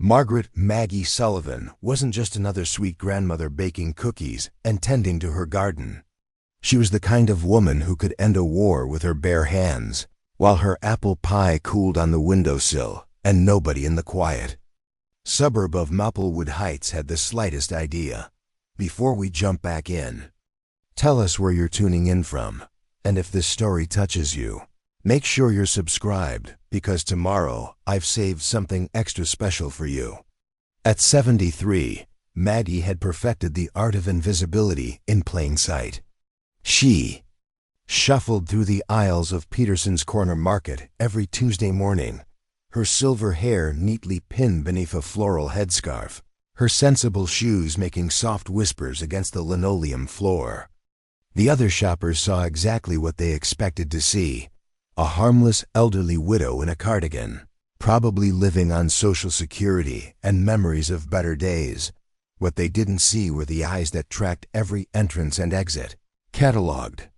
Margaret Maggie Sullivan wasn't just another sweet grandmother baking cookies and tending to her garden. She was the kind of woman who could end a war with her bare hands, while her apple pie cooled on the windowsill and nobody in the quiet suburb of Maplewood Heights had the slightest idea. Before we jump back in, tell us where you're tuning in from, and if this story touches you, make sure you're subscribed, because tomorrow I've saved something extra special for you. At 73, Maggie had perfected the art of invisibility in plain sight. She shuffled through the aisles of Peterson's corner market every Tuesday morning, her silver hair neatly pinned beneath a floral headscarf, her sensible shoes making soft whispers against the linoleum floor. The other shoppers saw exactly what they expected to see: a harmless elderly widow in a cardigan, probably living on Social Security and memories of better days. What they didn't see were the eyes that tracked every entrance and exit, catalogued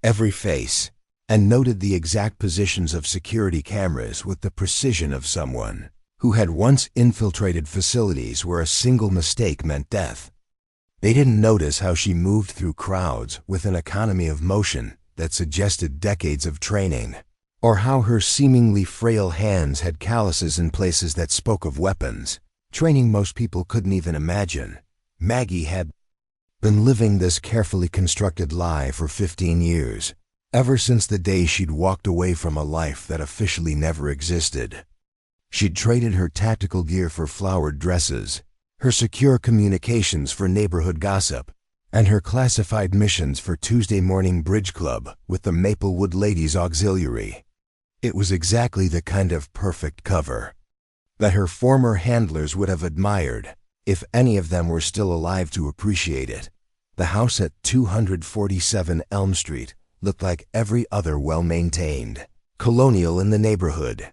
every face, and noted the exact positions of security cameras with the precision of someone who had once infiltrated facilities where a single mistake meant death. They didn't notice how she moved through crowds with an economy of motion that suggested decades of training, or how her seemingly frail hands had calluses in places that spoke of weapons, training most people couldn't even imagine. Maggie had been living this carefully constructed lie for 15 years, ever since the day she'd walked away from a life that officially never existed. She'd traded her tactical gear for flowered dresses, her secure communications for neighborhood gossip, and her classified missions for Tuesday morning bridge club with the Maplewood Ladies Auxiliary. It was exactly the kind of perfect cover that her former handlers would have admired, if any of them were still alive to appreciate it. The house at 247 Elm Street looked like every other well-maintained colonial in the neighborhood.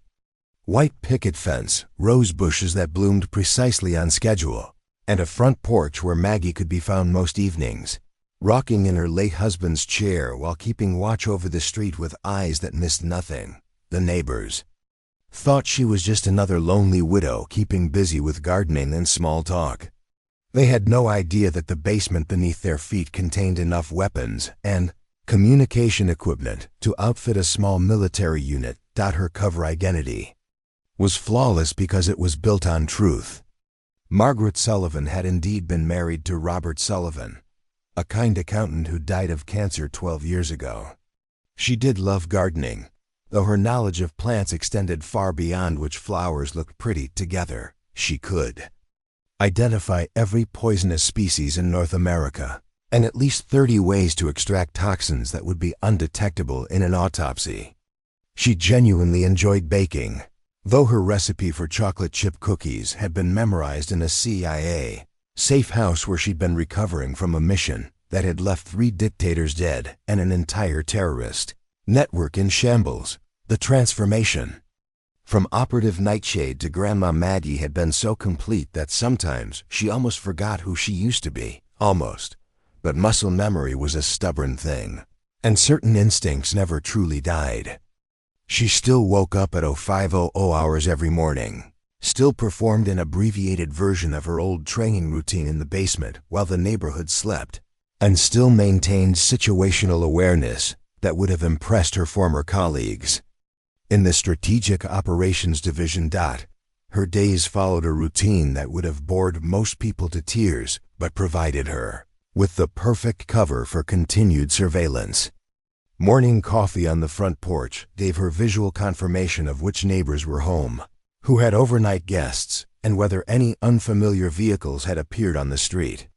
White picket fence, rose bushes that bloomed precisely on schedule, and a front porch where Maggie could be found most evenings, rocking in her late husband's chair while keeping watch over the street with eyes that missed nothing. The neighbors thought she was just another lonely widow keeping busy with gardening and small talk. They had no idea that the basement beneath their feet contained enough weapons and communication equipment to outfit a small military unit. Her cover identity was flawless because it was built on truth. Margaret Sullivan had indeed been married to Robert Sullivan, a kind accountant who died of cancer 12 years ago. She did love gardening, though her knowledge of plants extended far beyond which flowers looked pretty together. She could identify every poisonous species in North America, and at least 30 ways to extract toxins that would be undetectable in an autopsy. She genuinely enjoyed baking, though her recipe for chocolate chip cookies had been memorized in a CIA safe house where she'd been recovering from a mission that had left 3 dictators dead and an entire terrorist network in shambles. The transformation from operative nightshade to Grandma Maggie had been so complete that sometimes she almost forgot who she used to be. Almost. But muscle memory was a stubborn thing, and certain instincts never truly died. She still woke up at 0500 hours every morning, still performed an abbreviated version of her old training routine in the basement while the neighborhood slept, and still maintained situational awareness that would have impressed her former colleagues. In the Strategic Operations Division. Her days followed a routine that would have bored most people to tears, but provided her with the perfect cover for continued surveillance. Morning coffee on the front porch gave her visual confirmation of which neighbors were home, who had overnight guests, and whether any unfamiliar vehicles had appeared on the street.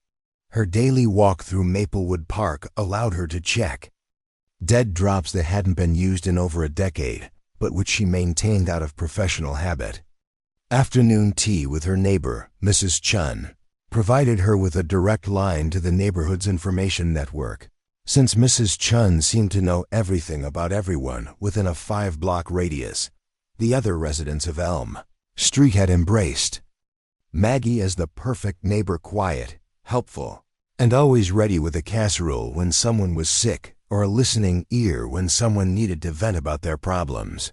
Her daily walk through Maplewood Park allowed her to check dead drops that hadn't been used in over a decade, but which she maintained out of professional habit. Afternoon tea with her neighbor, Mrs. Chun, provided her with a direct line to the neighborhood's information network. Since Mrs. Chun seemed to know everything about everyone within a 5-block radius, the other residents of Elm Street had embraced Maggie as the perfect neighbor, quiet, helpful, and always ready with a casserole when someone was sick or a listening ear when someone needed to vent about their problems.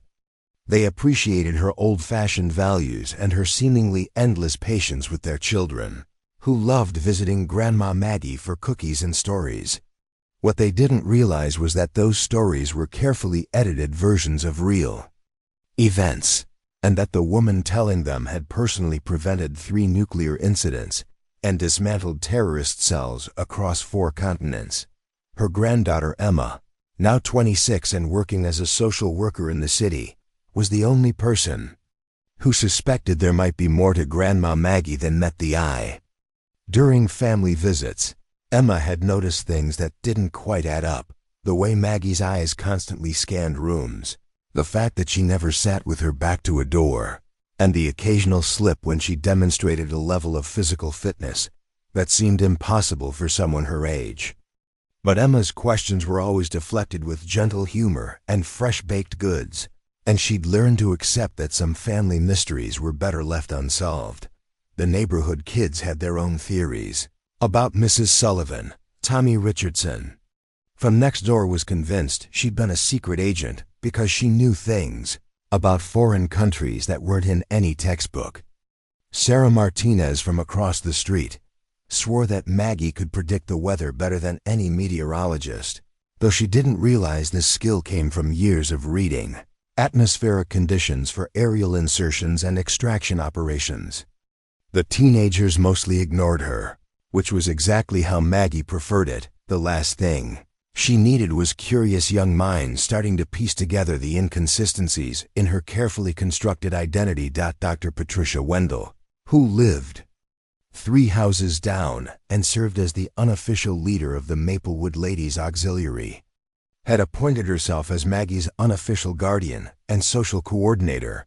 They appreciated her old-fashioned values and her seemingly endless patience with their children, who loved visiting Grandma Maggie for cookies and stories. What they didn't realize was that those stories were carefully edited versions of real events, and that the woman telling them had personally prevented 3 nuclear incidents and dismantled terrorist cells across 4 continents. Her granddaughter Emma, now 26 and working as a social worker in the city, was the only person who suspected there might be more to Grandma Maggie than met the eye. During family visits, Emma had noticed things that didn't quite add up: the way Maggie's eyes constantly scanned rooms, the fact that she never sat with her back to a door, and the occasional slip when she demonstrated a level of physical fitness that seemed impossible for someone her age. But Emma's questions were always deflected with gentle humor and fresh-baked goods, and she'd learned to accept that some family mysteries were better left unsolved. The neighborhood kids had their own theories about Mrs. Sullivan. Tommy Richardson from next door was convinced she'd been a secret agent because she knew things about foreign countries that weren't in any textbook. Sarah Martinez from across the street swore that Maggie could predict the weather better than any meteorologist, though she didn't realize this skill came from years of reading atmospheric conditions for aerial insertions and extraction operations. The teenagers mostly ignored her, which was exactly how Maggie preferred it. The last thing she needed was curious young minds starting to piece together the inconsistencies in her carefully constructed identity. Dr. Patricia Wendell, who lived 3 houses down and served as the unofficial leader of the Maplewood Ladies Auxiliary, had appointed herself as Maggie's unofficial guardian and social coordinator.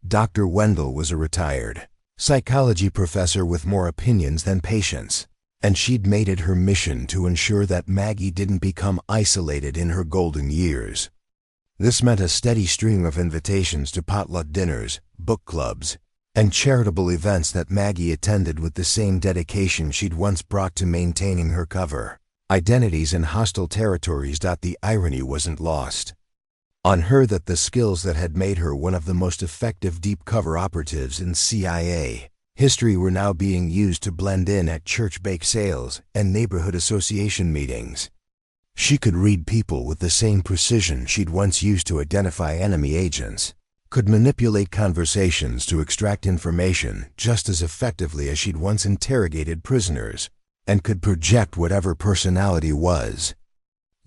Dr. Wendell was a retired psychology professor with more opinions than patience, and she'd made it her mission to ensure that Maggie didn't become isolated in her golden years. This meant a steady stream of invitations to potluck dinners, book clubs, and charitable events that Maggie attended with the same dedication she'd once brought to maintaining her cover identities in hostile territories. The irony wasn't lost on her that the skills that had made her one of the most effective deep cover operatives in CIA history were now being used to blend in at church bake sales and neighborhood association meetings. She could read people with the same precision she'd once used to identify enemy agents, could manipulate conversations to extract information just as effectively as she'd once interrogated prisoners, and could project whatever personality was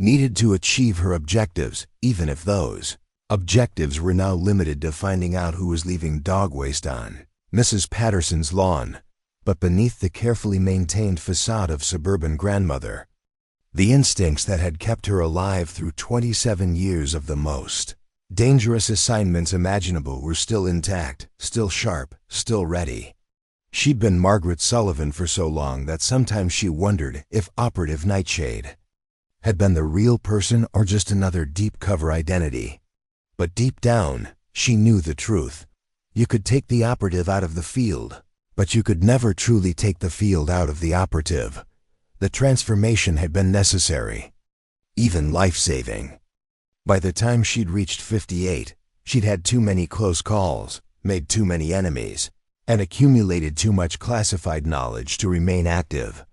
needed to achieve her objectives, even if those objectives were now limited to finding out who was leaving dog waste on Mrs. Peterson's lawn. But beneath the carefully maintained facade of suburban grandmother, the instincts that had kept her alive through 27 years of the most dangerous assignments imaginable were still intact, still sharp, still ready. She'd been Margaret Sullivan for so long that sometimes she wondered if Operative Nightshade had been the real person or just another deep cover identity. But deep down, she knew the truth. You could take the operative out of the field, but you could never truly take the field out of the operative. The transformation had been necessary, even life-saving. By the time she'd reached 58, she'd had too many close calls, made too many enemies, and accumulated too much classified knowledge to remain active.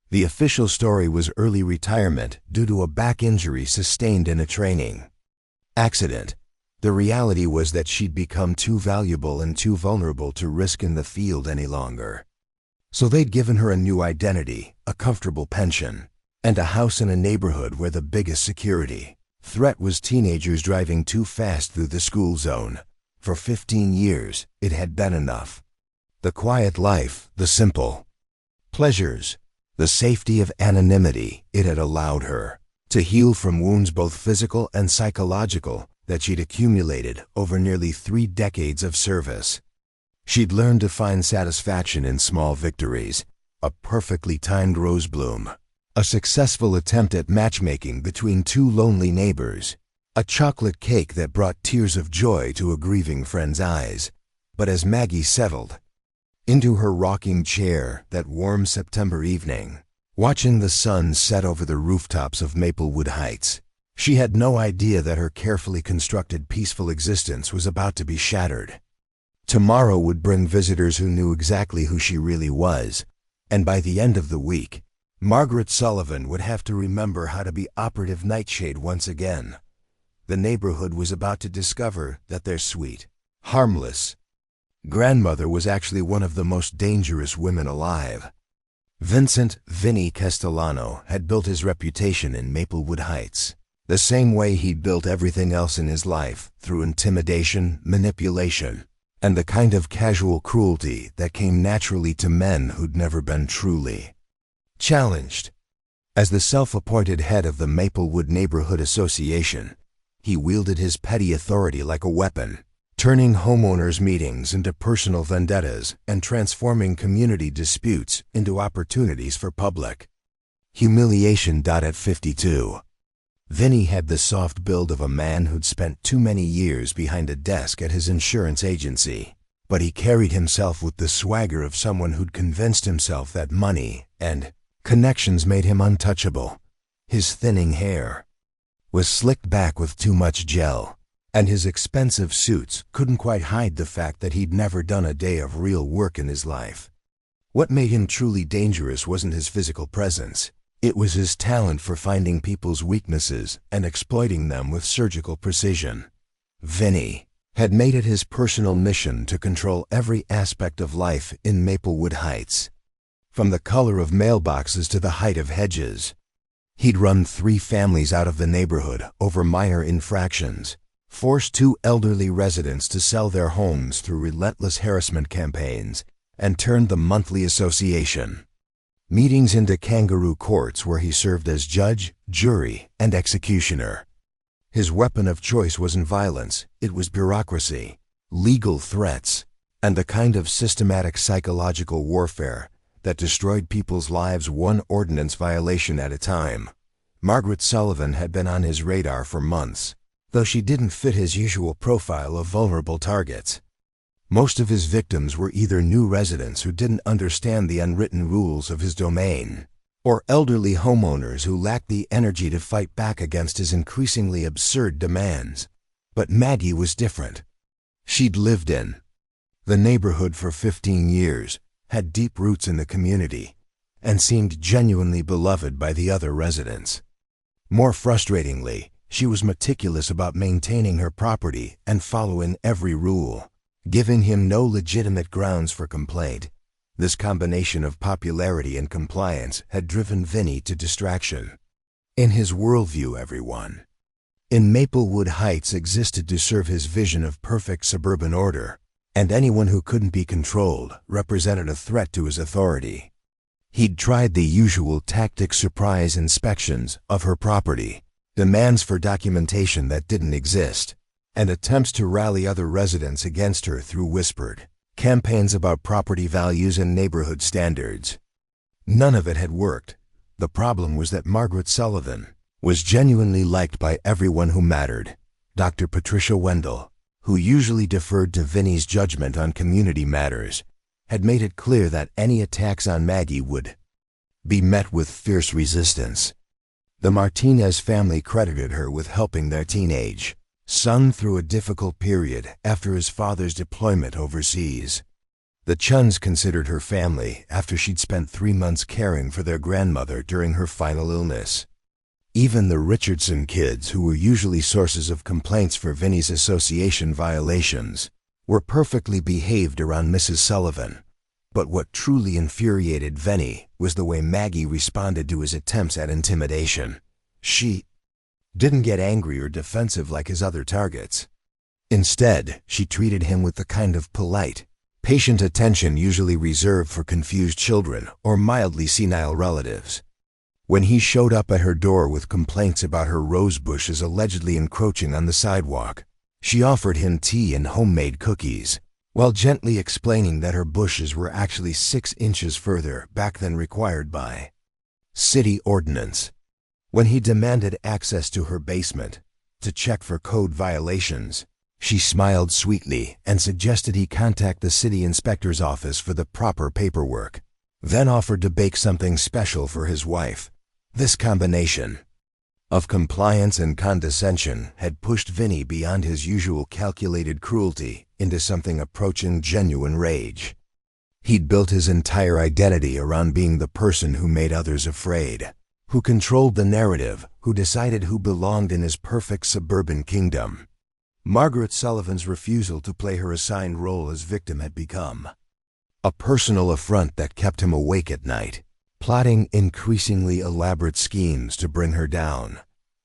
The official story was early retirement due to a back injury sustained in a training accident. The reality was that she'd become too valuable and too vulnerable to risk in the field any longer. So they'd given her a new identity, a comfortable pension, and a house in a neighborhood where the biggest security threat was teenagers driving too fast through the school zone. For 15 years, it had been enough. The quiet life, the simple pleasures, the safety of anonymity. It had allowed her to heal from wounds both physical and psychological that she'd accumulated over nearly 3 decades of service. She'd learned to find satisfaction in small victories, a perfectly timed rose bloom, a successful attempt at matchmaking between 2 lonely neighbors, a chocolate cake that brought tears of joy to a grieving friend's eyes. But as Maggie settled into her rocking chair that warm September evening, watching the sun set over the rooftops of Maplewood Heights, She had no idea that her carefully constructed peaceful existence was about to be shattered. Tomorrow would bring visitors who knew exactly who she really was, and by the end of the week, Margaret Sullivan would have to remember how to be operative nightshade once again. The neighborhood was about to discover that their sweet, harmless grandmother was actually one of the most dangerous women alive. Vincent "Vinny" Castellano had built his reputation in Maplewood Heights, the same way he'd built everything else in his life, through intimidation, manipulation, and the kind of casual cruelty that came naturally to men who'd never been truly challenged. As the self-appointed head of the Maplewood Neighborhood Association, he wielded his petty authority like a weapon, turning homeowners' meetings into personal vendettas and transforming community disputes into opportunities for public humiliation. At 52, Vinny had the soft build of a man who'd spent too many years behind a desk at his insurance agency, but he carried himself with the swagger of someone who'd convinced himself that money and connections made him untouchable. His thinning hair was slicked back with too much gel, and his expensive suits couldn't quite hide the fact that he'd never done a day of real work in his life. What made him truly dangerous wasn't his physical presence. It was his talent for finding people's weaknesses and exploiting them with surgical precision. Vinny had made it his personal mission to control every aspect of life in Maplewood Heights, from the color of mailboxes to the height of hedges. He'd run 3 families out of the neighborhood over minor infractions, forced 2 elderly residents to sell their homes through relentless harassment campaigns, and turned the monthly association meetings into kangaroo courts where he served as judge, jury, and executioner. His weapon of choice wasn't violence, it was bureaucracy, legal threats, and the kind of systematic psychological warfare that destroyed people's lives one ordinance violation at a time. Margaret Sullivan had been on his radar for months, though she didn't fit his usual profile of vulnerable targets. Most of his victims were either new residents who didn't understand the unwritten rules of his domain, or elderly homeowners who lacked the energy to fight back against his increasingly absurd demands. But Maggie was different. She'd lived in the neighborhood for 15 years, had deep roots in the community, and seemed genuinely beloved by the other residents. More frustratingly, she was meticulous about maintaining her property and following every rule, giving him no legitimate grounds for complaint. This combination of popularity and compliance had driven Vinny to distraction. In his worldview, everyone in Maplewood Heights existed to serve his vision of perfect suburban order, and anyone who couldn't be controlled represented a threat to his authority. He'd tried the usual tactic: surprise inspections of her property, demands for documentation that didn't exist, and attempts to rally other residents against her through whispered campaigns about property values and neighborhood standards. None of it had worked. The problem was that Margaret Sullivan was genuinely liked by everyone who mattered. Dr. Patricia Wendell, who usually deferred to Vinny's judgment on community matters, had made it clear that any attacks on Maggie would be met with fierce resistance. The Martinez family credited her with helping their teenage son through a difficult period after his father's deployment overseas. The Chuns considered her family after she'd spent 3 months caring for their grandmother during her final illness. Even the Richardson kids, who were usually sources of complaints for Vinny's association violations, were perfectly behaved around Mrs. Sullivan. But what truly infuriated Vinny was the way Maggie responded to his attempts at intimidation. She didn't get angry or defensive like his other targets. Instead, she treated him with the kind of polite, patient attention usually reserved for confused children or mildly senile relatives. When he showed up at her door with complaints about her rose bushes allegedly encroaching on the sidewalk, she offered him tea and homemade cookies, while gently explaining that her bushes were actually 6 inches further back than required by city ordinance. When he demanded access to her basement to check for code violations, she smiled sweetly and suggested he contact the city inspector's office for the proper paperwork, then offered to bake something special for his wife. This combination of compliance and condescension had pushed Vinny beyond his usual calculated cruelty into something approaching genuine rage. He'd built his entire identity around being the person who made others afraid, who controlled the narrative, who decided who belonged in his perfect suburban kingdom. Margaret Sullivan's refusal to play her assigned role as victim had become a personal affront that kept him awake at night, plotting increasingly elaborate schemes to bring her down.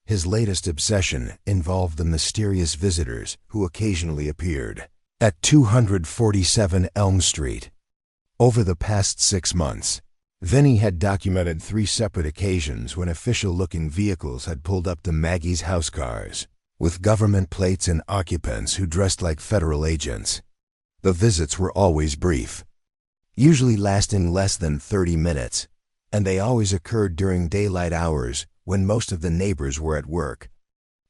His latest obsession involved the mysterious visitors who occasionally appeared at 247 Elm Street. Over the past 6 months, Vinny had documented 3 separate occasions when official-looking vehicles had pulled up to Maggie's house cars, with government plates and occupants who dressed like federal agents. The visits were always brief, usually lasting less than 30 minutes, and they always occurred during daylight hours when most of the neighbors were at work.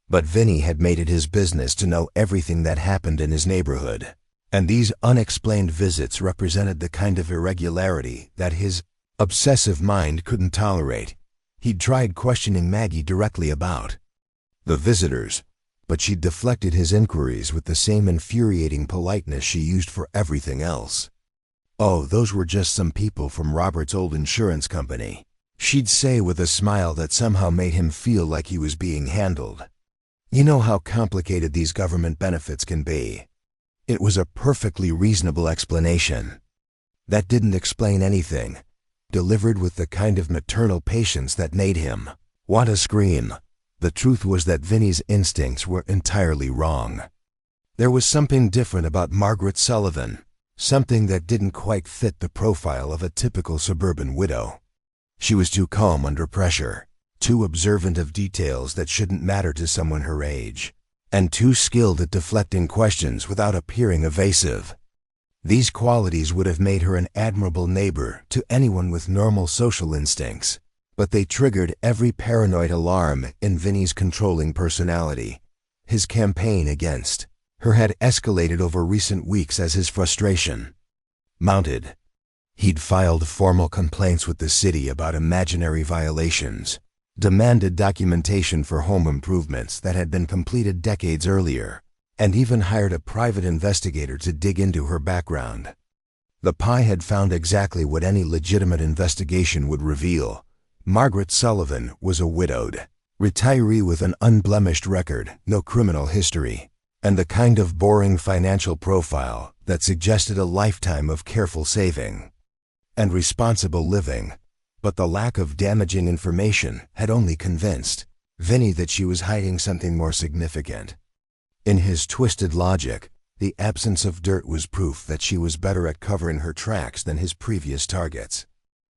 But Vinny had made it his business to know everything that happened in his neighborhood, and these unexplained visits represented the kind of irregularity that his obsessive mind couldn't tolerate. He'd tried questioning Maggie directly about the visitors, but she'd deflected his inquiries with the same infuriating politeness she used for everything else. "Oh, those were just some people from Robert's old insurance company," she'd say with a smile that somehow made him feel like he was being handled. "You know how complicated these government benefits can be." It was a perfectly reasonable explanation. That didn't explain anything, delivered with the kind of maternal patience that made him want to scream. The truth was that Vinny's instincts were entirely wrong. There was something different about Margaret Sullivan, something that didn't quite fit the profile of a typical suburban widow. She was too calm under pressure, too observant of details that shouldn't matter to someone her age, and too skilled at deflecting questions without appearing evasive. These qualities would have made her an admirable neighbor to anyone with normal social instincts, but they triggered every paranoid alarm in Vinny's controlling personality. His campaign against her had escalated over recent weeks as his frustration mounted. He'd filed formal complaints with the city about imaginary violations, demanded documentation for home improvements that had been completed decades earlier, and even hired a private investigator to dig into her background. The Pie had found exactly what any legitimate investigation would reveal. Margaret Sullivan was a widowed retiree with an unblemished record, no criminal history, and the kind of boring financial profile that suggested a lifetime of careful saving and responsible living. But the lack of damaging information had only convinced Vinny that she was hiding something more significant. In his twisted logic, the absence of dirt was proof that she was better at covering her tracks than his previous targets.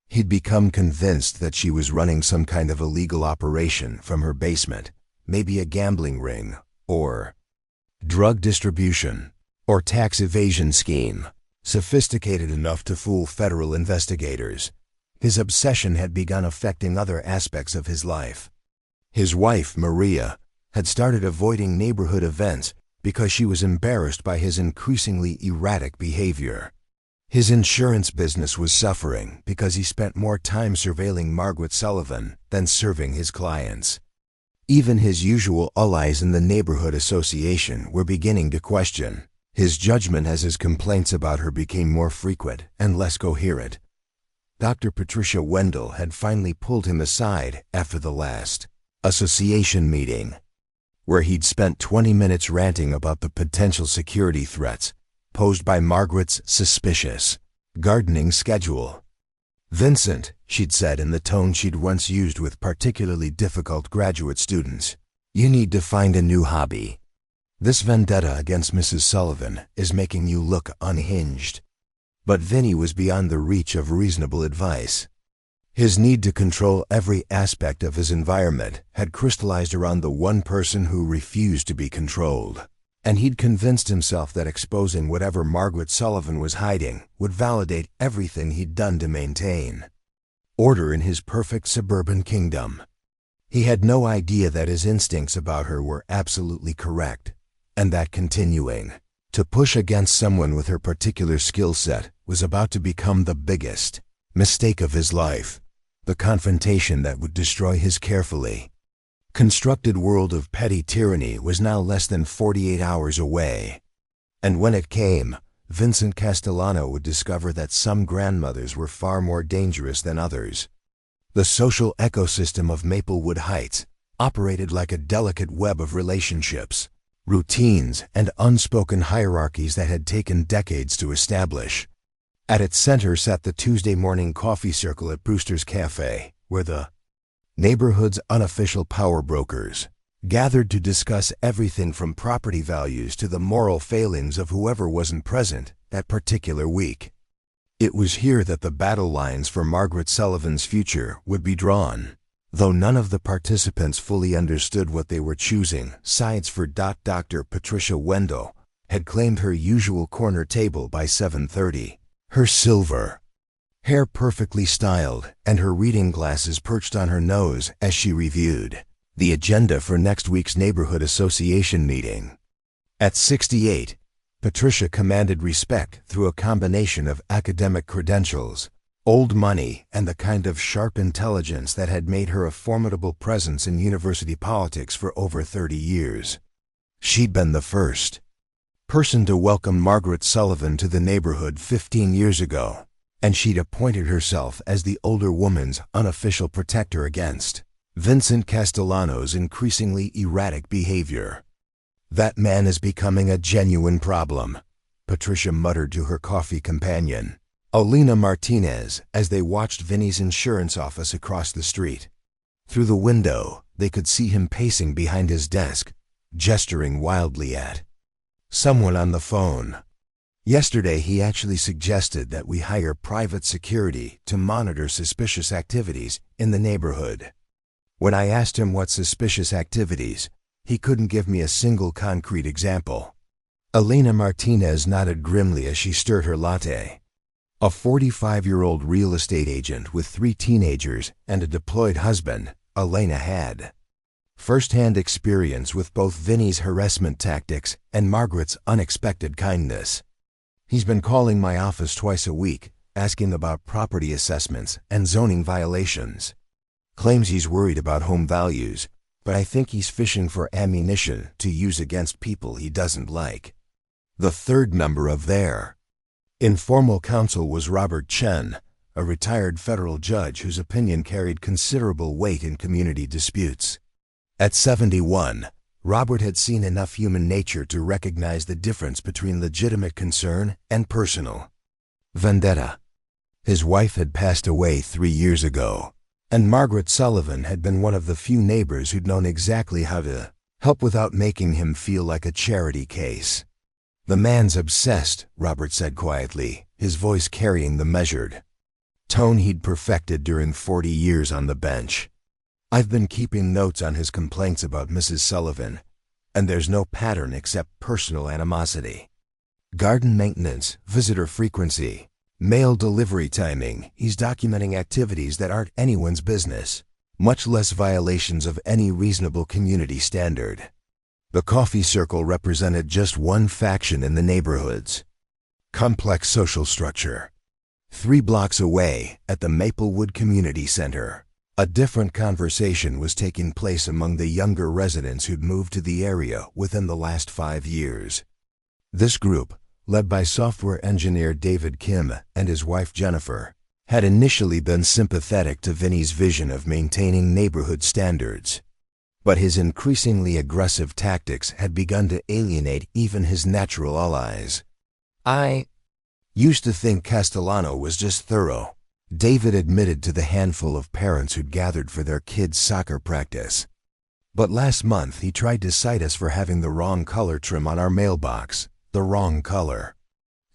He'd become convinced that she was running some kind of illegal operation from her basement, maybe a gambling ring, or drug distribution, or tax evasion scheme, sophisticated enough to fool federal investigators. His obsession had begun affecting other aspects of his life. His wife, Maria, had started avoiding neighborhood events because she was embarrassed by his increasingly erratic behavior. His insurance business was suffering because he spent more time surveilling Margaret Sullivan than serving his clients. Even his usual allies in the neighborhood association were beginning to question his judgment as his complaints about her became more frequent and less coherent. Dr. Patricia Wendell had finally pulled him aside after the last association meeting, where he'd spent 20 minutes ranting about the potential security threats posed by Margaret's suspicious gardening schedule. "Vincent," she'd said in the tone she'd once used with particularly difficult graduate students, "you need to find a new hobby. This vendetta against Mrs. Sullivan is making you look unhinged." But Vinny was beyond the reach of reasonable advice. His need to control every aspect of his environment had crystallized around the one person who refused to be controlled, and he'd convinced himself that exposing whatever Margaret Sullivan was hiding would validate everything he'd done to maintain order in his perfect suburban kingdom. He had no idea that his instincts about her were absolutely correct, and that continuing to push against someone with her particular skill set was about to become the biggest mistake of his life, the confrontation that would destroy his carefully constructed world of petty tyranny was now less than 48 hours away. And when it came, Vincent Castellano would discover that some grandmothers were far more dangerous than others. The social ecosystem of Maplewood Heights operated like a delicate web of relationships, routines, and unspoken hierarchies that had taken decades to establish. At its center sat the Tuesday morning coffee circle at Brewster's Cafe, where the neighborhood's unofficial power brokers gathered to discuss everything from property values to the moral failings of whoever wasn't present that particular week. It was here that the battle lines for Margaret Sullivan's future would be drawn. Though none of the participants fully understood what they were choosing, sides for Dr. Patricia Wendell had claimed her usual corner table by 7:30. Her silver hair perfectly styled and her reading glasses perched on her nose as she reviewed the agenda for next week's neighborhood association meeting. At 68, Patricia commanded respect through a combination of academic credentials, old money, and the kind of sharp intelligence that had made her a formidable presence in university politics for over 30 years. She'd been the first person to welcome Margaret Sullivan to the neighborhood 15 years ago, and she'd appointed herself as the older woman's unofficial protector against Vincent Castellano's increasingly erratic behavior. "That man is becoming a genuine problem," Patricia muttered to her coffee companion, Alina Martinez, as they watched Vinny's insurance office across the street. Through the window, they could see him pacing behind his desk, gesturing wildly at someone on the phone. Yesterday, he actually suggested that we hire private security to monitor suspicious activities in the neighborhood. When I asked him what suspicious activities, he couldn't give me a single concrete example. Alina Martinez nodded grimly as she stirred her latte. A 45-year-old real estate agent with 3 teenagers and a deployed husband, Elena had first-hand experience with both Vinny's harassment tactics and Margaret's unexpected kindness. He's been calling my office twice a week, asking about property assessments and zoning violations. Claims he's worried about home values, but I think he's fishing for ammunition to use against people he doesn't like. The third member of their informal council was Robert Chen, a retired federal judge whose opinion carried considerable weight in community disputes. At 71, Robert had seen enough human nature to recognize the difference between legitimate concern and personal vendetta. His wife had passed away 3 years ago, and Margaret Sullivan had been one of the few neighbors who'd known exactly how to help without making him feel like a charity case. "The man's obsessed," Robert said quietly, his voice carrying the measured tone he'd perfected during 40 years on the bench. "I've been keeping notes on his complaints about Mrs. Sullivan, and there's no pattern except personal animosity. Garden maintenance, visitor frequency, mail delivery timing. He's documenting activities that aren't anyone's business, much less violations of any reasonable community standard." The coffee circle represented just one faction in the neighborhood's complex social structure. 3 blocks away, at the Maplewood Community Center, a different conversation was taking place among the younger residents who'd moved to the area within the last 5 years. This group, led by software engineer David Kim and his wife Jennifer, had initially been sympathetic to Vinny's vision of maintaining neighborhood standards. But his increasingly aggressive tactics had begun to alienate even his natural allies. "I used to think Castellano was just thorough," David admitted to the handful of parents who'd gathered for their kids' soccer practice. "But last month he tried to cite us for having the wrong color trim on our mailbox. The wrong color.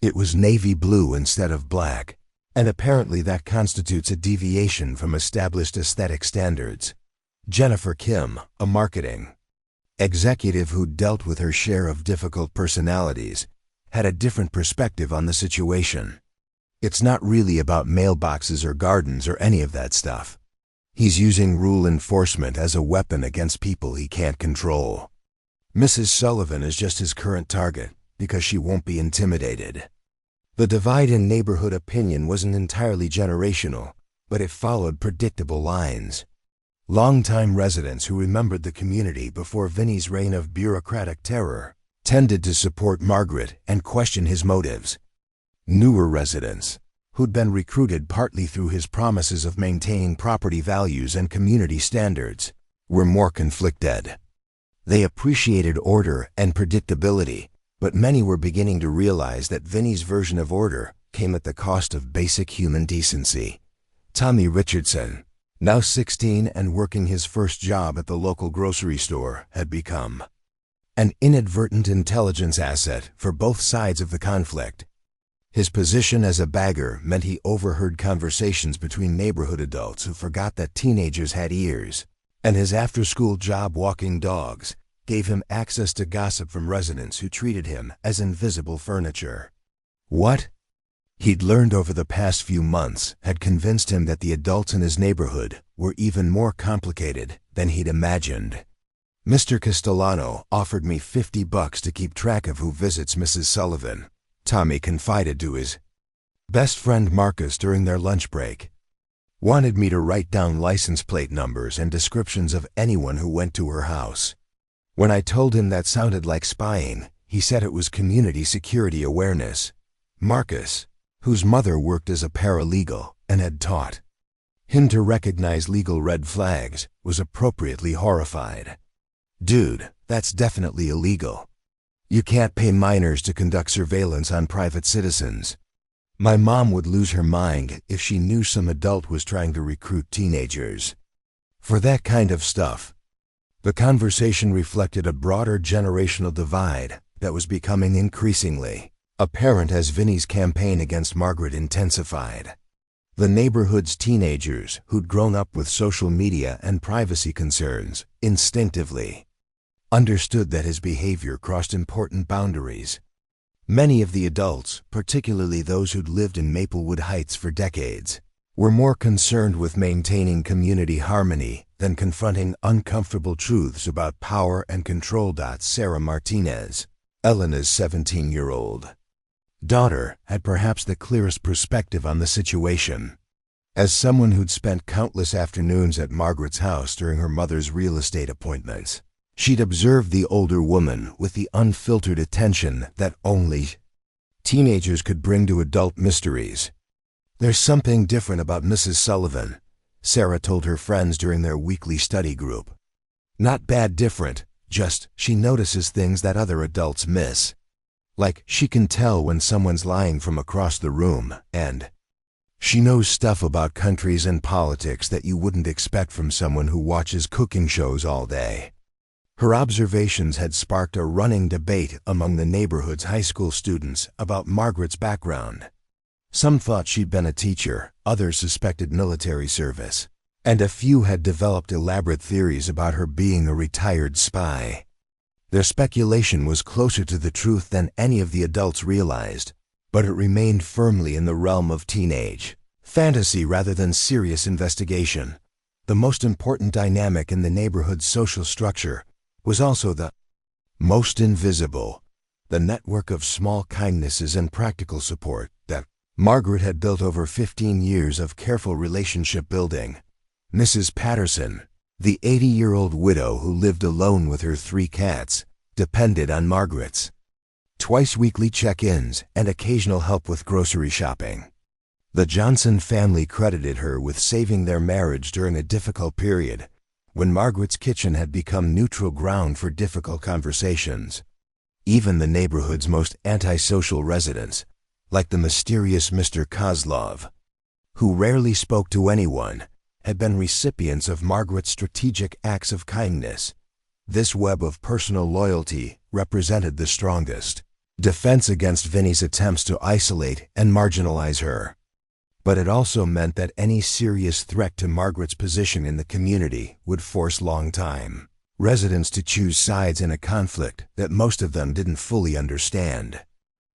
It was navy blue instead of black, and apparently that constitutes a deviation from established aesthetic standards." Jennifer Kim, a marketing executive who dealt with her share of difficult personalities, had a different perspective on the situation. "It's not really about mailboxes or gardens or any of that stuff. He's using rule enforcement as a weapon against people he can't control. Mrs. Sullivan is just his current target because she won't be intimidated." The divide in neighborhood opinion wasn't entirely generational, but it followed predictable lines. Longtime residents who remembered the community before Vinny's reign of bureaucratic terror tended to support Margaret and question his motives. Newer residents, who'd been recruited partly through his promises of maintaining property values and community standards, were more conflicted. They appreciated order and predictability, but many were beginning to realize that Vinny's version of order came at the cost of basic human decency. Tommy Richardson, now 16 and working his first job at the local grocery store, had become an inadvertent intelligence asset for both sides of the conflict. His position as a bagger meant he overheard conversations between neighborhood adults who forgot that teenagers had ears, and his after-school job walking dogs gave him access to gossip from residents who treated him as invisible furniture. What he'd learned over the past few months had convinced him that the adults in his neighborhood were even more complicated than he'd imagined. Mr. Castellano offered me $50 to keep track of who visits Mrs. Sullivan, Tommy confided to his best friend Marcus during their lunch break. Wanted me to write down license plate numbers and descriptions of anyone who went to her house. When I told him that sounded like spying, he said it was community security awareness. Marcus, whose mother worked as a paralegal and had taught him to recognize legal red flags, was appropriately horrified. Dude, that's definitely illegal. You can't pay minors to conduct surveillance on private citizens. My mom would lose her mind if she knew some adult was trying to recruit teenagers for that kind of stuff. The conversation reflected a broader generational divide that was becoming increasingly apparent as Vinny's campaign against Margaret intensified. The neighborhood's teenagers, who'd grown up with social media and privacy concerns, instinctively understood that his behavior crossed important boundaries. Many of the adults, particularly those who'd lived in Maplewood Heights for decades, were more concerned with maintaining community harmony than confronting uncomfortable truths about power and control. Sarah Martinez, Elena's 17-year-old daughter, had perhaps the clearest perspective on the situation. As someone who'd spent countless afternoons at Margaret's house during her mother's real estate appointments, she'd observed the older woman with the unfiltered attention that only teenagers could bring to adult mysteries. There's something different about Mrs. Sullivan, Sarah told her friends during their weekly study group. Not bad different, just she notices things that other adults miss. Like she can tell when someone's lying from across the room, and she knows stuff about countries and politics that you wouldn't expect from someone who watches cooking shows all day. Her observations had sparked a running debate among the neighborhood's high school students about Margaret's background. Some thought she'd been a teacher, others suspected military service, and a few had developed elaborate theories about her being a retired spy. Their speculation was closer to the truth than any of the adults realized, but it remained firmly in the realm of teenage fantasy rather than serious investigation. The most important dynamic in the neighborhood's social structure was also the most invisible, the network of small kindnesses and practical support that Margaret had built over 15 years of careful relationship building. Mrs. Peterson, the 80-year-old widow who lived alone with her 3 cats, depended on Margaret's twice-weekly check-ins and occasional help with grocery shopping. The Johnson family credited her with saving their marriage during a difficult period when Margaret's kitchen had become neutral ground for difficult conversations. Even the neighborhood's most antisocial residents, like the mysterious Mr. Kozlov, who rarely spoke to anyone, had been recipients of Margaret's strategic acts of kindness. This web of personal loyalty represented the strongest defense against Vinny's attempts to isolate and marginalize her. But it also meant that any serious threat to Margaret's position in the community would force longtime residents to choose sides in a conflict that most of them didn't fully understand.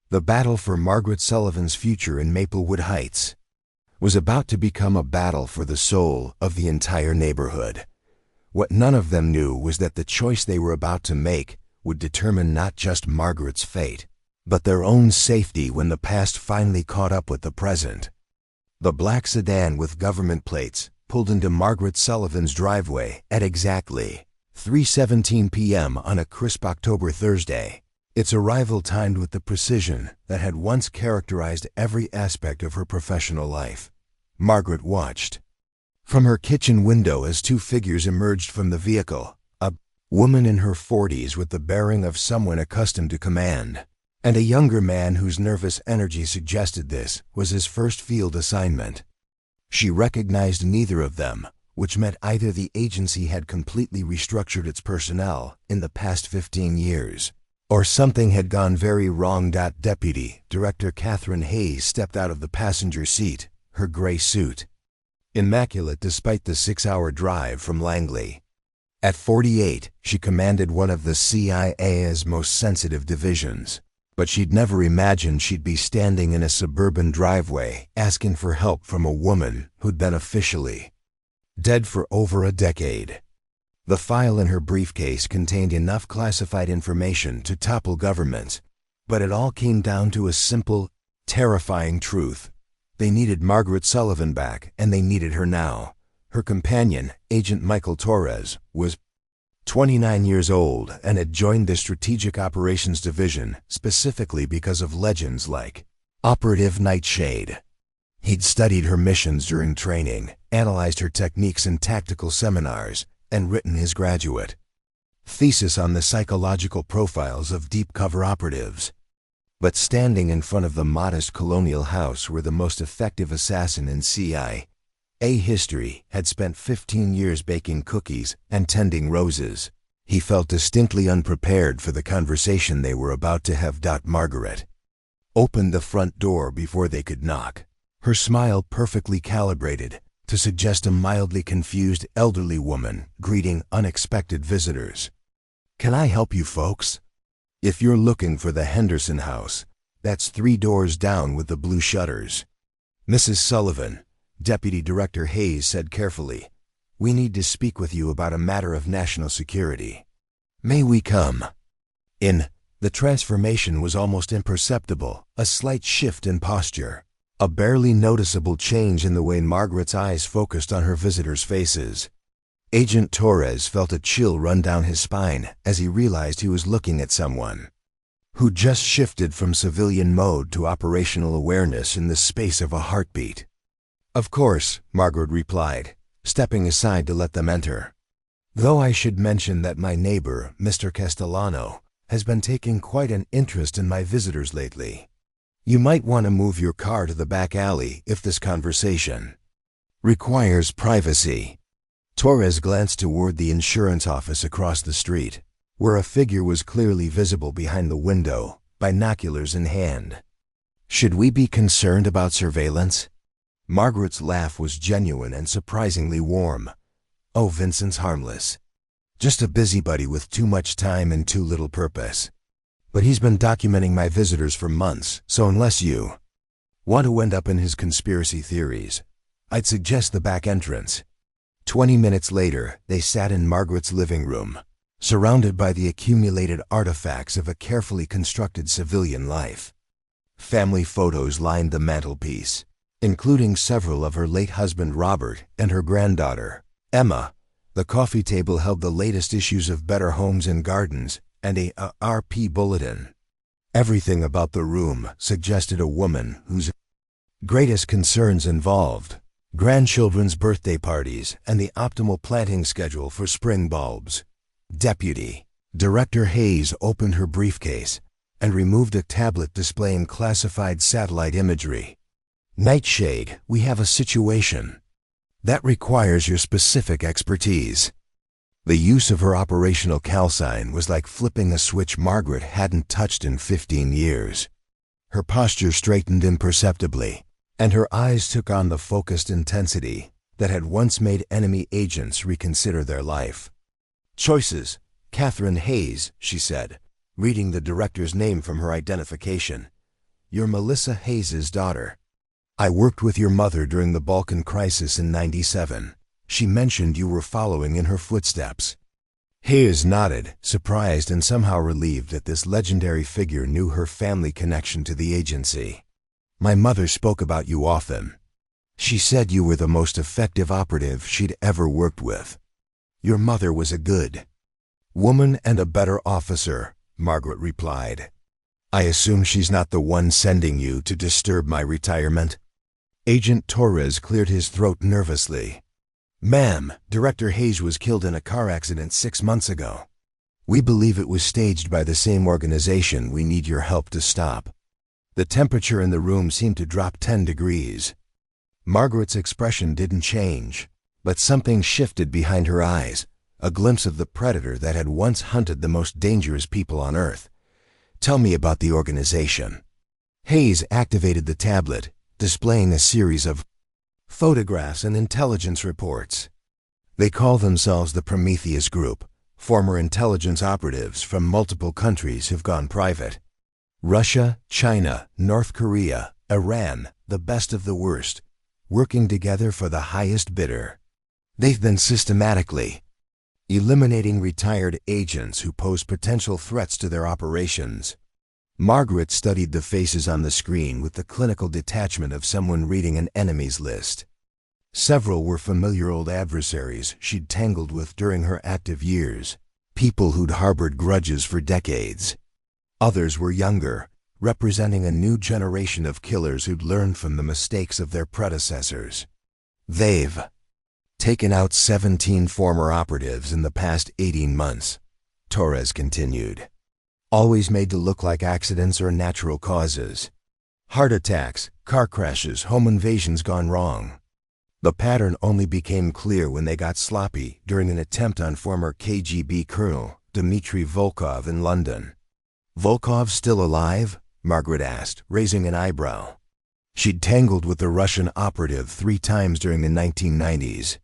The battle for Margaret Sullivan's future in Maplewood Heights was about to become a battle for the soul of the entire neighborhood. What none of them knew was that the choice they were about to make would determine not just Margaret's fate, but their own safety when the past finally caught up with the present. The black sedan with government plates, pulled into Margaret Sullivan's driveway at exactly 3:17 p.m. on a crisp October Thursday. Its arrival timed with the precision that had once characterized every aspect of her professional life. Margaret watched from her kitchen window as two figures emerged from the vehicle, a woman in her 40s with the bearing of someone accustomed to command, and a younger man whose nervous energy suggested this was his first field assignment. She recognized neither of them, which meant either the agency had completely restructured its personnel in the past 15 years, or something had gone very wrong. Deputy Director Catherine Hayes stepped out of the passenger seat, her gray suit immaculate despite the 6-hour drive from Langley. At 48, she commanded one of the CIA's most sensitive divisions, but she'd never imagined she'd be standing in a suburban driveway asking for help from a woman who'd been officially dead for over a decade. The file in her briefcase contained enough classified information to topple governments, but it all came down to a simple, terrifying truth. They needed Margaret Sullivan back, and they needed her now. Her companion, Agent Michael Torres, was 29 years old and had joined the Strategic Operations Division specifically because of legends like Operative Nightshade. He'd studied her missions during training, analyzed her techniques in tactical seminars, and written his graduate thesis on the psychological profiles of deep cover operatives. But standing in front of the modest colonial house where the most effective assassin in CIA history had spent 15 years baking cookies and tending roses, he felt distinctly unprepared for the conversation they were about to have. Margaret opened the front door before they could knock, her smile perfectly calibrated to suggest a mildly confused elderly woman greeting unexpected visitors. "Can I help you folks? If you're looking for the Henderson house, that's 3 doors down with the blue shutters." "Mrs. Sullivan," Deputy Director Hayes said carefully, "we need to speak with you about a matter of national security. May we come in?" The transformation was almost imperceptible, a slight shift in posture, a barely noticeable change in the way Margaret's eyes focused on her visitors' faces. Agent Torres felt a chill run down his spine as he realized he was looking at someone who just shifted from civilian mode to operational awareness in the space of a heartbeat. "Of course," Margaret replied, stepping aside to let them enter. "Though I should mention that my neighbor, Mr. Castellano, has been taking quite an interest in my visitors lately. You might want to move your car to the back alley if this conversation requires privacy." Torres glanced toward the insurance office across the street, where a figure was clearly visible behind the window, binoculars in hand. "Should we be concerned about surveillance?" Margaret's laugh was genuine and surprisingly warm. "Oh, Vincent's harmless. Just a busybody with too much time and too little purpose. But he's been documenting my visitors for months, so unless you want to end up in his conspiracy theories, I'd suggest the back entrance." 20 minutes later, they sat in Margaret's living room, surrounded by the accumulated artifacts of a carefully constructed civilian life. Family photos lined the mantelpiece, including several of her late husband Robert and her granddaughter, Emma. The coffee table held the latest issues of Better Homes and Gardens and a RP bulletin. Everything about the room suggested a woman whose greatest concerns involved grandchildren's birthday parties and the optimal planting schedule for spring bulbs. Deputy Director Hayes opened her briefcase and removed a tablet displaying classified satellite imagery. "Nightshade, we have a situation that requires your specific expertise." The use of her operational call sign was like flipping a switch Margaret hadn't touched in 15 years. Her posture straightened imperceptibly, and her eyes took on the focused intensity that had once made enemy agents reconsider their life. "Choices, Catherine Hayes," she said, reading the director's name from her identification. "You're Melissa Hayes's daughter. I worked with your mother during the Balkan crisis in '97. She mentioned you were following in her footsteps." Hayes nodded, surprised and somehow relieved that this legendary figure knew her family connection to the agency. "My mother spoke about you often." She said you were the most effective operative she'd ever worked with. Your mother was a good woman and a better officer, Margaret replied. I assume she's not the one sending you to disturb my retirement? Agent Torres cleared his throat nervously. Ma'am, Director Hayes was killed in a car accident 6 months ago. We believe it was staged by the same organization we need your help to stop. The temperature in the room seemed to drop 10 degrees. Margaret's expression didn't change, but something shifted behind her eyes, a glimpse of the predator that had once hunted the most dangerous people on Earth. Tell me about the organization. Hayes activated the tablet, displaying a series of photographs and intelligence reports. They call themselves the Prometheus Group, former intelligence operatives from multiple countries who've gone private. Russia, China, North Korea, Iran, the best of the worst, working together for the highest bidder. They've been systematically eliminating retired agents who pose potential threats to their operations. Margaret studied the faces on the screen with the clinical detachment of someone reading an enemy's list. Several were familiar old adversaries she'd tangled with during her active years, people who'd harbored grudges for decades. Others were younger, representing a new generation of killers who'd learned from the mistakes of their predecessors. They've taken out 17 former operatives in the past 18 months, Torres continued. Always made to look like accidents or natural causes. Heart attacks, car crashes, home invasions gone wrong. The pattern only became clear when they got sloppy during an attempt on former KGB Colonel Dmitry Volkov in London. Volkov still alive? Margaret asked, raising an eyebrow. She'd tangled with the Russian operative 3 times during the 1990s.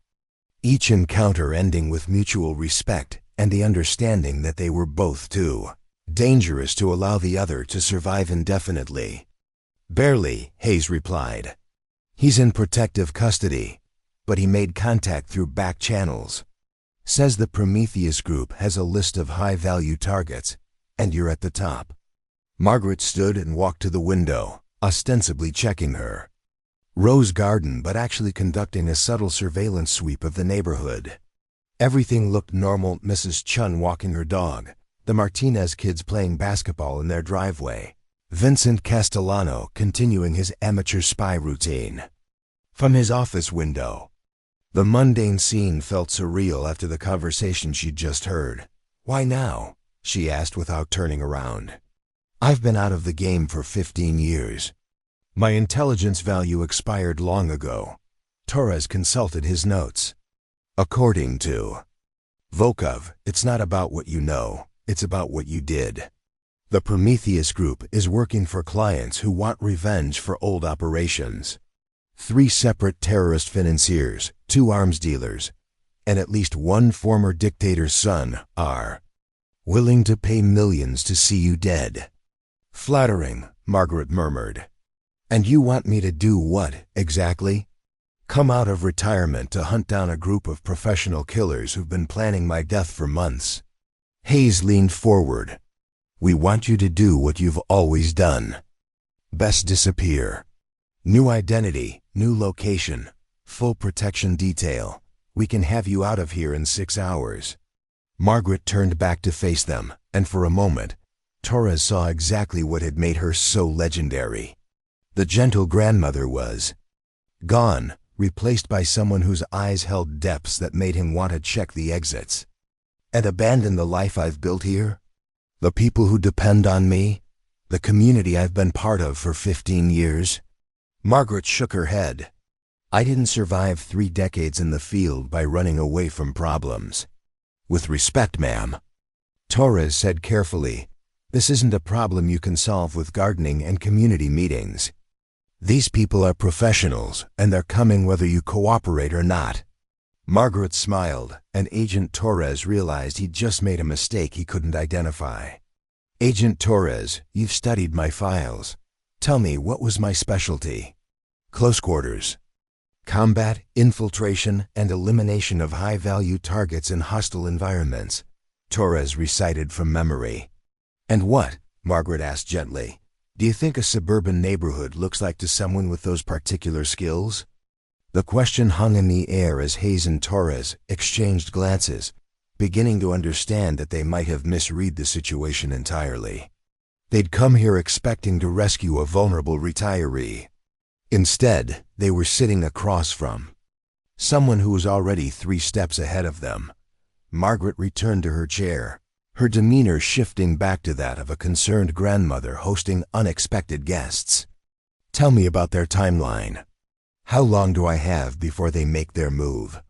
Each encounter ending with mutual respect and the understanding that they were both too dangerous to allow the other to survive indefinitely. Barely, Hayes replied. He's in protective custody, but he made contact through back channels. Says the Prometheus Group has a list of high-value targets, and you're at the top. Margaret stood and walked to the window, ostensibly checking her rose garden but actually conducting a subtle surveillance sweep of the neighborhood. Everything looked normal. Mrs. Chun walking her dog, the Martinez kids playing basketball in their driveway, Vincent Castellano continuing his amateur spy routine. From his office window, the mundane scene felt surreal after the conversation she'd just heard. Why now? She asked without turning around. I've been out of the game for 15 years. My intelligence value expired long ago. Torres consulted his notes. According to Volkov, it's not about what you know, it's about what you did. The Prometheus Group is working for clients who want revenge for old operations. 3 separate terrorist financiers, 2 arms dealers, and at least 1 former dictator's son are willing to pay millions to see you dead. Flattering, Margaret murmured. And you want me to do what, exactly? Come out of retirement to hunt down a group of professional killers who've been planning my death for months. Hayes leaned forward. We want you to do what you've always done. Best disappear. New identity, new location, full protection detail. We can have you out of here in 6 hours. Margaret turned back to face them, and for a moment, Torres saw exactly what had made her so legendary. The gentle grandmother was gone, replaced by someone whose eyes held depths that made him want to check the exits. And abandon the life I've built here? The people who depend on me? The community I've been part of for 15 years? Margaret shook her head. I didn't survive 3 decades in the field by running away from problems. With respect, ma'am. Torres said carefully, this isn't a problem you can solve with gardening and community meetings. These people are professionals, and they're coming whether you cooperate or not. Margaret smiled, and Agent Torres realized he'd just made a mistake he couldn't identify. Agent Torres, you've studied my files. Tell me, what was my specialty? Close quarters. Combat, infiltration, and elimination of high-value targets in hostile environments, Torres recited from memory. And what, Margaret asked gently, do you think a suburban neighborhood looks like to someone with those particular skills? The question hung in the air as Hayes and Torres exchanged glances, beginning to understand that they might have misread the situation entirely. They'd come here expecting to rescue a vulnerable retiree. Instead, they were sitting across from someone who was already 3 steps ahead of them. Margaret returned to her chair, her demeanor shifting back to that of a concerned grandmother hosting unexpected guests. "Tell me about their timeline. How long do I have before they make their move?"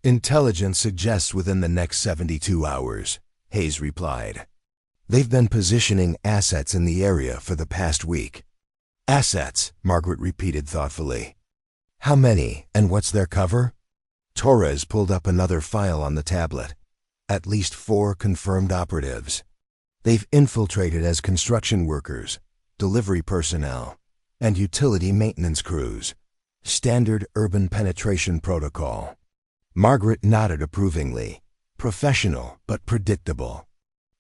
"Intelligence suggests within the next 72 hours, Hayes replied. "They've been positioning assets in the area for the past week." "Assets," Margaret repeated thoughtfully. "How many, and what's their cover?" Torres pulled up another file on the tablet. "At least 4 confirmed operatives. They've infiltrated as construction workers, delivery personnel, and utility maintenance crews. Standard urban penetration protocol." Margaret nodded approvingly. "Professional, but predictable.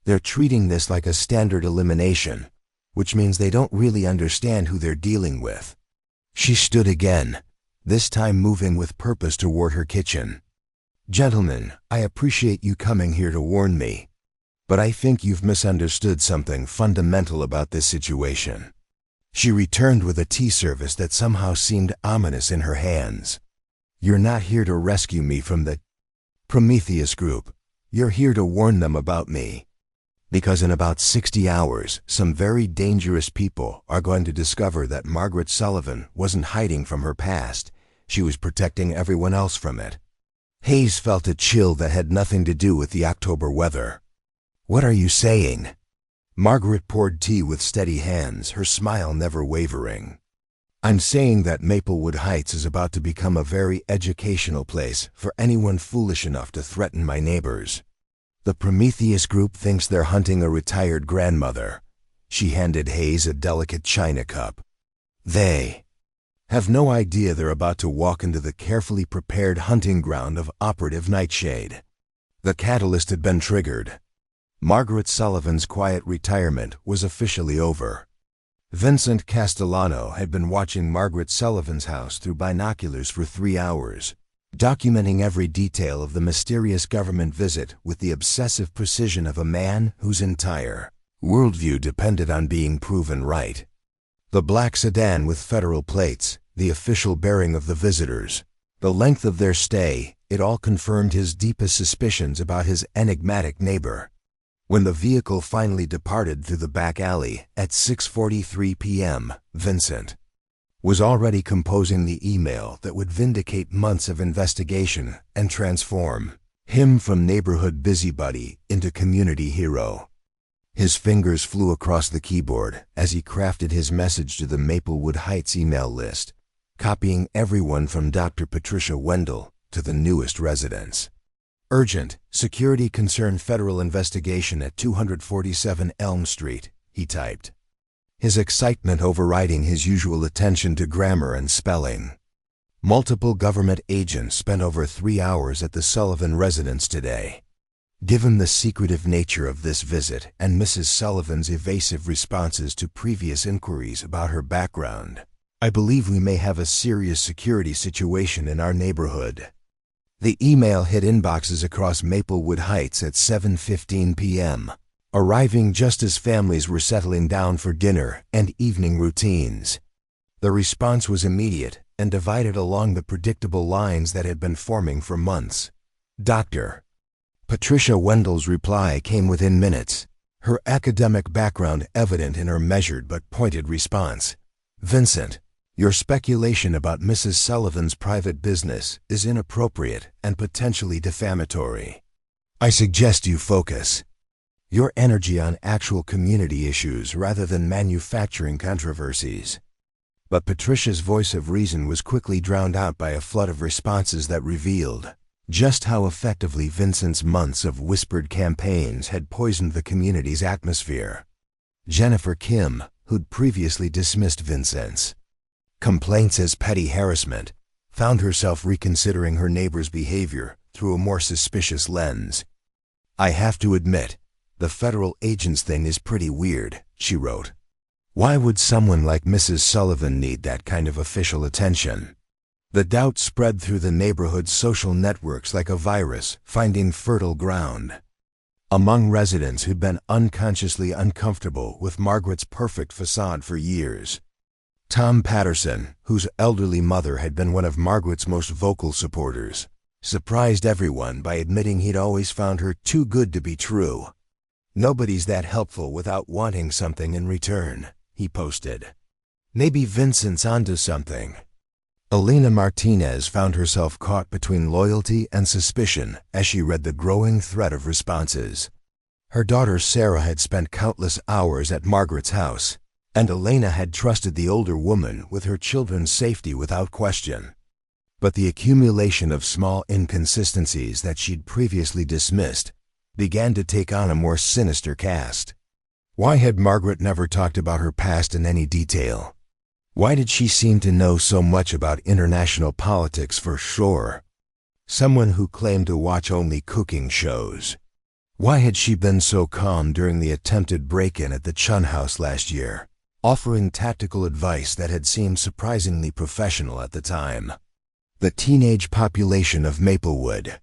They're treating this like a standard elimination, which means they don't really understand who they're dealing with." She stood again, this time moving with purpose toward her kitchen. "Gentlemen, I appreciate you coming here to warn me, but I think you've misunderstood something fundamental about this situation." She returned with a tea service that somehow seemed ominous in her hands. "You're not here to rescue me from the Prometheus group. You're here to warn them about me. Because in about 60 hours, some very dangerous people are going to discover that Margaret Sullivan wasn't hiding from her past. She was protecting everyone else from it." Hayes felt a chill that had nothing to do with the October weather. "What are you saying?" Margaret poured tea with steady hands, her smile never wavering. "I'm saying that Maplewood Heights is about to become a very educational place for anyone foolish enough to threaten my neighbors. The Prometheus group thinks they're hunting a retired grandmother." She handed Hayes a delicate china cup. "They have no idea they're about to walk into the carefully prepared hunting ground of operative Nightshade." The catalyst had been triggered. Margaret Sullivan's quiet retirement was officially over. Vincent Castellano had been watching Margaret Sullivan's house through binoculars for 3 hours, documenting every detail of the mysterious government visit with the obsessive precision of a man whose entire worldview depended on being proven right. The black sedan with federal plates, the official bearing of the visitors, the length of their stay, it all confirmed his deepest suspicions about his enigmatic neighbor. When the vehicle finally departed through the back alley at 6:43 p.m., Vincent was already composing the email that would vindicate months of investigation and transform him from neighborhood busybody into community hero. His fingers flew across the keyboard as he crafted his message to the Maplewood Heights email list, copying everyone from Dr. Patricia Wendell to the newest residents. "Urgent, security concern federal investigation at 247 Elm Street," he typed, his excitement overriding his usual attention to grammar and spelling. Multiple government agents spent over 3 hours at the Sullivan residence today. Given the secretive nature of this visit and Mrs. Sullivan's evasive responses to previous inquiries about her background, I believe we may have a serious security situation in our neighborhood. The email hit inboxes across Maplewood Heights at 7:15 p.m., arriving just as families were settling down for dinner and evening routines. The response was immediate and divided along the predictable lines that had been forming for months. Dr. Patricia Wendell's reply came within minutes, her academic background evident in her measured but pointed response. "Vincent, your speculation about Mrs. Sullivan's private business is inappropriate and potentially defamatory. I suggest you focus your energy on actual community issues rather than manufacturing controversies." But Patricia's voice of reason was quickly drowned out by a flood of responses that revealed just how effectively Vincent's months of whispered campaigns had poisoned the community's atmosphere. Jennifer Kim, who'd previously dismissed Vincent's complaints as petty harassment, found herself reconsidering her neighbor's behavior through a more suspicious lens. "I have to admit, the federal agents thing is pretty weird," she wrote. "Why would someone like Mrs. Sullivan need that kind of official attention?" The doubt spread through the neighborhood's social networks like a virus, finding fertile ground. Among residents who'd been unconsciously uncomfortable with Margaret's perfect facade for years, Tom Peterson, whose elderly mother had been one of Margaret's most vocal supporters, surprised everyone by admitting he'd always found her too good to be true. "Nobody's that helpful without wanting something in return," he posted. "Maybe Vincent's onto something." Elena Martinez found herself caught between loyalty and suspicion as she read the growing thread of responses. Her daughter Sarah had spent countless hours at Margaret's house, and Elena had trusted the older woman with her children's safety without question. But the accumulation of small inconsistencies that she'd previously dismissed began to take on a more sinister cast. Why had Margaret never talked about her past in any detail? Why did she seem to know so much about international politics for sure? Someone who claimed to watch only cooking shows. Why had she been so calm during the attempted break-in at the Chun house last year, offering tactical advice that had seemed surprisingly professional at the time? The teenage population of Maplewood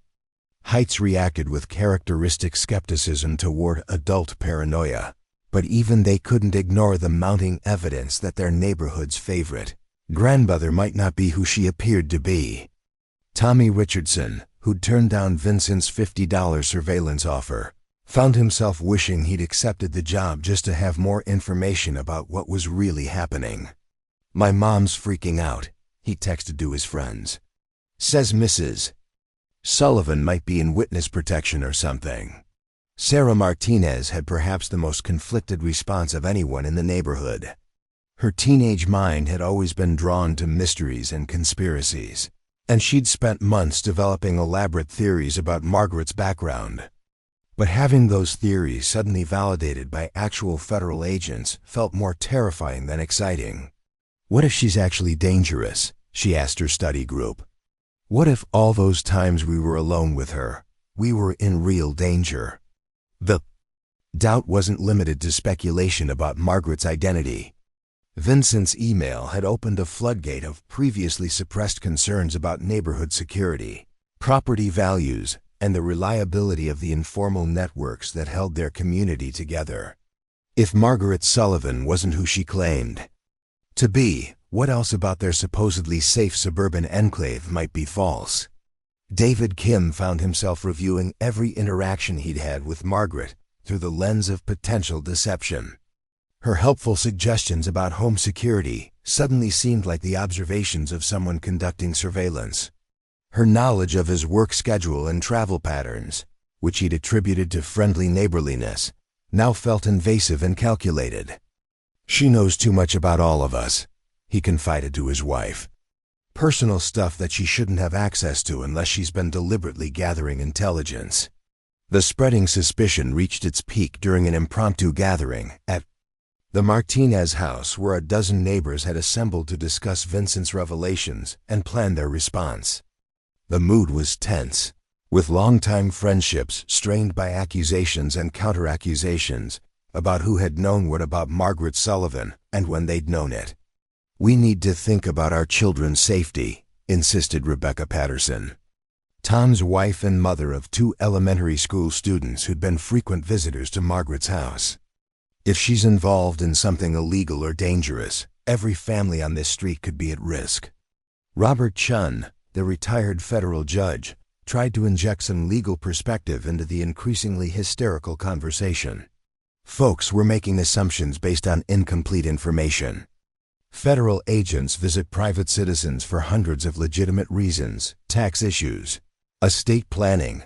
Heights reacted with characteristic skepticism toward adult paranoia. But even they couldn't ignore the mounting evidence that their neighborhood's favorite grandmother might not be who she appeared to be. Tommy Richardson, who'd turned down Vincent's $50 surveillance offer, found himself wishing he'd accepted the job just to have more information about what was really happening. "My mom's freaking out," he texted to his friends. "Says Mrs. Sullivan might be in witness protection or something." Sarah Martinez had perhaps the most conflicted response of anyone in the neighborhood. Her teenage mind had always been drawn to mysteries and conspiracies, and she'd spent months developing elaborate theories about Margaret's background. But having those theories suddenly validated by actual federal agents felt more terrifying than exciting. "What if she's actually dangerous?" she asked her study group. "What if all those times we were alone with her, we were in real danger?" The doubt wasn't limited to speculation about Margaret's identity. Vincent's email had opened a floodgate of previously suppressed concerns about neighborhood security, property values, and the reliability of the informal networks that held their community together. If Margaret Sullivan wasn't who she claimed to be, what else about their supposedly safe suburban enclave might be false? David Kim found himself reviewing every interaction he'd had with Margaret through the lens of potential deception. Her helpful suggestions about home security suddenly seemed like the observations of someone conducting surveillance. Her knowledge of his work schedule and travel patterns, which he'd attributed to friendly neighborliness, now felt invasive and calculated. "She knows too much about all of us," he confided to his wife. "Personal stuff that she shouldn't have access to unless she's been deliberately gathering intelligence." The spreading suspicion reached its peak during an impromptu gathering at the Martinez house, where a dozen neighbors had assembled to discuss Vincent's revelations and plan their response. The mood was tense, with longtime friendships strained by accusations and counter-accusations about who had known what about Margaret Sullivan and when they'd known it. "We need to think about our children's safety," insisted Rebecca Peterson, Tom's wife and mother of 2 elementary school students who'd been frequent visitors to Margaret's house. "If she's involved in something illegal or dangerous, every family on this street could be at risk." Robert Chun, the retired federal judge, tried to inject some legal perspective into the increasingly hysterical conversation. "Folks were making assumptions based on incomplete information. Federal agents visit private citizens for hundreds of legitimate reasons: tax issues, estate planning,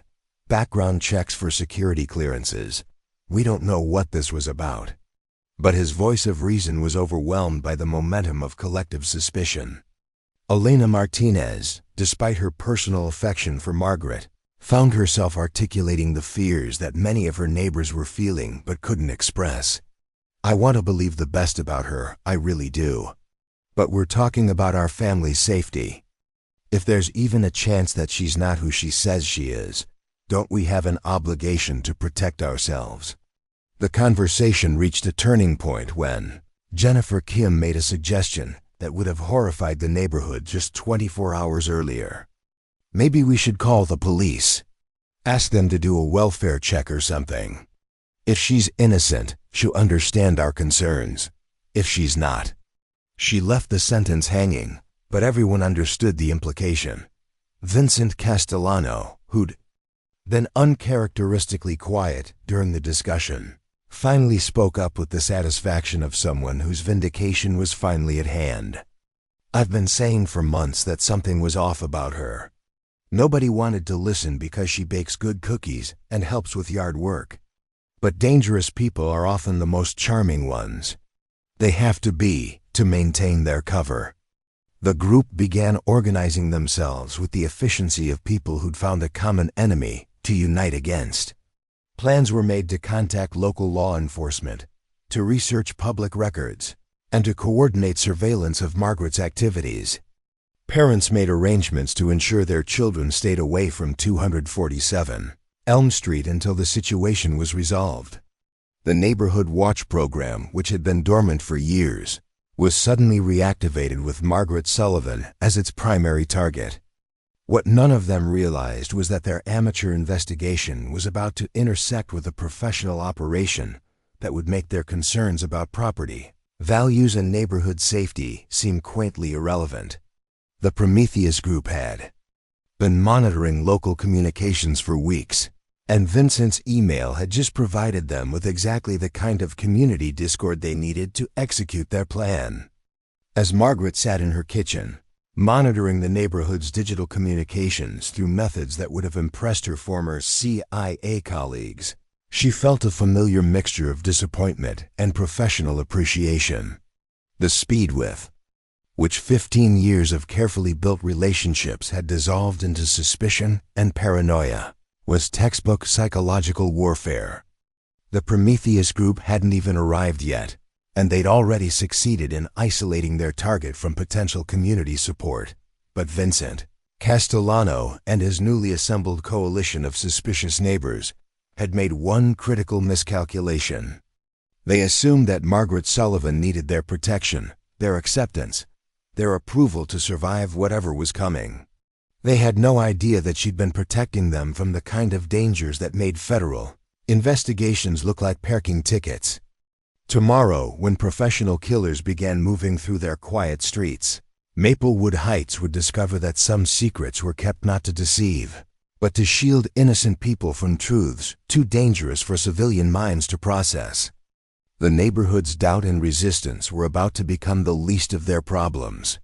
background checks for security clearances. We don't know what this was about." But his voice of reason was overwhelmed by the momentum of collective suspicion. Elena Martinez, despite her personal affection for Margaret, found herself articulating the fears that many of her neighbors were feeling but couldn't express. "I want to believe the best about her, I really do. But we're talking about our family's safety. If there's even a chance that she's not who she says she is, don't we have an obligation to protect ourselves?" The conversation reached a turning point when Jennifer Kim made a suggestion that would have horrified the neighborhood just 24 hours earlier. Maybe we should call the police. Ask them to do a welfare check or something. If she's innocent, she'll understand our concerns. If she's not. She left the sentence hanging, but everyone understood the implication. Vincent Castellano, who'd been uncharacteristically quiet during the discussion, finally spoke up with the satisfaction of someone whose vindication was finally at hand. I've been saying for months that something was off about her. Nobody wanted to listen because she bakes good cookies and helps with yard work. But dangerous people are often the most charming ones. They have to be to maintain their cover. The group began organizing themselves with the efficiency of people who'd found a common enemy to unite against. Plans were made to contact local law enforcement, to research public records, and to coordinate surveillance of Margaret's activities. Parents made arrangements to ensure their children stayed away from 247 Elm Street until the situation was resolved. The Neighborhood Watch program, which had been dormant for years, was suddenly reactivated with Margaret Sullivan as its primary target. What none of them realized was that their amateur investigation was about to intersect with a professional operation that would make their concerns about property, values, and neighborhood safety seem quaintly irrelevant. The Prometheus group had been monitoring local communications for weeks, and Vincent's email had just provided them with exactly the kind of community discord they needed to execute their plan. As Margaret sat in her kitchen, monitoring the neighborhood's digital communications through methods that would have impressed her former CIA colleagues, she felt a familiar mixture of disappointment and professional appreciation. The speed with which 15 years of carefully built relationships had dissolved into suspicion and paranoia was textbook psychological warfare. The Prometheus group hadn't even arrived yet, and they'd already succeeded in isolating their target from potential community support. But Vincent Castellano and his newly assembled coalition of suspicious neighbors had made one critical miscalculation. They assumed that Margaret Sullivan needed their protection, their acceptance, their approval to survive whatever was coming. They had no idea that she'd been protecting them from the kind of dangers that made federal investigations look like parking tickets. Tomorrow, when professional killers began moving through their quiet streets, Maplewood Heights would discover that some secrets were kept not to deceive, but to shield innocent people from truths too dangerous for civilian minds to process. The neighborhood's doubt and resistance were about to become the least of their problems.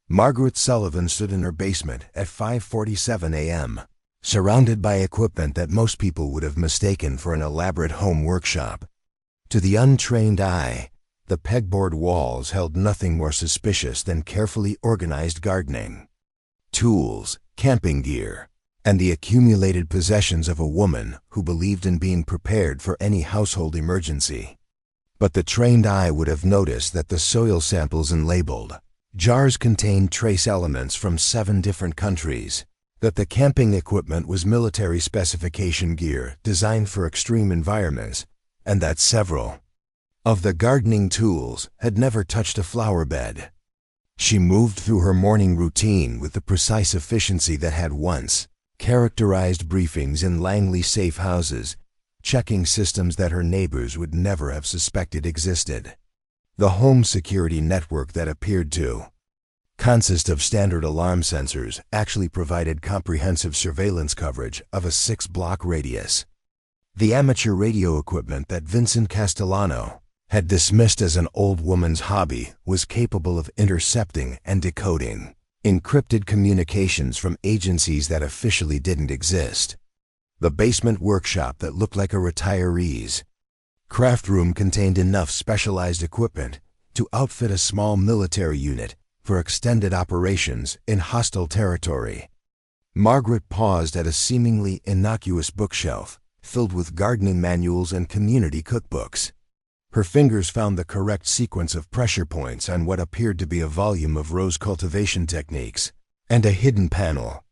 Margaret Sullivan stood in her basement at 5:47 a.m., surrounded by equipment that most people would have mistaken for an elaborate home workshop. To the untrained eye, the pegboard walls held nothing more suspicious than carefully organized gardening, tools, camping gear, and the accumulated possessions of a woman who believed in being prepared for any household emergency. But the trained eye would have noticed that the soil samples and labeled jars contained trace elements from 7 different countries, that the camping equipment was military specification gear designed for extreme environments, and that several of the gardening tools had never touched a flower bed. She moved through her morning routine with the precise efficiency that had once characterized briefings in Langley safe houses, checking systems that her neighbors would never have suspected existed. The home security network that appeared to consist of standard alarm sensors actually provided comprehensive surveillance coverage of a 6-block radius. The amateur radio equipment that Vincent Castellano had dismissed as an old woman's hobby was capable of intercepting and decoding encrypted communications from agencies that officially didn't exist. The basement workshop that looked like a retiree's craft room contained enough specialized equipment to outfit a small military unit for extended operations in hostile territory. Margaret paused at a seemingly innocuous bookshelf filled with gardening manuals and community cookbooks. Her fingers found the correct sequence of pressure points on what appeared to be a volume of rose cultivation techniques, and a hidden panel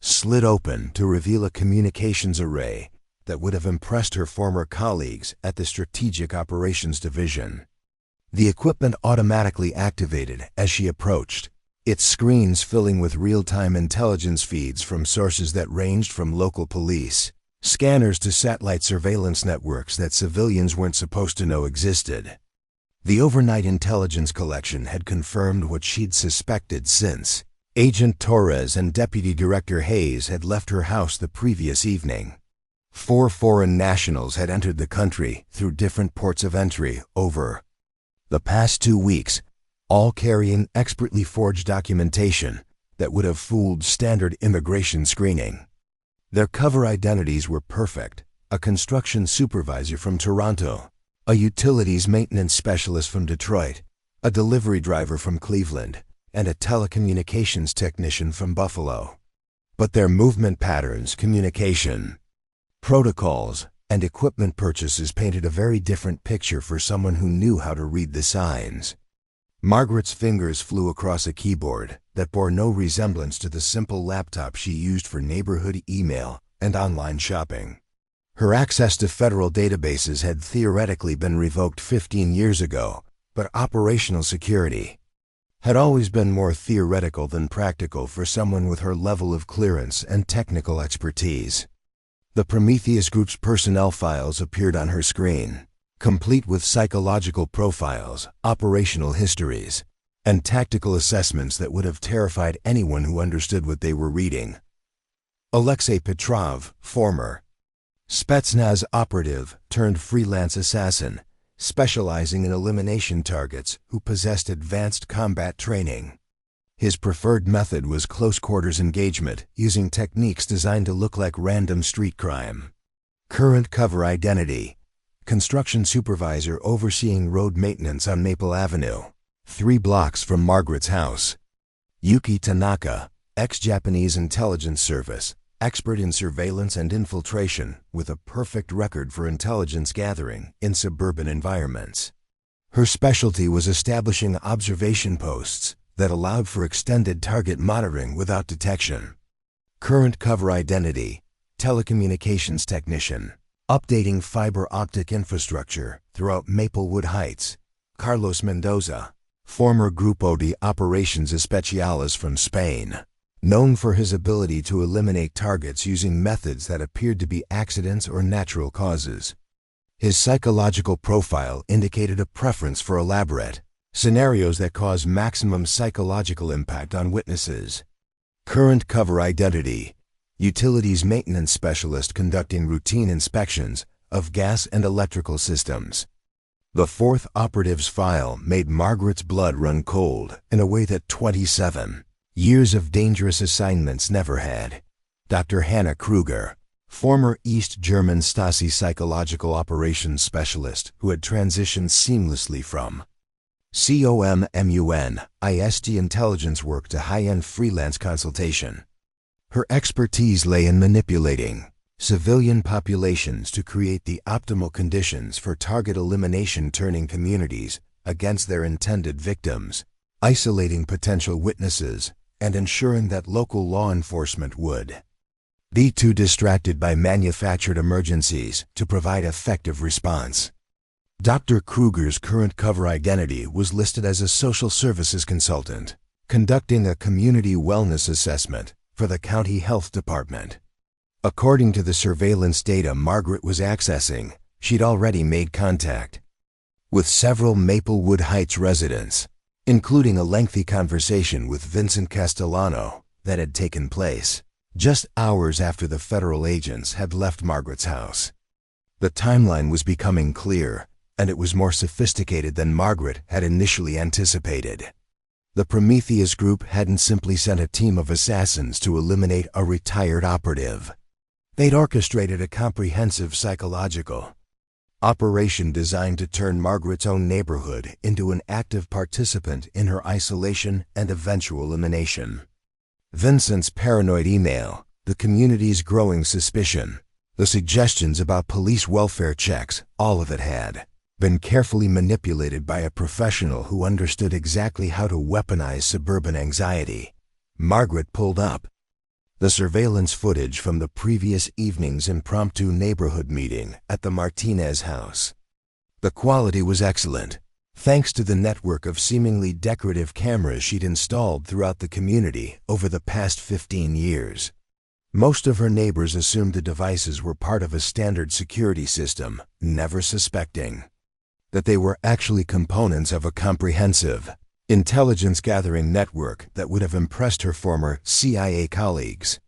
slid open to reveal a communications array that would have impressed her former colleagues at the Strategic Operations Division. The equipment automatically activated as she approached, its screens filling with real-time intelligence feeds from sources that ranged from local police, scanners to satellite surveillance networks that civilians weren't supposed to know existed. The overnight intelligence collection had confirmed what she'd suspected since Agent Torres and Deputy Director Hayes had left her house the previous evening. 4 foreign nationals had entered the country through different ports of entry over the past 2 weeks, all carrying expertly forged documentation that would have fooled standard immigration screening. Their cover identities were perfect: a construction supervisor from Toronto, a utilities maintenance specialist from Detroit, a delivery driver from Cleveland, and a telecommunications technician from Buffalo. But their movement patterns, communication protocols, and equipment purchases painted a very different picture for someone who knew how to read the signs. Margaret's fingers flew across a keyboard that bore no resemblance to the simple laptop she used for neighborhood email and online shopping. Her access to federal databases had theoretically been revoked 15 years ago, but operational security had always been more theoretical than practical for someone with her level of clearance and technical expertise. The Prometheus Group's personnel files appeared on her screen, complete with psychological profiles, operational histories, and tactical assessments that would have terrified anyone who understood what they were reading. Alexei Petrov, former Spetsnaz operative turned freelance assassin, specializing in elimination targets who possessed advanced combat training. His preferred method was close-quarters engagement, using techniques designed to look like random street crime. Current cover identity: construction supervisor overseeing road maintenance on Maple Avenue, 3 blocks from Margaret's house. Yuki Tanaka, ex-Japanese intelligence service, expert in surveillance and infiltration, with a perfect record for intelligence gathering in suburban environments. Her specialty was establishing observation posts that allowed for extended target monitoring without detection. Current cover identity: telecommunications technician, updating fiber optic infrastructure throughout Maplewood Heights. Carlos Mendoza, former Grupo de Operations Especiales from Spain, known for his ability to eliminate targets using methods that appeared to be accidents or natural causes. His psychological profile indicated a preference for elaborate scenarios that cause maximum psychological impact on witnesses. Current cover identity: utilities maintenance specialist conducting routine inspections of gas and electrical systems. The 4th operative's file made Margaret's blood run cold in a way that 27 years of dangerous assignments never had. Dr. Hannah Kruger, former East German Stasi psychological operations specialist who had transitioned seamlessly from COMMUNIST intelligence work to high-end freelance consultation. Her expertise lay in manipulating civilian populations to create the optimal conditions for target elimination, turning communities against their intended victims, isolating potential witnesses, and ensuring that local law enforcement would be too distracted by manufactured emergencies to provide effective response. Dr. Kruger's current cover identity was listed as a social services consultant, conducting a community wellness assessment for the county health department. According to the surveillance data Margaret was accessing, she'd already made contact with several Maplewood Heights residents, including a lengthy conversation with Vincent Castellano that had taken place just hours after the federal agents had left Margaret's house. The timeline was becoming clear, and it was more sophisticated than Margaret had initially anticipated. The Prometheus Group hadn't simply sent a team of assassins to eliminate a retired operative. They'd orchestrated a comprehensive psychological operation designed to turn Margaret's own neighborhood into an active participant in her isolation and eventual elimination. Vincent's paranoid email, the community's growing suspicion, the suggestions about police welfare checks, all of it had been carefully manipulated by a professional who understood exactly how to weaponize suburban anxiety. Margaret pulled up the surveillance footage from the previous evening's impromptu neighborhood meeting at the Martinez house. The quality was excellent. thanks to the network of seemingly decorative cameras she'd installed throughout the community over the past 15 years. Most of her neighbors assumed the devices were part of a standard security system, never suspecting that they were actually components of a comprehensive intelligence-gathering network that would have impressed her former CIA colleagues.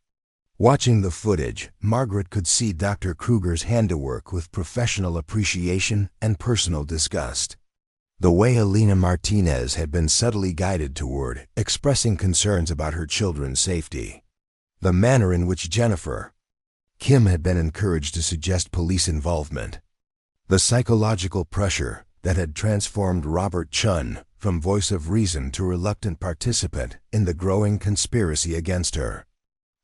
Watching the footage, Margaret could see Dr. Kruger's handiwork with professional appreciation and personal disgust. The way Alina Martinez had been subtly guided toward expressing concerns about her children's safety. The manner in which Kim had been encouraged to suggest police involvement. The psychological pressure that had transformed Robert Chun from voice of reason to reluctant participant in the growing conspiracy against her.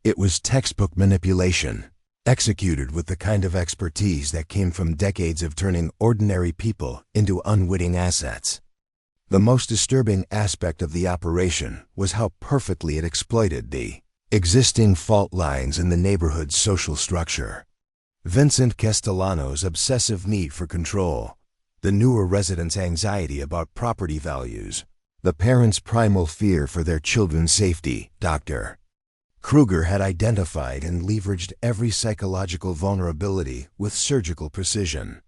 It was textbook manipulation, executed with the kind of expertise that came from decades of turning ordinary people into unwitting assets. The most disturbing aspect of the operation was how perfectly it exploited the existing fault lines in the neighborhood's social structure. Vincent Castellano's obsessive need for control, the newer residents' anxiety about property values, the parents' primal fear for their children's safety. Dr. Kruger had identified and leveraged every psychological vulnerability with surgical precision.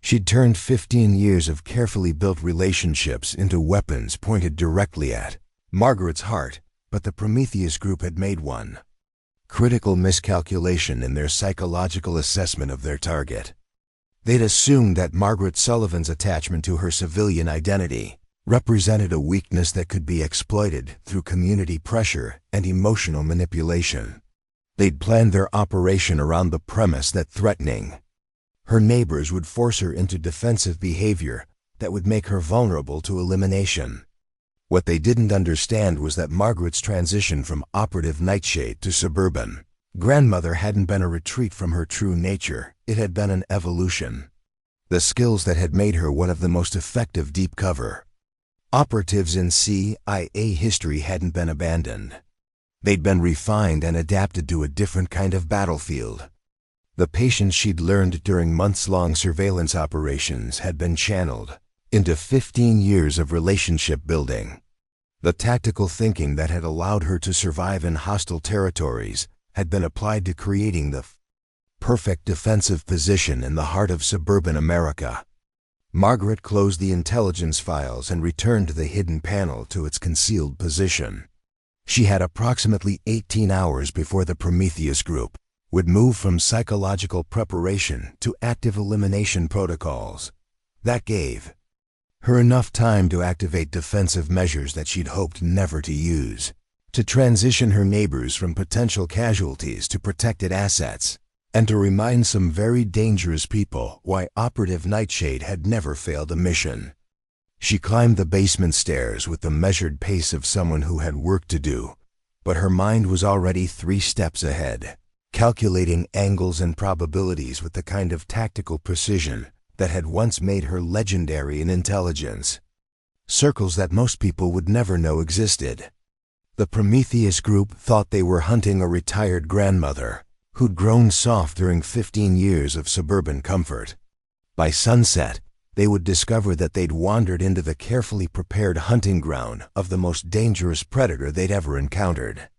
She'd turned 15 years of carefully built relationships into weapons pointed directly at Margaret's heart, but the Prometheus group had made one critical miscalculation in their psychological assessment of their target. They'd assumed that Margaret Sullivan's attachment to her civilian identity represented a weakness that could be exploited through community pressure and emotional manipulation. They'd planned their operation around the premise that threatening her neighbors would force her into defensive behavior that would make her vulnerable to elimination. What they didn't understand was that Margaret's transition from operative nightshade to suburban grandmother hadn't been a retreat from her true nature, it had been an evolution. The skills that had made her one of the most effective deep cover operatives in CIA history hadn't been abandoned. They'd been refined and adapted to a different kind of battlefield. The patience she'd learned during months-long surveillance operations had been channeled into 15 years of relationship building. The tactical thinking that had allowed her to survive in hostile territories had been applied to creating the perfect defensive position in the heart of suburban America. Margaret closed the intelligence files and returned the hidden panel to its concealed position. She had approximately 18 hours before the Prometheus group would move from psychological preparation to active elimination protocols. That gave her enough time to activate defensive measures that she'd hoped never to use, to transition her neighbors from potential casualties to protected assets, and to remind some very dangerous people why Operative Nightshade had never failed a mission. She climbed the basement stairs with the measured pace of someone who had work to do, but her mind was already 3 steps ahead, calculating angles and probabilities with the kind of tactical precision that had once made her legendary in intelligence. Circles that most people would never know existed. The Prometheus group thought they were hunting a retired grandmother who'd grown soft during 15 years of suburban comfort. By sunset, they would discover that they'd wandered into the carefully prepared hunting ground of the most dangerous predator they'd ever encountered.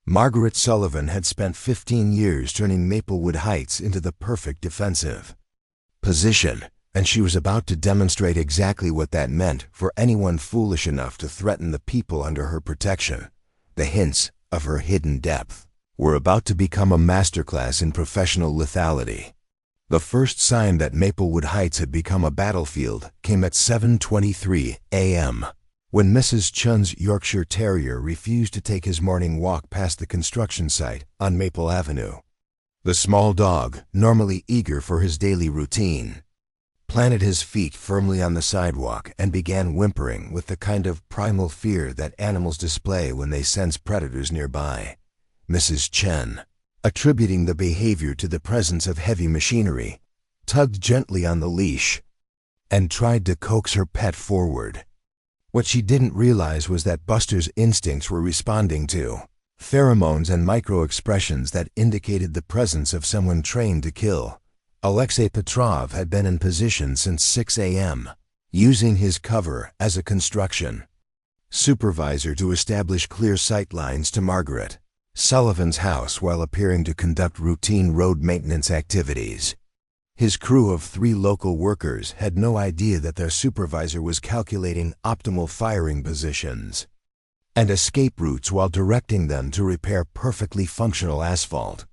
Margaret Sullivan had spent 15 years turning Maplewood Heights into the perfect defensive position, and she was about to demonstrate exactly what that meant for anyone foolish enough to threaten the people under her protection. The hints of her hidden depth were about to become a masterclass in professional lethality. The first sign that Maplewood Heights had become a battlefield came at 7:23 a.m., when Mrs. Chun's Yorkshire Terrier refused to take his morning walk past the construction site on Maple Avenue. The small dog, normally eager for his daily routine, planted his feet firmly on the sidewalk and began whimpering with the kind of primal fear that animals display when they sense predators nearby. Mrs. Chen, attributing the behavior to the presence of heavy machinery, tugged gently on the leash and tried to coax her pet forward. What she didn't realize was that Buster's instincts were responding to pheromones and micro-expressions that indicated the presence of someone trained to kill. Alexei Petrov had been in position since 6 a.m., using his cover as a construction supervisor to establish clear sight lines to Margaret Sullivan's house while appearing to conduct routine road maintenance activities. His crew of 3 local workers had no idea that their supervisor was calculating optimal firing positions and escape routes while directing them to repair perfectly functional asphalt.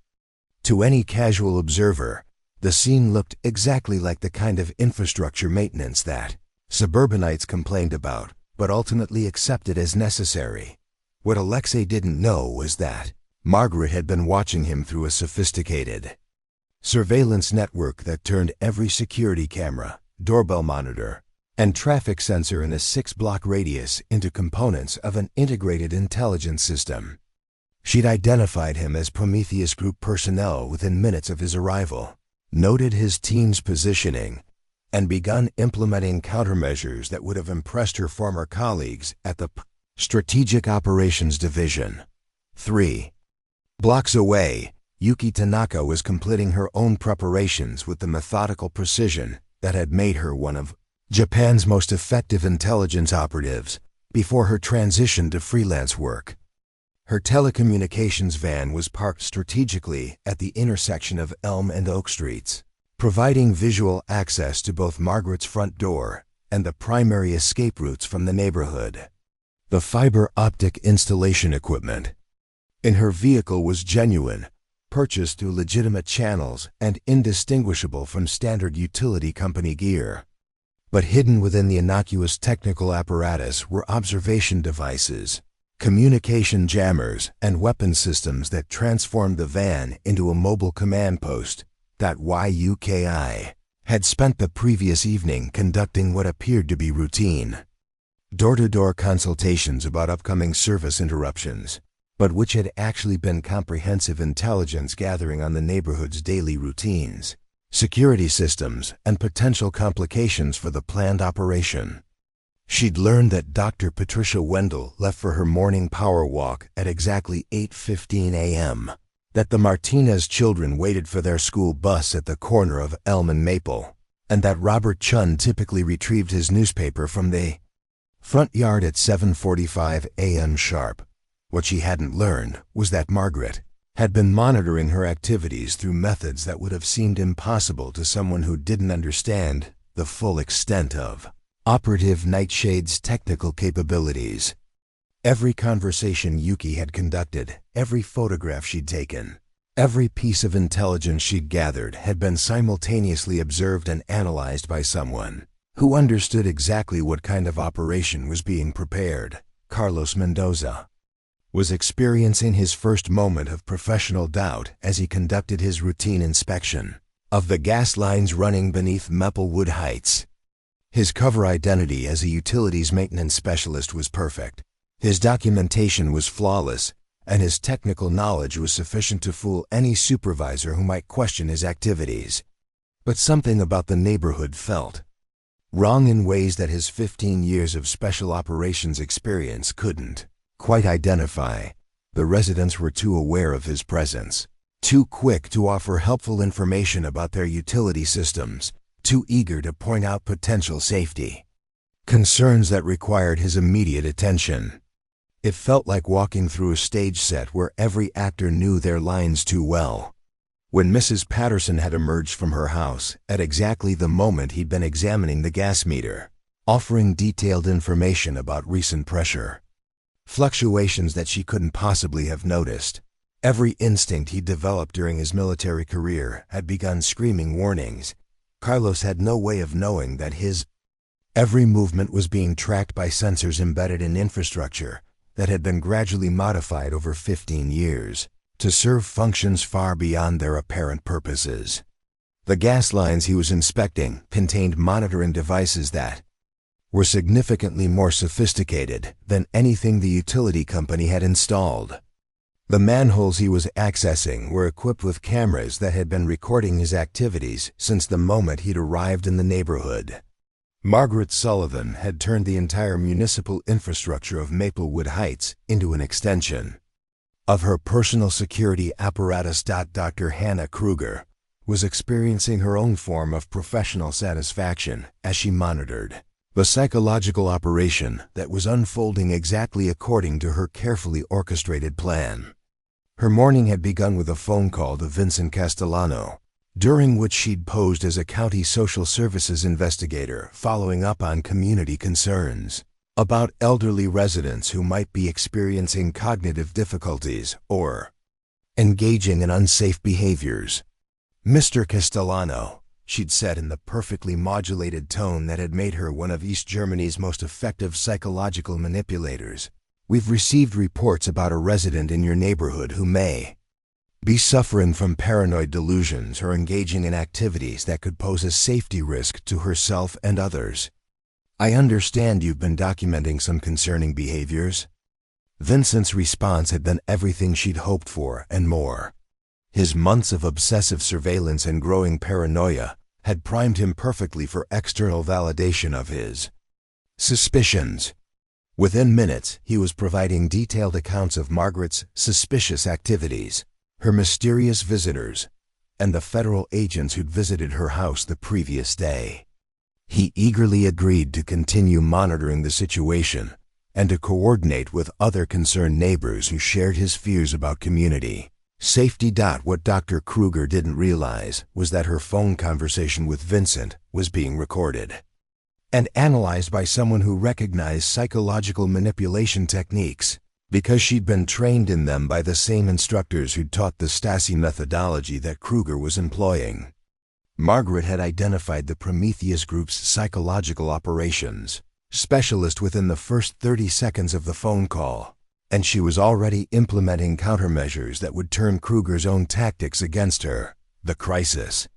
To any casual observer, the scene looked exactly like the kind of infrastructure maintenance that suburbanites complained about, but ultimately accepted as necessary. What Alexei didn't know was that Margaret had been watching him through a sophisticated surveillance network that turned every security camera, doorbell monitor, and traffic sensor in a 6-block radius into components of an integrated intelligence system. She'd identified him as Prometheus Group personnel within minutes of his arrival, noted his team's positioning, and begun implementing countermeasures that would have impressed her former colleagues at the Strategic Operations Division. 3 blocks away, Yuki Tanaka was completing her own preparations with the methodical precision that had made her one of Japan's most effective intelligence operatives before her transition to freelance work. Her telecommunications van was parked strategically at the intersection of Elm and Oak Streets, providing visual access to both Margaret's front door and the primary escape routes from the neighborhood. The fiber optic installation equipment in her vehicle was genuine, purchased through legitimate channels and indistinguishable from standard utility company gear. But hidden within the innocuous technical apparatus were observation devices, communication jammers, and weapon systems that transformed the van into a mobile command post that YUKI had spent the previous evening conducting what appeared to be routine door-to-door consultations about upcoming service interruptions, but which had actually been comprehensive intelligence gathering on the neighborhood's daily routines, security systems, and potential complications for the planned operation. She'd learned that Dr. Patricia Wendell left for her morning power walk at exactly 8:15 a.m., that the Martinez children waited for their school bus at the corner of Elm and Maple, and that Robert Chun typically retrieved his newspaper from the front yard at 7:45 a.m. sharp. What she hadn't learned was that Margaret had been monitoring her activities through methods that would have seemed impossible to someone who didn't understand the full extent of Operative Nightshade's technical capabilities. Every conversation Yuki had conducted, every photograph she'd taken, every piece of intelligence she'd gathered had been simultaneously observed and analyzed by someone who understood exactly what kind of operation was being prepared. Carlos Mendoza was experiencing his first moment of professional doubt as he conducted his routine inspection of the gas lines running beneath Maplewood Heights. His cover identity as a utilities maintenance specialist was perfect. His documentation was flawless, and his technical knowledge was sufficient to fool any supervisor who might question his activities. But something about the neighborhood felt wrong in ways that his 15 years of special operations experience couldn't quite identify. The residents were too aware of his presence, too quick to offer helpful information about their utility systems, too eager to point out potential safety concerns that required his immediate attention. It felt like walking through a stage set where every actor knew their lines too well. When Mrs. Peterson had emerged from her house at exactly the moment he'd been examining the gas meter, offering detailed information about recent pressure fluctuations that she couldn't possibly have noticed, every instinct he'd developed during his military career had begun screaming warnings. Carlos had no way of knowing that his every movement was being tracked by sensors embedded in infrastructure that had been gradually modified over 15 years to serve functions far beyond their apparent purposes. The gas lines he was inspecting contained monitoring devices that were significantly more sophisticated than anything the utility company had installed. The manholes he was accessing were equipped with cameras that had been recording his activities since the moment he'd arrived in the neighborhood. Margaret Sullivan had turned the entire municipal infrastructure of Maplewood Heights into an extension of her personal security apparatus. Dr. Hannah Kruger was experiencing her own form of professional satisfaction as she monitored The psychological operation that was unfolding exactly according to her carefully orchestrated plan. Her morning had begun with a phone call to Vincent Castellano, during which she'd posed as a county social services investigator following up on community concerns about elderly residents who might be experiencing cognitive difficulties or engaging in unsafe behaviors. "Mr. Castellano," she'd said in the perfectly modulated tone that had made her one of East Germany's most effective psychological manipulators, "we've received reports about a resident in your neighborhood who may be suffering from paranoid delusions or engaging in activities that could pose a safety risk to herself and others. I understand you've been documenting some concerning behaviors." Vincent's response had been everything she'd hoped for and more. His months of obsessive surveillance and growing paranoia had primed him perfectly for external validation of his suspicions. Within minutes, he was providing detailed accounts of Margaret's suspicious activities, her mysterious visitors, and the federal agents who'd visited her house the previous day. He eagerly agreed to continue monitoring the situation and to coordinate with other concerned neighbors who shared his fears about community safety. What Dr. Kruger didn't realize was that her phone conversation with Vincent was being recorded and analyzed by someone who recognized psychological manipulation techniques because she'd been trained in them by the same instructors who'd taught the Stasi methodology that Kruger was employing. Margaret had identified the Prometheus Group's psychological operations specialist within the first 30 seconds of the phone call, and she was already implementing countermeasures that would turn Kruger's own tactics against her. The crisis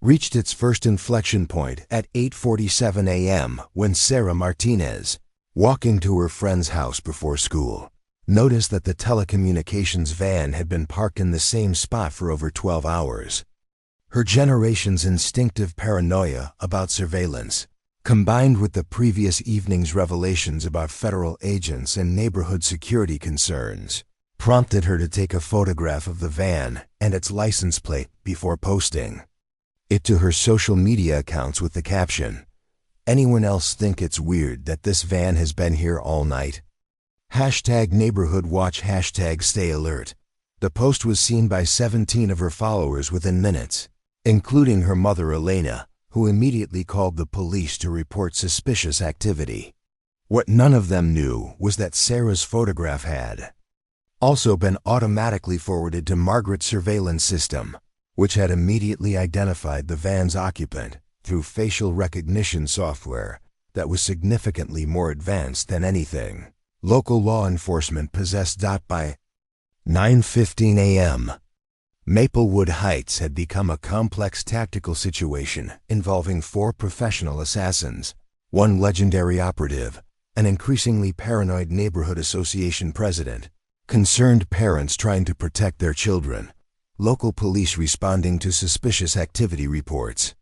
reached its first inflection point at 8:47 a.m. when Sarah Martinez, walking to her friend's house before school, noticed that the telecommunications van had been parked in the same spot for over 12 hours. Her generation's instinctive paranoia about surveillance, combined with the previous evening's revelations about federal agents and neighborhood security concerns, prompted her to take a photograph of the van and its license plate before posting it to her social media accounts with the caption, "Anyone else think it's weird that this van has been here all night? #NeighborhoodWatch #StayAlert." The post was seen by 17 of her followers within minutes, including her mother Elena, who immediately called the police to report suspicious activity. What none of them knew was that Sarah's photograph had also been automatically forwarded to Margaret's surveillance system, which had immediately identified the van's occupant through facial recognition software that was significantly more advanced than anything local law enforcement possessed. By 9:15 a.m., Maplewood Heights had become a complex tactical situation involving 4 professional assassins, 1 legendary operative, an increasingly paranoid neighborhood association president, concerned parents trying to protect their children, local police responding to suspicious activity reports,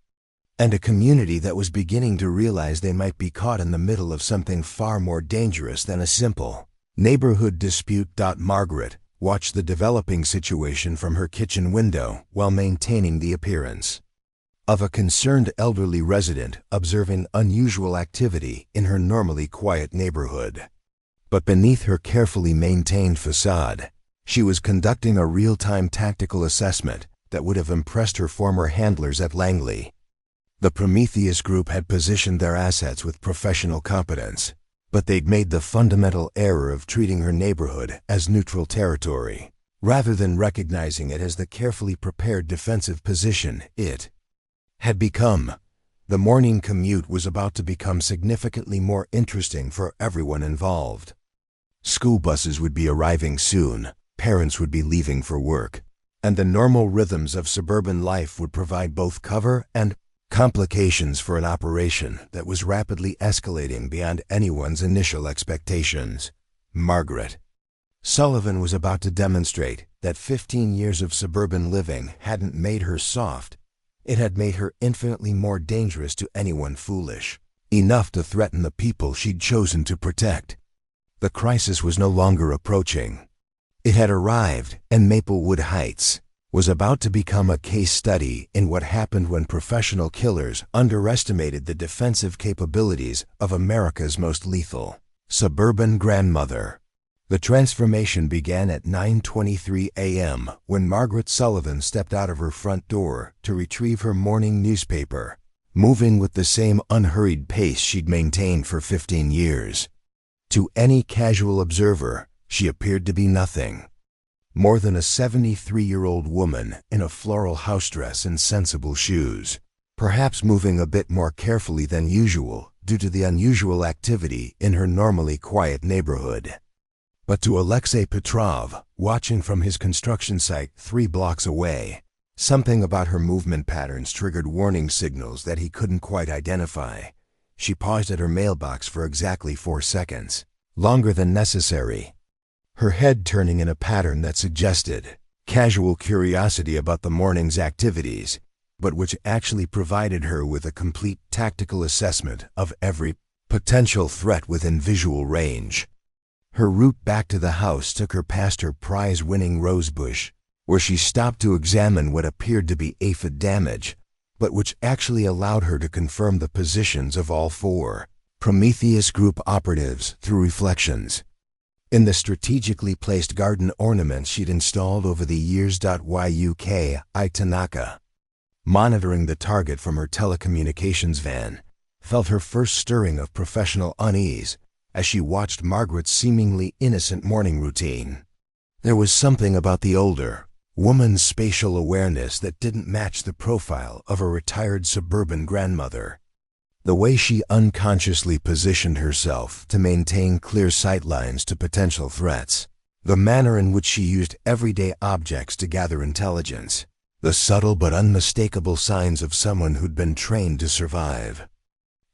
and a community that was beginning to realize they might be caught in the middle of something far more dangerous than a simple neighborhood dispute. Margaret watched the developing situation from her kitchen window while maintaining the appearance of a concerned elderly resident observing unusual activity in her normally quiet neighborhood. But beneath her carefully maintained facade, she was conducting a real-time tactical assessment that would have impressed her former handlers at Langley. The Prometheus Group had positioned their assets with professional competence, but they'd made the fundamental error of treating her neighborhood as neutral territory, rather than recognizing it as the carefully prepared defensive position it had become. The morning commute was about to become significantly more interesting for everyone involved. School buses would be arriving soon, parents would be leaving for work, and the normal rhythms of suburban life would provide both cover and complications for an operation that was rapidly escalating beyond anyone's initial expectations. Margaret Sullivan was about to demonstrate that 15 years of suburban living hadn't made her soft. It had made her infinitely more dangerous to anyone foolish enough to threaten the people she'd chosen to protect. The crisis was no longer approaching. It had arrived, and Maplewood Heights, was about to become a case study in what happened when professional killers underestimated the defensive capabilities of America's most lethal suburban grandmother. The transformation began at 9:23 a.m. when Margaret Sullivan stepped out of her front door to retrieve her morning newspaper, moving with the same unhurried pace she'd maintained for 15 years. To any casual observer, she appeared to be nothing more than a 73-year-old woman in a floral house dress and sensible shoes, perhaps moving a bit more carefully than usual due to the unusual activity in her normally quiet neighborhood. But to Alexei Petrov, watching from his construction site 3 blocks away, something about her movement patterns triggered warning signals that he couldn't quite identify. She paused at her mailbox for exactly 4 seconds, longer than necessary, her head turning in a pattern that suggested casual curiosity about the morning's activities, but which actually provided her with a complete tactical assessment of every potential threat within visual range. Her route back to the house took her past her prize-winning rosebush, where she stopped to examine what appeared to be aphid damage, but which actually allowed her to confirm the positions of all 4 Prometheus Group operatives through reflections in the strategically placed garden ornaments she'd installed over the years. Yuk Tanaka, monitoring the target from her telecommunications van, felt her first stirring of professional unease as she watched Margaret's seemingly innocent morning routine. There was something about the older woman's spatial awareness that didn't match the profile of a retired suburban grandmother. The way she unconsciously positioned herself to maintain clear sightlines to potential threats, the manner in which she used everyday objects to gather intelligence, the subtle but unmistakable signs of someone who'd been trained to survive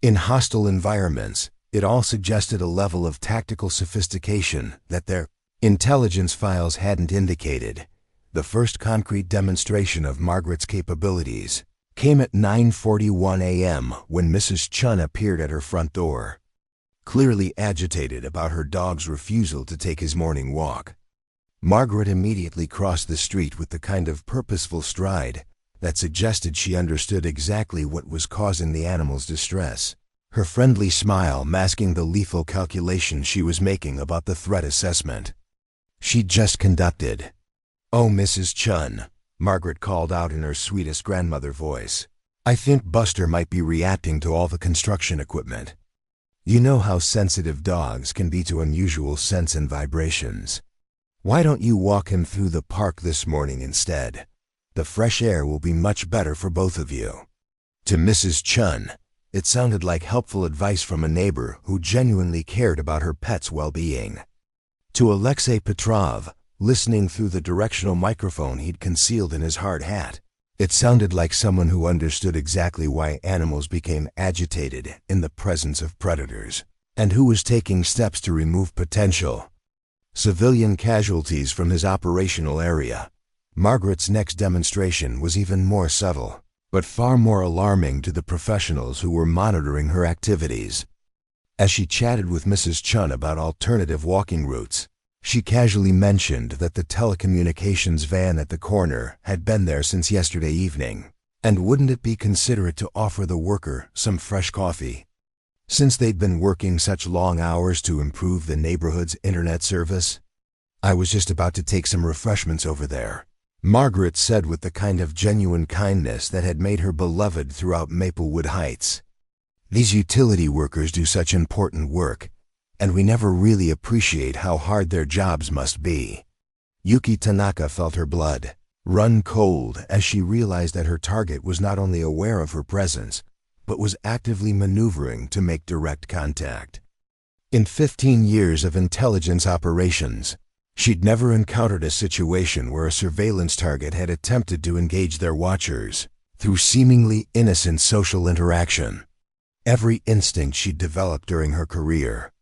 in hostile environments, it all suggested a level of tactical sophistication that their intelligence files hadn't indicated. The first concrete demonstration of Margaret's capabilities came at 9:41 a.m. when Mrs. Chun appeared at her front door, clearly agitated about her dog's refusal to take his morning walk. Margaret immediately crossed the street with the kind of purposeful stride that suggested she understood exactly what was causing the animal's distress, her friendly smile masking the lethal calculation she was making about the threat assessment she'd just conducted. "Oh, Mrs. Chun," Margaret called out in her sweetest grandmother voice, "I think Buster might be reacting to all the construction equipment. You know how sensitive dogs can be to unusual scents and vibrations. Why don't you walk him through the park this morning instead? The fresh air will be much better for both of you." To Mrs. Chun, it sounded like helpful advice from a neighbor who genuinely cared about her pet's well-being. To Alexei Petrov, listening through the directional microphone he'd concealed in his hard hat, it sounded like someone who understood exactly why animals became agitated in the presence of predators, and who was taking steps to remove potential civilian casualties from his operational area. Margaret's next demonstration was even more subtle, but far more alarming to the professionals who were monitoring her activities. As she chatted with Mrs. Chun about alternative walking routes, she casually mentioned that the telecommunications van at the corner had been there since yesterday evening, and wouldn't it be considerate to offer the worker some fresh coffee, since they'd been working such long hours to improve the neighborhood's internet service? "I was just about to take some refreshments over there," Margaret said with the kind of genuine kindness that had made her beloved throughout Maplewood Heights. "These utility workers do such important work, and we never really appreciate how hard their jobs must be." Yuki Tanaka felt her blood run cold as she realized that her target was not only aware of her presence, but was actively maneuvering to make direct contact. In 15 years of intelligence operations, she'd never encountered a situation where a surveillance target had attempted to engage their watchers through seemingly innocent social interaction. Every instinct she'd developed during her career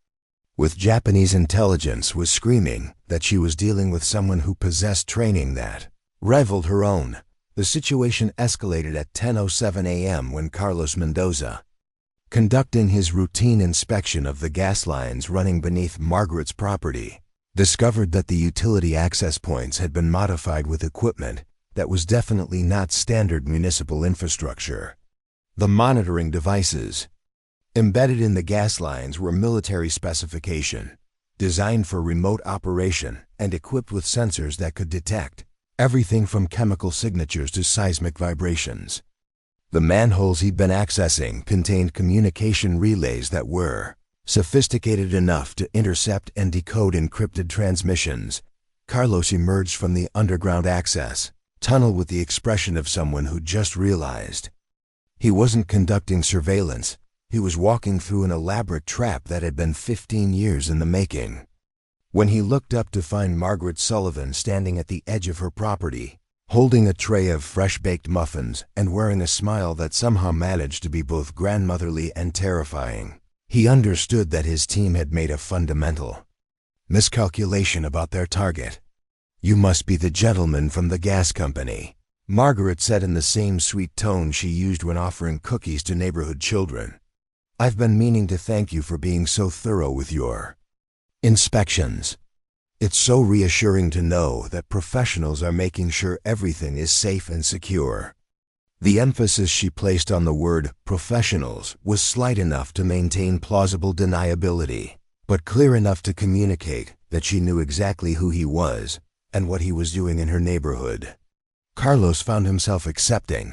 with Japanese intelligence was screaming that she was dealing with someone who possessed training that rivaled her own. The situation escalated at 10:07 a.m. when Carlos Mendoza, conducting his routine inspection of the gas lines running beneath Margaret's property, discovered that the utility access points had been modified with equipment that was definitely not standard municipal infrastructure. The monitoring devices. Embedded in the gas lines were military specification, designed for remote operation and equipped with sensors that could detect everything from chemical signatures to seismic vibrations. The manholes he'd been accessing contained communication relays that were sophisticated enough to intercept and decode encrypted transmissions. Carlos emerged from the underground access tunnel with the expression of someone who just realized he wasn't conducting surveillance. He was walking through an elaborate trap that had been 15 years in the making. When he looked up to find Margaret Sullivan standing at the edge of her property, holding a tray of fresh-baked muffins and wearing a smile that somehow managed to be both grandmotherly and terrifying, he understood that his team had made a fundamental miscalculation about their target. "You must be the gentleman from the gas company," Margaret said in the same sweet tone she used when offering cookies to neighborhood children. "I've been meaning to thank you for being so thorough with your inspections. It's so reassuring to know that professionals are making sure everything is safe and secure." The emphasis she placed on the word professionals was slight enough to maintain plausible deniability, but clear enough to communicate that she knew exactly who he was and what he was doing in her neighborhood. Carlos found himself accepting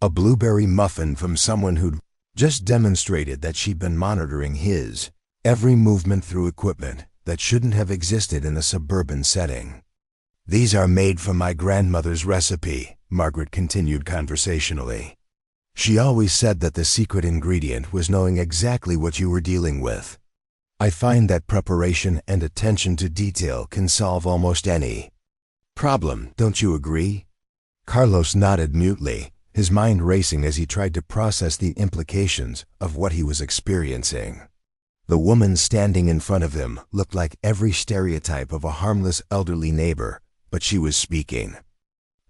a blueberry muffin from someone who'd just demonstrated that she'd been monitoring his every movement through equipment that shouldn't have existed in a suburban setting. "These are made from my grandmother's recipe," Margaret continued conversationally. "She always said that the secret ingredient was knowing exactly what you were dealing with. I find that preparation and attention to detail can solve almost any problem, don't you agree?" Carlos nodded mutely, his mind racing as he tried to process the implications of what he was experiencing. The woman standing in front of him looked like every stereotype of a harmless elderly neighbor, but she was speaking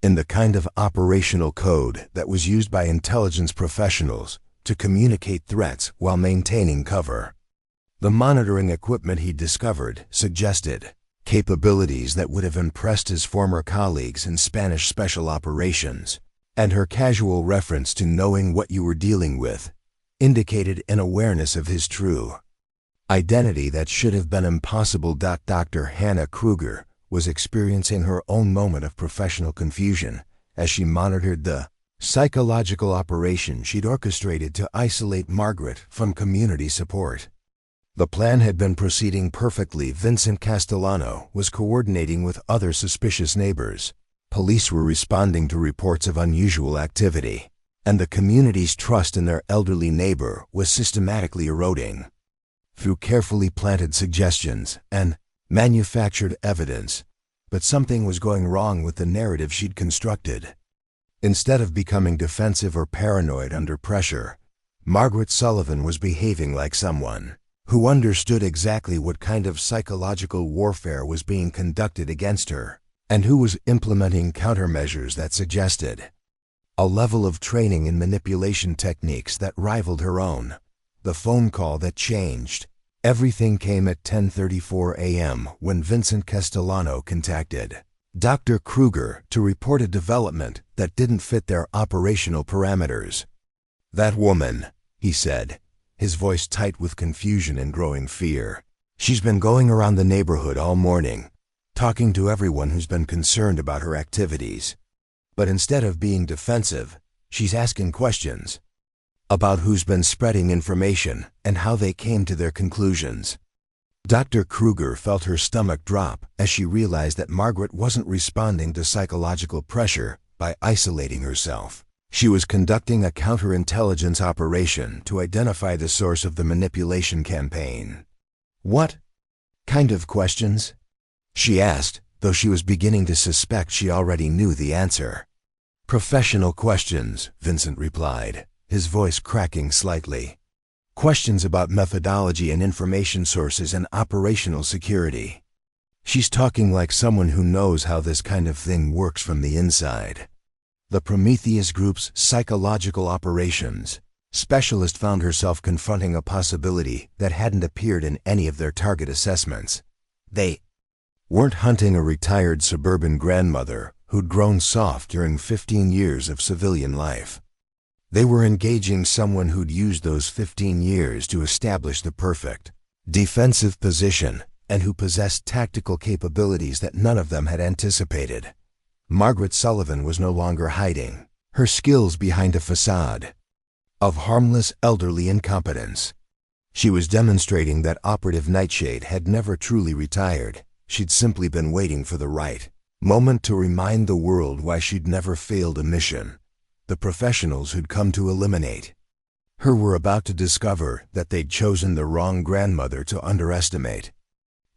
in the kind of operational code that was used by intelligence professionals to communicate threats while maintaining cover. The monitoring equipment he discovered suggested capabilities that would have impressed his former colleagues in Spanish special operations, and her casual reference to knowing what you were dealing with indicated an awareness of his true identity that should have been impossible. Dr. Hannah Kruger was experiencing her own moment of professional confusion as she monitored the psychological operation she'd orchestrated to isolate Margaret from community support. The plan had been proceeding perfectly. Vincent Castellano was coordinating with other suspicious neighbors. Police were responding to reports of unusual activity, and the community's trust in their elderly neighbor was systematically eroding. Through carefully planted suggestions and manufactured evidence, but something was going wrong with the narrative she'd constructed. Instead of becoming defensive or paranoid under pressure, Margaret Sullivan was behaving like someone who understood exactly what kind of psychological warfare was being conducted against her, and who was implementing countermeasures that suggested a level of training in manipulation techniques that rivaled her own. The phone call that changed everything came at 10:34 a.m. when Vincent Castellano contacted Dr. Kruger to report a development that didn't fit their operational parameters. "That woman," he said, his voice tight with confusion and growing fear. "She's been going around the neighborhood all morning, talking to everyone who's been concerned about her activities. But instead of being defensive, she's asking questions about who's been spreading information and how they came to their conclusions." Dr. Kruger felt her stomach drop as she realized that Margaret wasn't responding to psychological pressure by isolating herself. She was conducting a counterintelligence operation to identify the source of the manipulation campaign. "What kind of questions?" she asked, though she was beginning to suspect she already knew the answer. "Professional questions," Vincent replied, his voice cracking slightly. "Questions about methodology and information sources and operational security." She's talking like someone who knows how this kind of thing works from the inside. The Prometheus Group's psychological operations specialist found herself confronting a possibility that hadn't appeared in any of their target assessments. They weren't hunting a retired suburban grandmother who'd grown soft during 15 years of civilian life. They were engaging someone who'd used those 15 years to establish the perfect defensive position and who possessed tactical capabilities that none of them had anticipated. Margaret Sullivan was no longer hiding her skills behind a facade of harmless elderly incompetence. She was demonstrating that Operative Nightshade had never truly retired. She'd simply been waiting for the right moment to remind the world why she'd never failed a mission. The professionals who'd come to eliminate her were about to discover that they'd chosen the wrong grandmother to underestimate.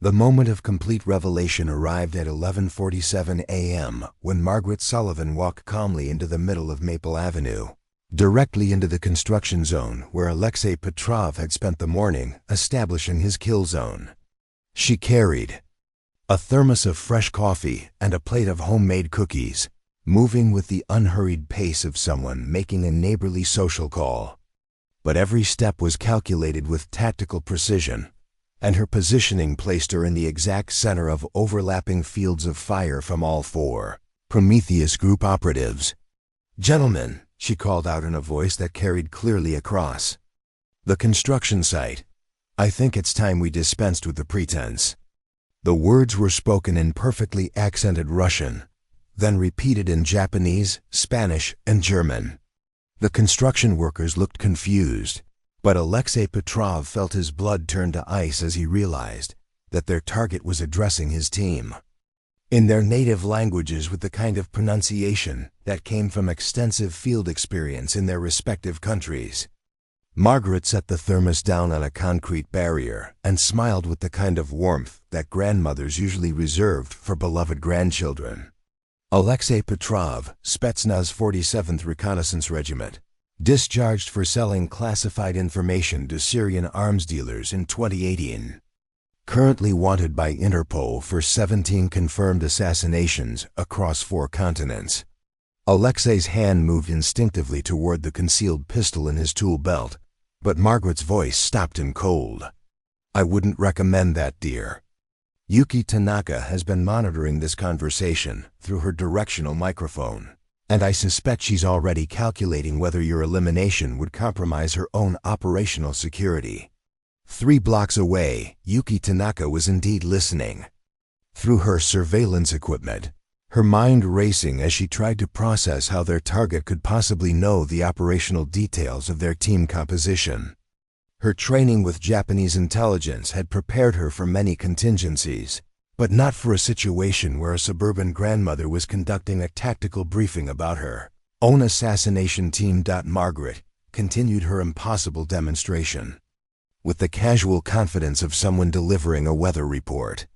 The moment of complete revelation arrived at 11:47 a.m. when Margaret Sullivan walked calmly into the middle of Maple Avenue, directly into the construction zone where Alexei Petrov had spent the morning establishing his kill zone. She carried a thermos of fresh coffee and a plate of homemade cookies, moving with the unhurried pace of someone making a neighborly social call. But every step was calculated with tactical precision, and her positioning placed her in the exact center of overlapping fields of fire from all four Prometheus Group operatives. "Gentlemen," she called out in a voice that carried clearly across the construction site, "I think it's time we dispensed with the pretense." The words were spoken in perfectly accented Russian, then repeated in Japanese, Spanish, and German. The construction workers looked confused, but Alexei Petrov felt his blood turn to ice as he realized that their target was addressing his team in their native languages with the kind of pronunciation that came from extensive field experience in their respective countries. Margaret set the thermos down on a concrete barrier and smiled with the kind of warmth that grandmothers usually reserved for beloved grandchildren. Alexei Petrov, Spetsnaz 47th Reconnaissance Regiment, discharged for selling classified information to Syrian arms dealers in 2018. Currently wanted by Interpol for 17 confirmed assassinations across 4 continents. Alexei's hand moved instinctively toward the concealed pistol in his tool belt, but Margaret's voice stopped him cold. "I wouldn't recommend that, dear. Yuki Tanaka has been monitoring this conversation through her directional microphone, and I suspect she's already calculating whether your elimination would compromise her own operational security." 3 blocks away, Yuki Tanaka was indeed listening through her surveillance equipment, her mind racing as she tried to process how their target could possibly know the operational details of their team composition. Her training with Japanese intelligence had prepared her for many contingencies, but not for a situation where a suburban grandmother was conducting a tactical briefing about her own assassination team. Margaret continued her impossible demonstration with the casual confidence of someone delivering a weather report.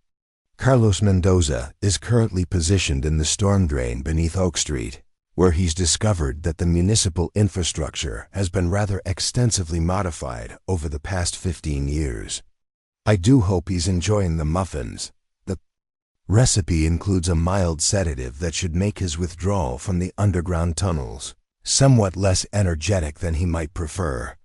"Carlos Mendoza is currently positioned in the storm drain beneath Oak Street, where he's discovered that the municipal infrastructure has been rather extensively modified over the past 15 years. I do hope he's enjoying the muffins. The recipe includes a mild sedative that should make his withdrawal from the underground tunnels somewhat less energetic than he might prefer."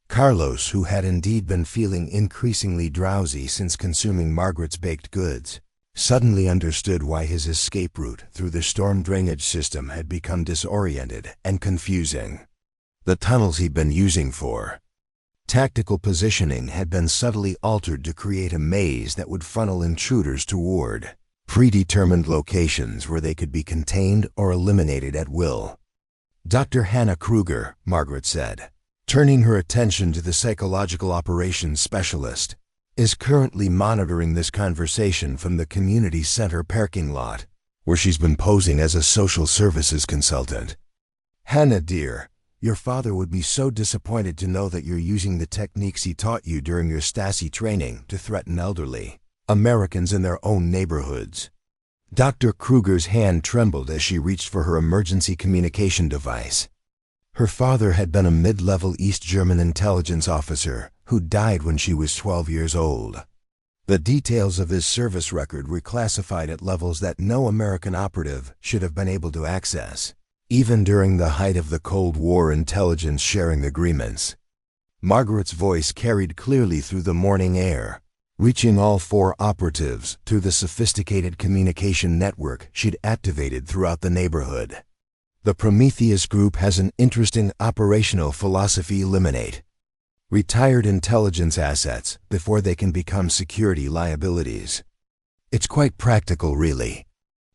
Carlos, who had indeed been feeling increasingly drowsy since consuming Margaret's baked goods, suddenly understood why his escape route through the storm drainage system had become disoriented and confusing. The tunnels he'd been using for tactical positioning had been subtly altered to create a maze that would funnel intruders toward predetermined locations where they could be contained or eliminated at will. "Dr. Hannah Kruger," Margaret said, turning her attention to the psychological operations specialist, "is currently monitoring this conversation from the community center parking lot, where she's been posing as a social services consultant. Hannah, dear, your father would be so disappointed to know that you're using the techniques he taught you during your Stasi training to threaten elderly Americans in their own neighborhoods." Dr. Kruger's hand trembled as she reached for her emergency communication device. Her father had been a mid-level East German intelligence officer who died when she was 12 years old. The details of his service record were classified at levels that no American operative should have been able to access, even during the height of the Cold War intelligence sharing agreements. Margaret's voice carried clearly through the morning air. reaching all four operatives through the sophisticated communication network she'd activated throughout the neighborhood. The Prometheus group has an interesting operational philosophy: eliminate retired intelligence assets before they can become security liabilities. It's quite practical, really.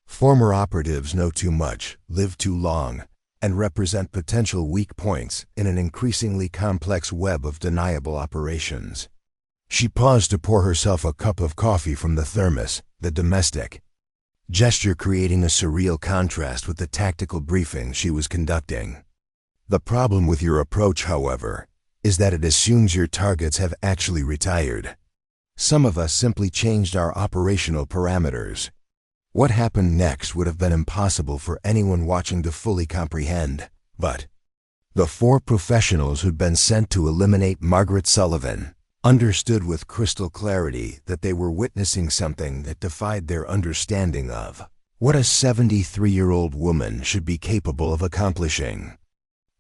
Former operatives know too much, live too long, and represent potential weak points in an increasingly complex web of deniable operations. She paused to pour herself a cup of coffee from the thermos, the domestic gesture creating a surreal contrast with the tactical briefing she was conducting. The problem with your approach, however, is that it assumes your targets have actually retired. Some of us simply changed our operational parameters. What happened next would have been impossible for anyone watching to fully comprehend, but the four professionals who'd been sent to eliminate Margaret Sullivan understood with crystal clarity that they were witnessing something that defied their understanding of what a 73-year-old woman should be capable of accomplishing.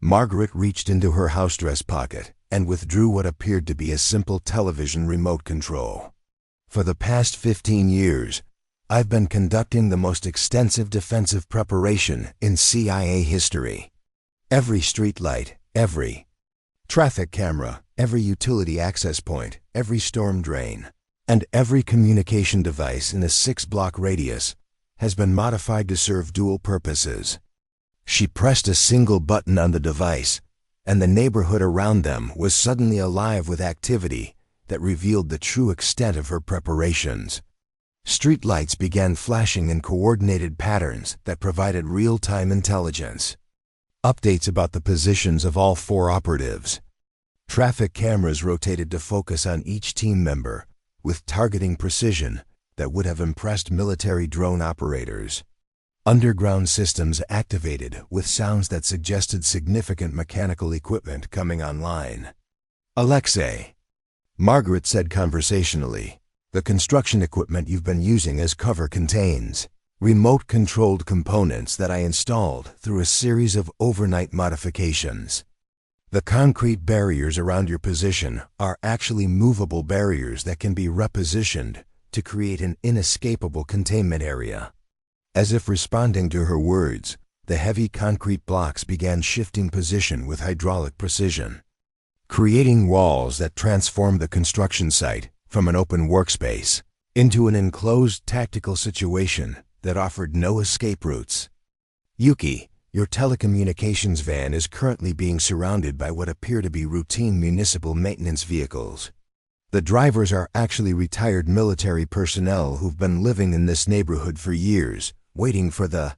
Margaret reached into her house dress pocket and withdrew what appeared to be a simple television remote control. For the past 15 years, I've been conducting the most extensive defensive preparation in CIA history. Every streetlight, every traffic camera, every utility access point, every storm drain, and every communication device in a 6-block radius has been modified to serve dual purposes. She pressed a single button on the device, and the neighborhood around them was suddenly alive with activity that revealed the true extent of her preparations. Streetlights began flashing in coordinated patterns that provided real-time intelligence. Updates about the positions of all four operatives. Traffic cameras rotated to focus on each team member with targeting precision that would have impressed military drone operators. Underground systems activated with sounds that suggested significant mechanical equipment coming online. "Alexei," Margaret said conversationally, "the construction equipment you've been using as cover contains remote-controlled components that I installed through a series of overnight modifications. The concrete barriers around your position are actually movable barriers that can be repositioned to create an inescapable containment area." As if responding to her words, the heavy concrete blocks began shifting position with hydraulic precision, creating walls that transformed the construction site from an open workspace into an enclosed tactical situation that offered no escape routes. "Yuki, your telecommunications van is currently being surrounded by what appear to be routine municipal maintenance vehicles. The drivers are actually retired military personnel who've been living in this neighborhood for years, waiting for the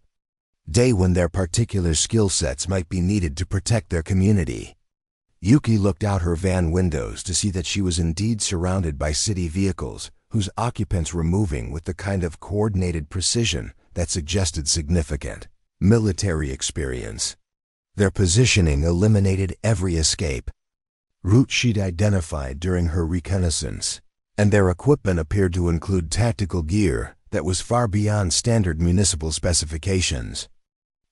day when their particular skill sets might be needed to protect their community." Yuki looked out her van windows to see that she was indeed surrounded by city vehicles whose occupants were moving with the kind of coordinated precision that suggested significant military experience. Their positioning eliminated every escape route she'd identified during her reconnaissance, and their equipment appeared to include tactical gear that was far beyond standard municipal specifications.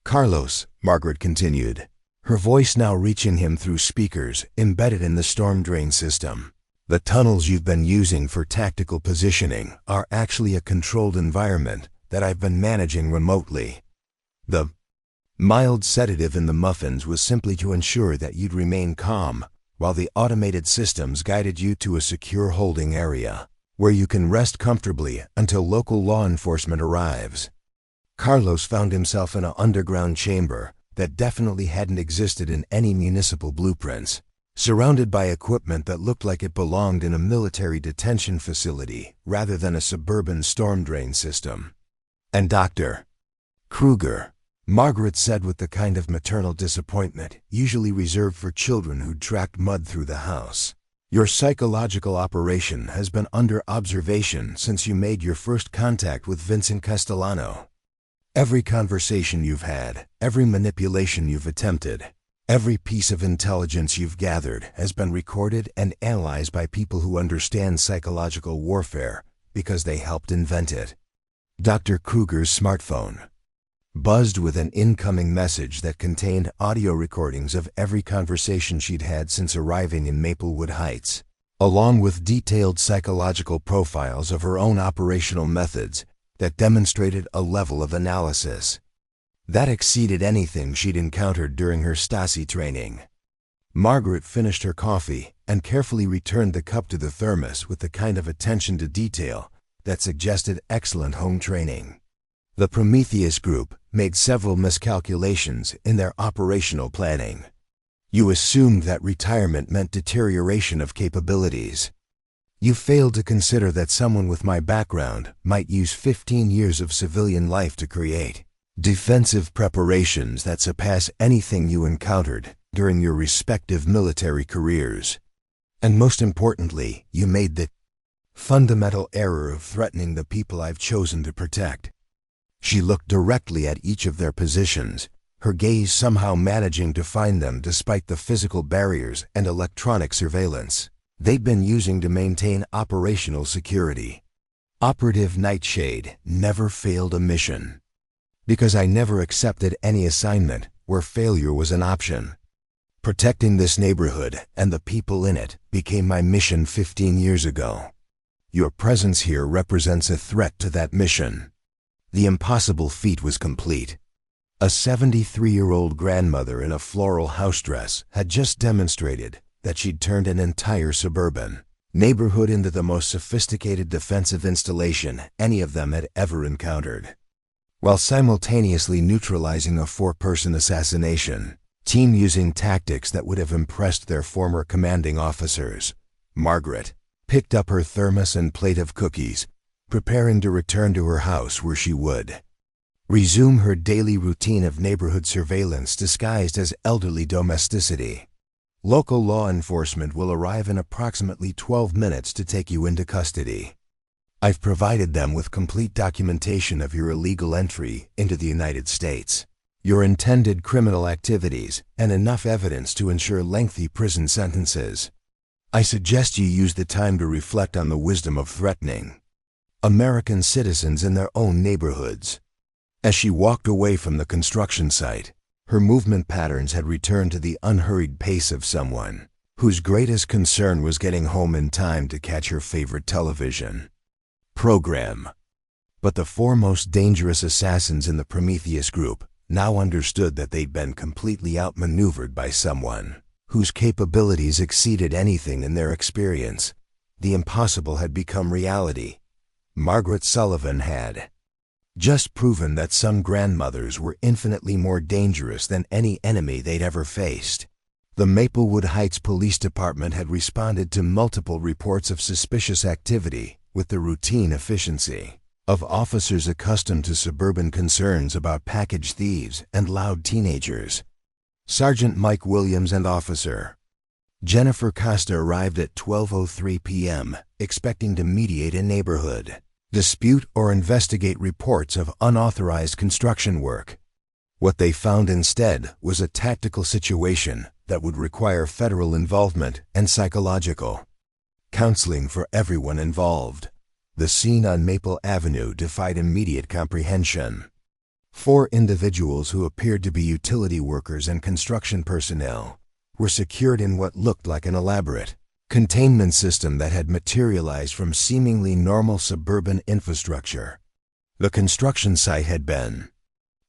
"Carlos," Margaret continued, her voice now reaching him through speakers embedded in the storm drain system, "the tunnels you've been using for tactical positioning are actually a controlled environment that I've been managing remotely. The mild sedative in the muffins was simply to ensure that you'd remain calm while the automated systems guided you to a secure holding area where you can rest comfortably until local law enforcement arrives." Carlos found himself in an underground chamber that definitely hadn't existed in any municipal blueprints, surrounded by equipment that looked like it belonged in a military detention facility rather than a suburban storm drain system. "And Dr. Kruger," Margaret said with the kind of maternal disappointment usually reserved for children who'd tracked mud through the house, "your psychological operation has been under observation since you made your first contact with Vincent Castellano. Every conversation you've had, every manipulation you've attempted, every piece of intelligence you've gathered has been recorded and analyzed by people who understand psychological warfare because they helped invent it." Dr. Kruger's smartphone buzzed with an incoming message that contained audio recordings of every conversation she'd had since arriving in Maplewood Heights. along with detailed psychological profiles of her own operational methods that demonstrated a level of analysis that exceeded anything she'd encountered during her Stasi training. Margaret finished her coffee and carefully returned the cup to the thermos with the kind of attention to detail that suggested excellent home training. The Prometheus group made several miscalculations in their operational planning. You assumed that retirement meant deterioration of capabilities. You failed to consider that someone with my background might use 15 years of civilian life to create defensive preparations that surpass anything you encountered during your respective military careers. And most importantly, you made the fundamental error of threatening the people I've chosen to protect. She looked directly at each of their positions, her gaze somehow managing to find them despite the physical barriers and electronic surveillance they'd been using to maintain operational security. Operative Nightshade never failed a mission, because I never accepted any assignment where failure was an option. Protecting this neighborhood and the people in it became my mission 15 years ago. Your presence here represents a threat to that mission. The impossible feat was complete. A 73-year-old grandmother in a floral house dress had just demonstrated that she'd turned an entire suburban neighborhood into the most sophisticated defensive installation any of them had ever encountered, while simultaneously neutralizing a 4-person assassination team using tactics that would have impressed their former commanding officers. Margaret picked up her thermos and plate of cookies, preparing to return to her house where she would resume her daily routine of neighborhood surveillance disguised as elderly domesticity. Local law enforcement will arrive in approximately 12 minutes to take you into custody. I've provided them with complete documentation of your illegal entry into the United States, your intended criminal activities, and enough evidence to ensure lengthy prison sentences. I suggest you use the time to reflect on the wisdom of threatening American citizens in their own neighborhoods. As she walked away from the construction site, her movement patterns had returned to the unhurried pace of someone whose greatest concern was getting home in time to catch her favorite television program. But the 4 most dangerous assassins in the Prometheus group now understood that they'd been completely outmaneuvered by someone whose capabilities exceeded anything in their experience. The impossible had become reality. Margaret Sullivan had just proven that some grandmothers were infinitely more dangerous than any enemy they'd ever faced. The Maplewood Heights Police Department had responded to multiple reports of suspicious activity with the routine efficiency of officers accustomed to suburban concerns about package thieves and loud teenagers. Sergeant Mike Williams and Officer Jennifer Costa arrived at 12:03 p.m., expecting to mediate a neighborhood dispute or investigate reports of unauthorized construction work. What they found instead was a tactical situation that would require federal involvement and psychological counseling for everyone involved. The scene on Maple Avenue defied immediate comprehension. 4 individuals who appeared to be utility workers and construction personnel were secured in what looked like an elaborate containment system that had materialized from seemingly normal suburban infrastructure. The construction site had been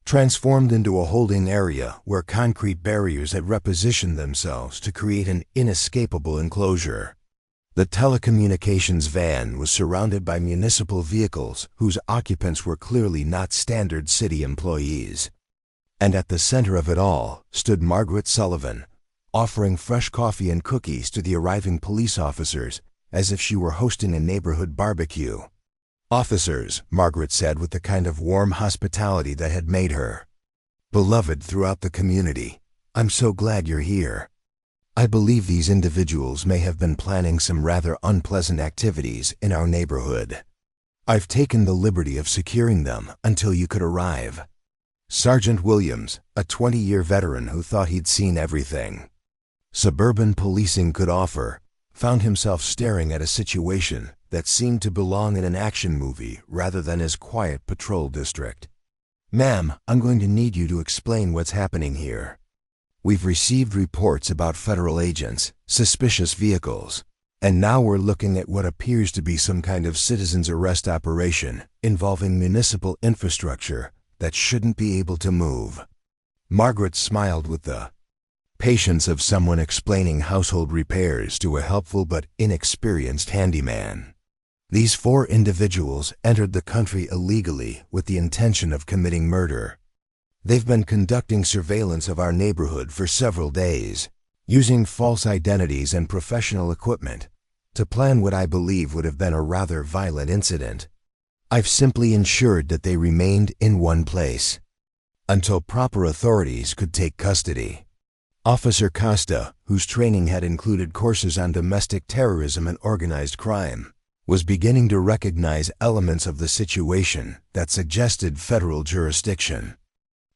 transformed into a holding area where concrete barriers had repositioned themselves to create an inescapable enclosure. The telecommunications van was surrounded by municipal vehicles whose occupants were clearly not standard city employees. And at the center of it all stood Margaret Sullivan, offering fresh coffee and cookies to the arriving police officers as if she were hosting a neighborhood barbecue. "Officers," Margaret said with the kind of warm hospitality that had made her beloved throughout the community, "I'm so glad you're here. I believe these individuals may have been planning some rather unpleasant activities in our neighborhood. I've taken the liberty of securing them until you could arrive." Sergeant Williams, a 20-year veteran who thought he'd seen everything suburban policing could offer, found himself staring at a situation that seemed to belong in an action movie rather than his quiet patrol district. "Ma'am, I'm going to need you to explain what's happening here. We've received reports about federal agents, suspicious vehicles, And now we're looking at what appears to be some kind of citizen's arrest operation involving municipal infrastructure that shouldn't be able to move." Margaret smiled with the patience of someone explaining household repairs to a helpful but inexperienced handyman. "These 4 individuals entered the country illegally with the intention of committing murder. They've been conducting surveillance of our neighborhood for several days, using false identities and professional equipment to plan what I believe would have been a rather violent incident. I've simply ensured that they remained in one place until proper authorities could take custody." Officer Costa, whose training had included courses on domestic terrorism and organized crime, was beginning to recognize elements of the situation that suggested federal jurisdiction.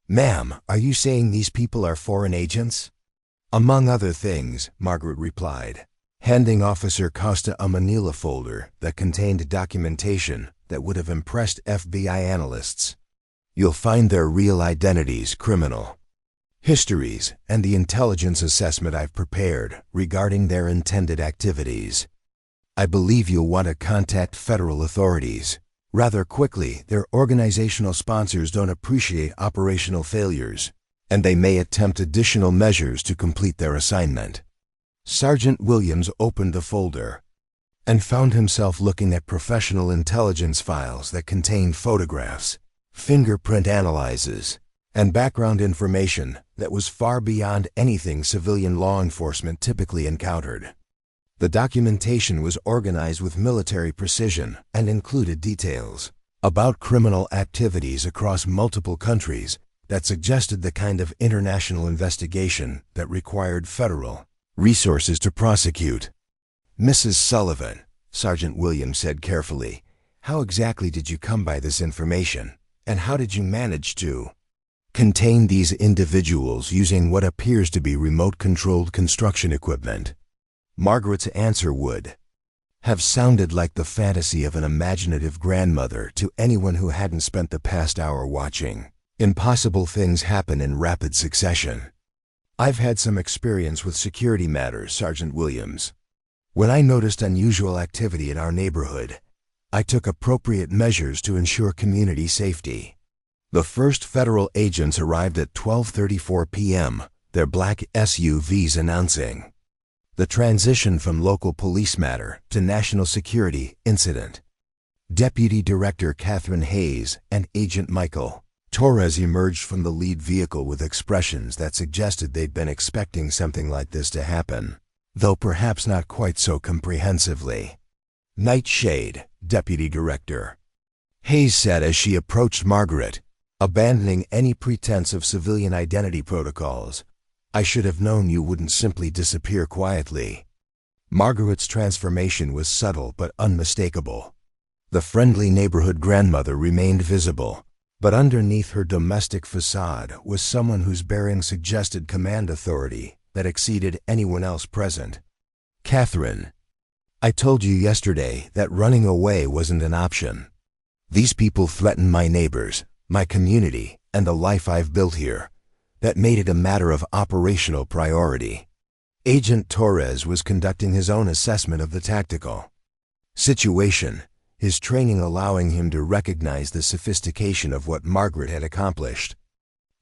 "Ma'am, are you saying these people are foreign agents?" "Among other things," Margaret replied, handing Officer Costa a manila folder that contained documentation that would have impressed FBI analysts. "You'll find their real identities, criminal histories, and the intelligence assessment I've prepared regarding their intended activities. I believe you'll want to contact federal authorities rather quickly. Their organizational sponsors don't appreciate operational failures, and they may attempt additional measures to complete their assignment." Sergeant Williams opened the folder and found himself looking at professional intelligence files that contained photographs, fingerprint analyses, and background information that was far beyond anything civilian law enforcement typically encountered. The documentation was organized with military precision and included details about criminal activities across multiple countries that suggested the kind of international investigation that required federal resources to prosecute. "Mrs. Sullivan," Sergeant Williams said carefully, "how exactly did you come by this information, and how did you manage to contain these individuals using what appears to be remote-controlled construction equipment?" Margaret's answer would have sounded like the fantasy of an imaginative grandmother to anyone who hadn't spent the past hour watching impossible things happen in rapid succession. "I've had some experience with security matters, Sergeant Williams. When I noticed unusual activity in our neighborhood, I took appropriate measures to ensure community safety. The first federal agents arrived at 12:34 p.m., their black SUVs announcing the transition from local police matter to national security incident. Deputy Director Catherine Hayes and Agent Michael Torres emerged from the lead vehicle with expressions that suggested they'd been expecting something like this to happen, though perhaps not quite so comprehensively. "Nightshade, Deputy Director," Hayes said as she approached Margaret, abandoning any pretense of civilian identity protocols. "I should have known you wouldn't simply disappear quietly." Margaret's transformation was subtle but unmistakable. The friendly neighborhood grandmother remained visible, but underneath her domestic facade was someone whose bearing suggested command authority that exceeded anyone else present. "Catherine, I told you yesterday that running away wasn't an option. These people threaten my neighbors, my community, and the life I've built here. That made it a matter of operational priority." Agent Torres was conducting his own assessment of the tactical situation, his training allowing him to recognize the sophistication of what Margaret had accomplished.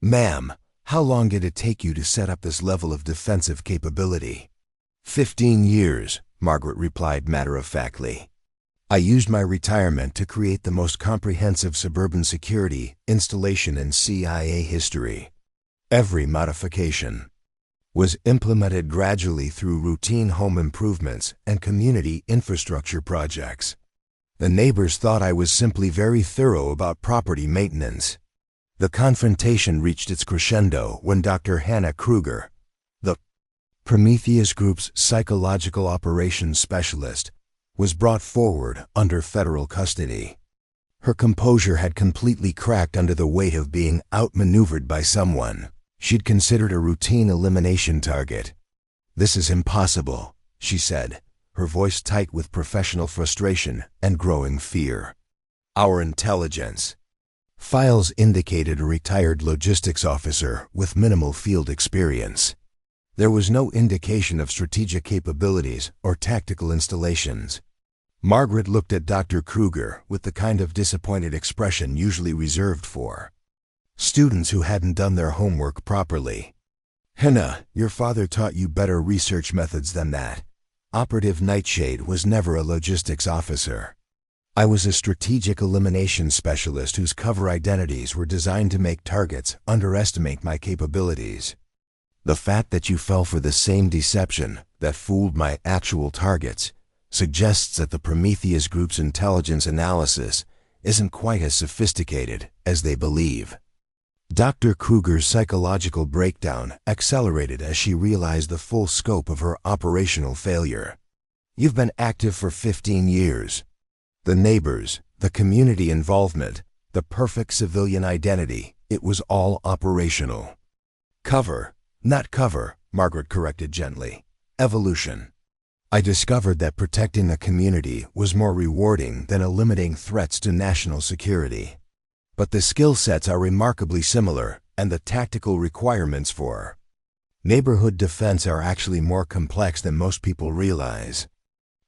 "Ma'am, how long did it take you to set up this level of defensive capability?" 15 years, Margaret replied matter-of-factly. "I used my retirement to create the most comprehensive suburban security installation in CIA history. Every modification was implemented gradually through routine home improvements and community infrastructure projects. The neighbors thought I was simply very thorough about property maintenance." The confrontation reached its crescendo when Dr. Hannah Kruger, the Prometheus Group's psychological operations specialist, was brought forward under federal custody. Her composure had completely cracked under the weight of being outmaneuvered by someone she'd considered a routine elimination target. "This is impossible," she said, her voice tight with professional frustration and growing fear. "Our intelligence files indicated a retired logistics officer with minimal field experience. There was no indication of strategic capabilities or tactical installations. Margaret looked at Dr. Kruger with the kind of disappointed expression usually reserved for students who hadn't done their homework properly. "Hannah, your father taught you better research methods than that. Operative Nightshade was never a logistics officer. I was a strategic elimination specialist whose cover identities were designed to make targets underestimate my capabilities. The fact that you fell for the same deception that fooled my actual targets suggests that the Prometheus Group's intelligence analysis isn't quite as sophisticated as they believe." Dr. Kruger's psychological breakdown accelerated as she realized the full scope of her operational failure. "You've been active for 15 years. The neighbors, the community involvement, the perfect civilian identity, it was all operational." "Cover, not cover," Margaret corrected gently. "Evolution. I discovered that protecting the community was more rewarding than eliminating threats to national security. But the skill sets are remarkably similar, and the tactical requirements for neighborhood defense are actually more complex than most people realize."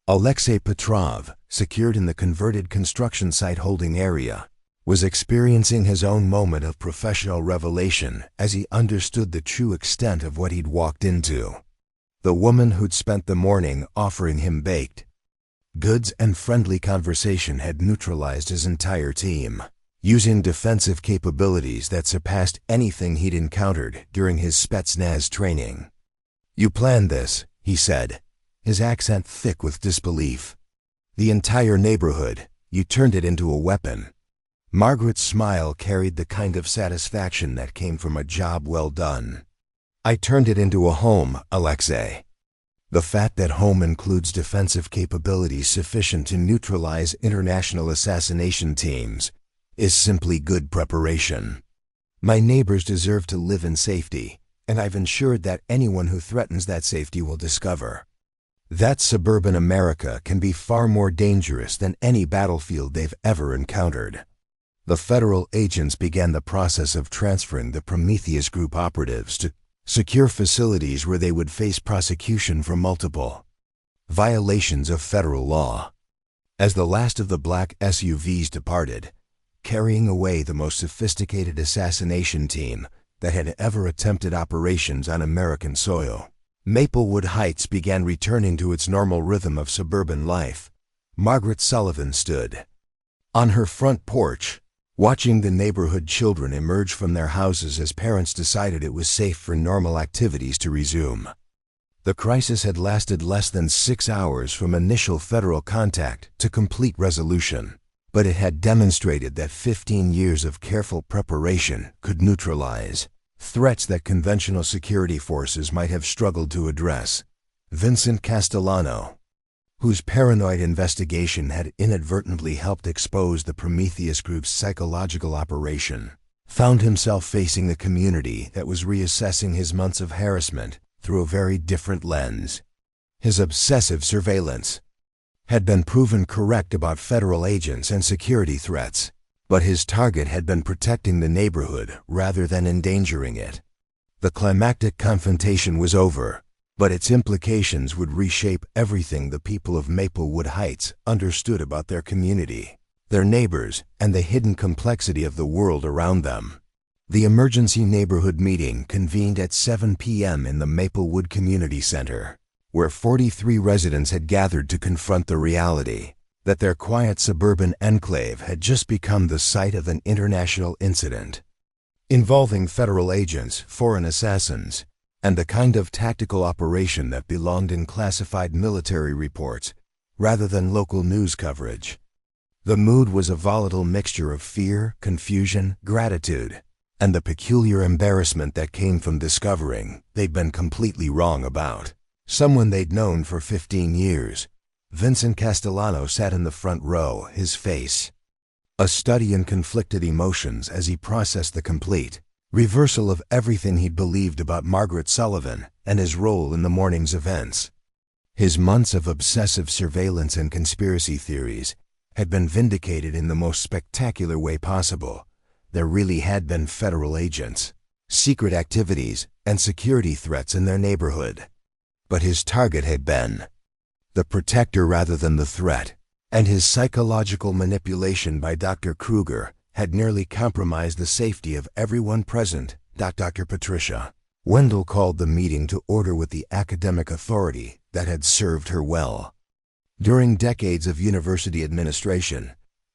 Alexei Petrov, secured in the converted construction site holding area, was experiencing his own moment of professional revelation as he understood the true extent of what he'd walked into. The woman who'd spent the morning offering him baked goods and friendly conversation had neutralized his entire team, using defensive capabilities that surpassed anything he'd encountered during his Spetsnaz training. "You planned this," he said, his accent thick with disbelief. "The entire neighborhood, you turned it into a weapon." Margaret's smile carried the kind of satisfaction that came from a job well done. "I turned it into a home, Alexei. The fact that home includes defensive capabilities sufficient to neutralize international assassination teams is simply good preparation. My neighbors deserve to live in safety, and I've ensured that anyone who threatens that safety will discover that suburban America can be far more dangerous than any battlefield they've ever encountered." The federal agents began the process of transferring the Prometheus Group operatives to secure facilities where they would face prosecution for multiple violations of federal law. As the last of the black SUVs departed, carrying away the most sophisticated assassination team that had ever attempted operations on American soil, Maplewood Heights began returning to its normal rhythm of suburban life. Margaret Sullivan stood on her front porch, watching the neighborhood children emerge from their houses as parents decided it was safe for normal activities to resume. The crisis had lasted less than 6 hours from initial federal contact to complete resolution, but it had demonstrated that 15 years of careful preparation could neutralize threats that conventional security forces might have struggled to address. Vincent Castellano, whose paranoid investigation had inadvertently helped expose the Prometheus Group's psychological operation, found himself facing a community that was reassessing his months of harassment through a very different lens. His obsessive surveillance had been proven correct about federal agents and security threats, but his target had been protecting the neighborhood rather than endangering it. The climactic confrontation was over, but its implications would reshape everything the people of Maplewood Heights understood about their community, their neighbors, and the hidden complexity of the world around them. The emergency neighborhood meeting convened at 7 p.m. in the Maplewood Community Center, where 43 residents had gathered to confront the reality that their quiet suburban enclave had just become the site of an international incident involving federal agents, foreign assassins, and the kind of tactical operation that belonged in classified military reports rather than local news coverage. The mood was a volatile mixture of fear, confusion, gratitude, and the peculiar embarrassment that came from discovering they'd been completely wrong about someone they'd known for 15 years. Vincent Castellano sat in the front row, his face a study in conflicted emotions as he processed the complete reversal of everything he'd believed about Margaret Sullivan and his role in the morning's events. His months of obsessive surveillance and conspiracy theories had been vindicated in the most spectacular way possible. There really had been federal agents, secret activities, and security threats in their neighborhood. But his target had been the protector rather than the threat, and his psychological manipulation by Dr. Kruger had nearly compromised the safety of everyone present. Dr. Patricia Wendell called the meeting to order with the academic authority that had served her well during decades of university administration,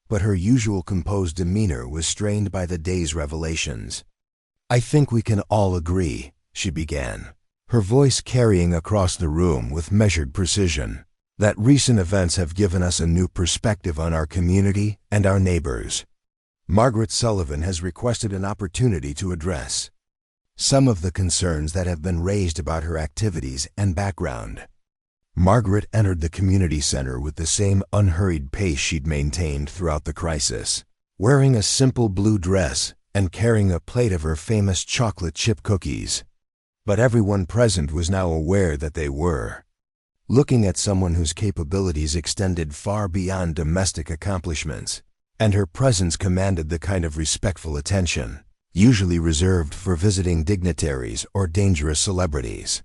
but her usual composed demeanor was strained by the day's revelations. "I think we can all agree," she began, her voice carrying across the room with measured precision, "that recent events have given us a new perspective on our community and our neighbors. Margaret Sullivan has requested an opportunity to address some of the concerns that have been raised about her activities and background." Margaret entered the community center with the same unhurried pace she'd maintained throughout the crisis, wearing a simple blue dress and carrying a plate of her famous chocolate chip cookies. But everyone present was now aware that they were looking at someone whose capabilities extended far beyond domestic accomplishments, and her presence commanded the kind of respectful attention usually reserved for visiting dignitaries or dangerous celebrities.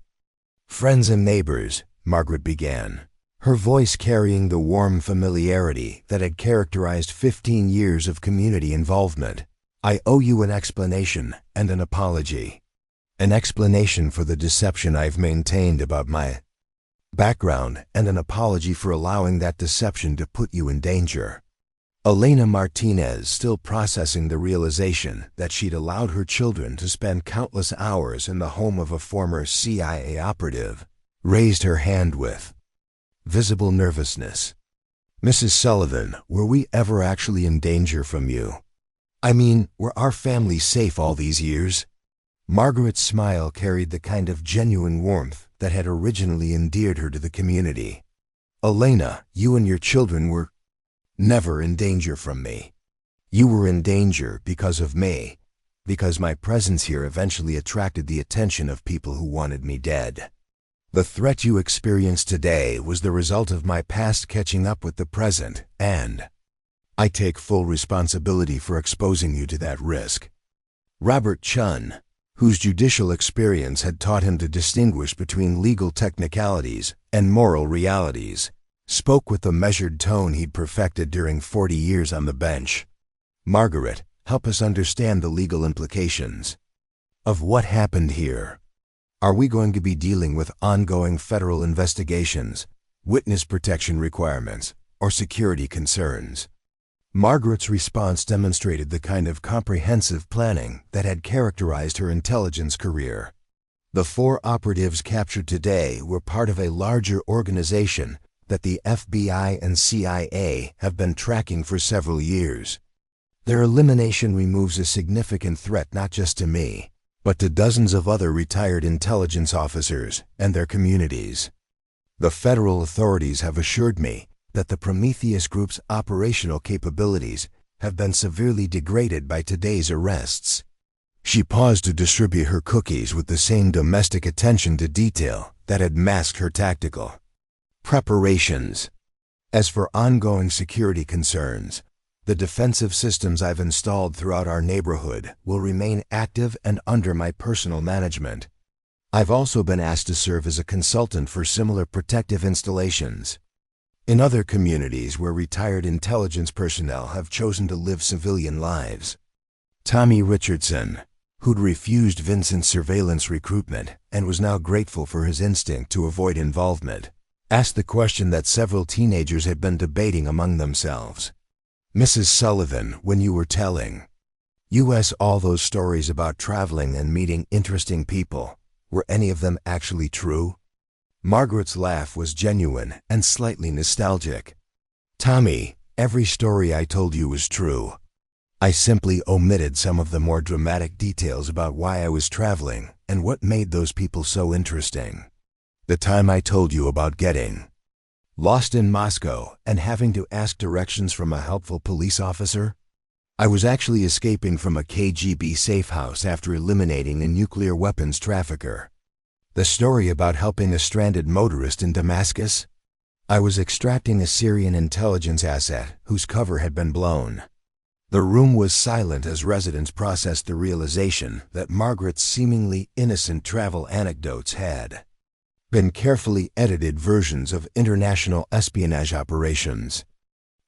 "Friends and neighbors," Margaret began, her voice carrying the warm familiarity that had characterized 15 years of community involvement, "I owe you an explanation and an apology. An explanation for the deception I've maintained about my background and an apology for allowing that deception to put you in danger." Elena Martinez, still processing the realization that she'd allowed her children to spend countless hours in the home of a former CIA operative, raised her hand with visible nervousness. "Mrs. Sullivan, were we ever actually in danger from you? I mean, were our family safe all these years?" Margaret's smile carried the kind of genuine warmth that had originally endeared her to the community. "Elena, you and your children were never in danger from me. You were in danger because of me, because my presence here eventually attracted the attention of people who wanted me dead. The threat you experienced today was the result of my past catching up with the present, and I take full responsibility for exposing you to that risk." Robert Chun, whose judicial experience had taught him to distinguish between legal technicalities and moral realities, spoke with the measured tone he'd perfected during 40 years on the bench. "Margaret, help us understand the legal implications of what happened here. Are we going to be dealing with ongoing federal investigations, witness protection requirements, or security concerns?" Margaret's response demonstrated the kind of comprehensive planning that had characterized her intelligence career. The 4 operatives captured today were part of a larger organization that the FBI and CIA have been tracking for several years. Their elimination removes a significant threat not just to me, but to dozens of other retired intelligence officers and their communities. The federal authorities have assured me that the Prometheus Group's operational capabilities have been severely degraded by today's arrests. She paused to distribute her cookies with the same domestic attention to detail that had masked her tactical preparations. "As for ongoing security concerns, the defensive systems I've installed throughout our neighborhood will remain active and under my personal management. I've also been asked to serve as a consultant for similar protective installations in other communities where retired intelligence personnel have chosen to live civilian lives." Tommy Richardson, who'd refused Vincent's surveillance recruitment and was now grateful for his instinct to avoid involvement, asked the question that several teenagers had been debating among themselves. "Mrs. Sullivan, when you were telling us all those stories about traveling and meeting interesting people, were any of them actually true?" Margaret's laugh was genuine and slightly nostalgic. "Tommy, every story I told you was true. I simply omitted some of the more dramatic details about why I was traveling and what made those people so interesting. The time I told you about getting lost in Moscow and having to ask directions from a helpful police officer? I was actually escaping from a KGB safe house after eliminating a nuclear weapons trafficker. The story about helping a stranded motorist in Damascus? I was extracting a Syrian intelligence asset whose cover had been blown. The room was silent as residents processed the realization that Margaret's seemingly innocent travel anecdotes had been carefully edited versions of international espionage operations.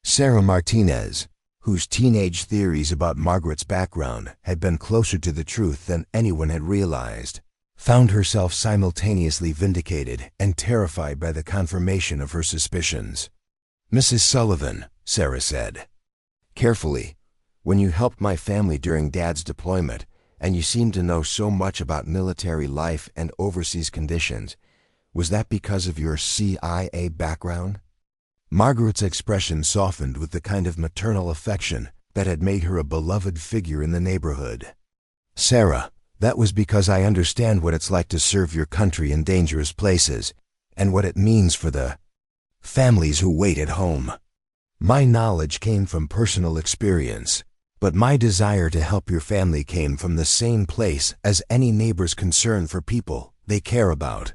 Sarah Martinez, whose teenage theories about Margaret's background had been closer to the truth than anyone had realized, found herself simultaneously vindicated and terrified by the confirmation of her suspicions. "Mrs. Sullivan," Sarah said carefully, "when you helped my family during Dad's deployment, and you seemed to know so much about military life and overseas conditions, was that because of your CIA background?" Margaret's expression softened with the kind of maternal affection that had made her a beloved figure in the neighborhood. "Sarah, that was because I understand what it's like to serve your country in dangerous places, and what it means for the families who wait at home. My knowledge came from personal experience, but my desire to help your family came from the same place as any neighbor's concern for people they care about."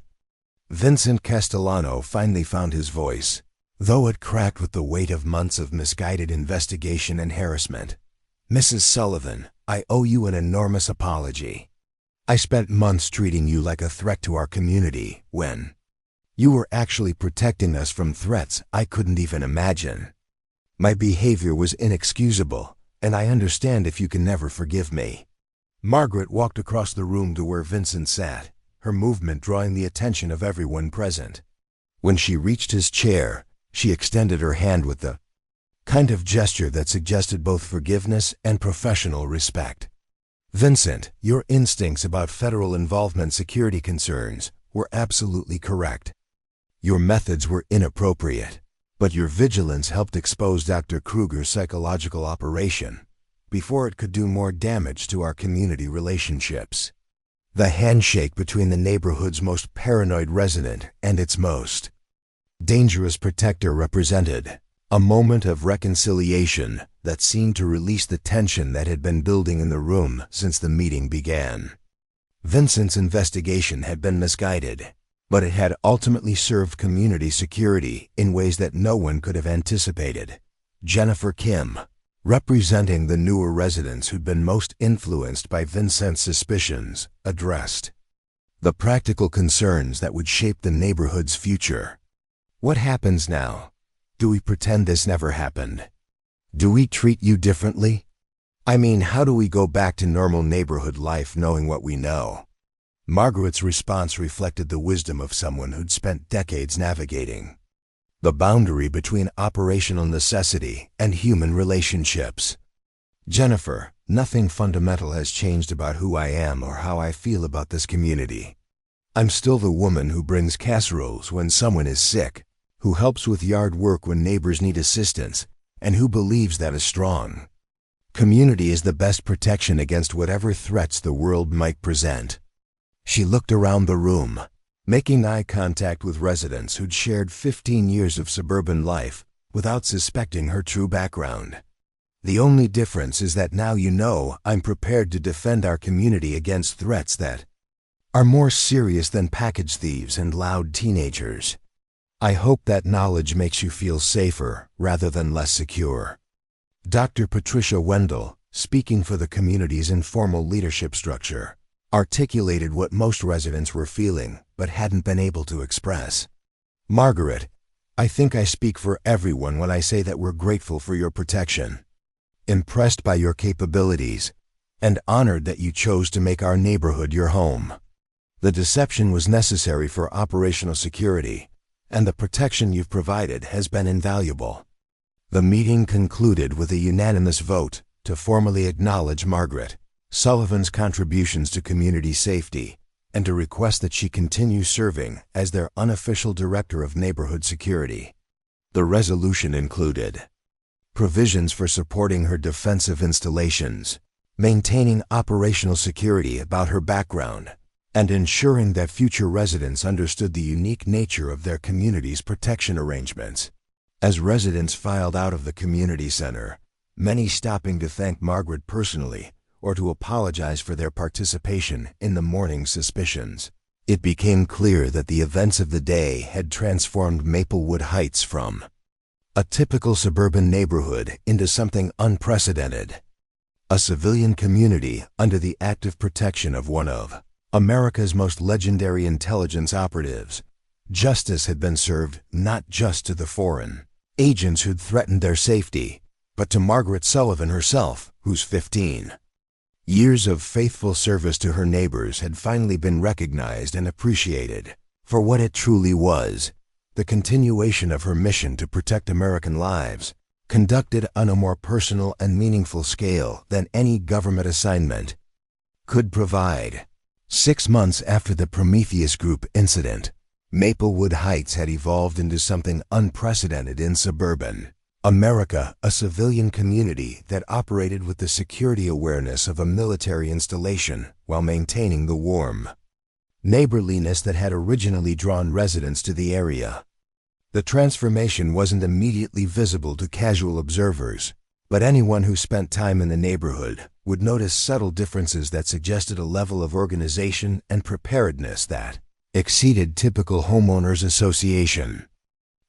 Vincent Castellano finally found his voice, though it cracked with the weight of months of misguided investigation and harassment. "Mrs. Sullivan, I owe you an enormous apology. I spent months treating you like a threat to our community when you were actually protecting us from threats I couldn't even imagine. My behavior was inexcusable, and I understand if you can never forgive me." Margaret walked across the room to where Vincent sat, her movement drawing the attention of everyone present. When she reached his chair, she extended her hand with the kind of gesture that suggested both forgiveness and professional respect. "Vincent, your instincts about federal involvement security concerns were absolutely correct. Your methods were inappropriate, but your vigilance helped expose Dr. Kruger's psychological operation before it could do more damage to our community relationships." The handshake between the neighborhood's most paranoid resident and its most dangerous protector represented a moment of reconciliation that seemed to release the tension that had been building in the room since the meeting began. Vincent's investigation had been misguided, but it had ultimately served community security in ways that no one could have anticipated. Jennifer Kim, representing the newer residents who'd been most influenced by Vincent's suspicions, addressed the practical concerns that would shape the neighborhood's future. "What happens now? Do we pretend this never happened? Do we treat you differently? I mean, how do we go back to normal neighborhood life knowing what we know?" Margaret's response reflected the wisdom of someone who'd spent decades navigating the boundary between operational necessity and human relationships. "Jennifer, nothing fundamental has changed about who I am or how I feel about this community. I'm still the woman who brings casseroles when someone is sick, who helps with yard work when neighbors need assistance, and who believes that a strong community is the best protection against whatever threats the world might present." She looked around the room, making eye contact with residents who'd shared 15 years of suburban life without suspecting her true background. "The only difference is that now you know I'm prepared to defend our community against threats that are more serious than package thieves and loud teenagers. I hope that knowledge makes you feel safer rather than less secure." Dr. Patricia Wendell, speaking for the community's informal leadership structure, articulated what most residents were feeling but hadn't been able to express. "Margaret, I think I speak for everyone when I say that we're grateful for your protection, impressed by your capabilities, and honored that you chose to make our neighborhood your home. The deception was necessary for operational security, and the protection you've provided has been invaluable." The meeting concluded with a unanimous vote to formally acknowledge Margaret Sullivan's contributions to community safety and to request that she continue serving as their unofficial director of neighborhood security. The resolution included provisions for supporting her defensive installations, maintaining operational security about her background, and ensuring that future residents understood the unique nature of their community's protection arrangements. As residents filed out of the community center, many stopping to thank Margaret personally or to apologize for their participation in the morning's suspicions, it became clear that the events of the day had transformed Maplewood Heights from a typical suburban neighborhood into something unprecedented. A civilian community under the active protection of one of America's most legendary intelligence operatives. Justice had been served not just to the foreign agents who'd threatened their safety, but to Margaret Sullivan herself, whose 15 years of faithful service to her neighbors had finally been recognized and appreciated for what it truly was, the continuation of her mission to protect American lives, conducted on a more personal and meaningful scale than any government assignment could provide. 6 months after the Prometheus Group incident, Maplewood Heights had evolved into something unprecedented in suburban America, a civilian community that operated with the security awareness of a military installation while maintaining the warm neighborliness that had originally drawn residents to the area. The transformation wasn't immediately visible to casual observers, but anyone who spent time in the neighborhood would notice subtle differences that suggested a level of organization and preparedness that exceeded typical homeowners association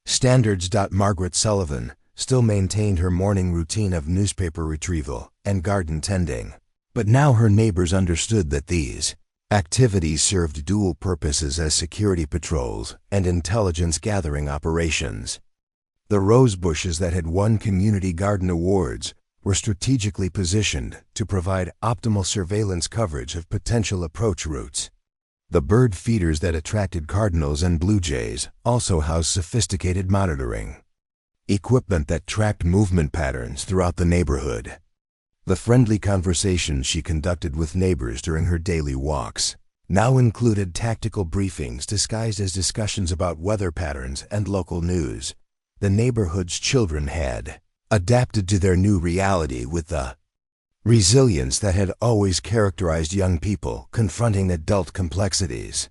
standards. Margaret Sullivan still maintained her morning routine of newspaper retrieval and garden tending, but now her neighbors understood that these activities served dual purposes as security patrols and intelligence gathering operations. The rose bushes that had won community garden awards were strategically positioned to provide optimal surveillance coverage of potential approach routes. The bird feeders that attracted cardinals and blue jays also housed sophisticated monitoring equipment that tracked movement patterns throughout the neighborhood. The friendly conversations she conducted with neighbors during her daily walks now included tactical briefings disguised as discussions about weather patterns and local news. The neighborhood's children had adapted to their new reality with the resilience that had always characterized young people confronting adult complexities.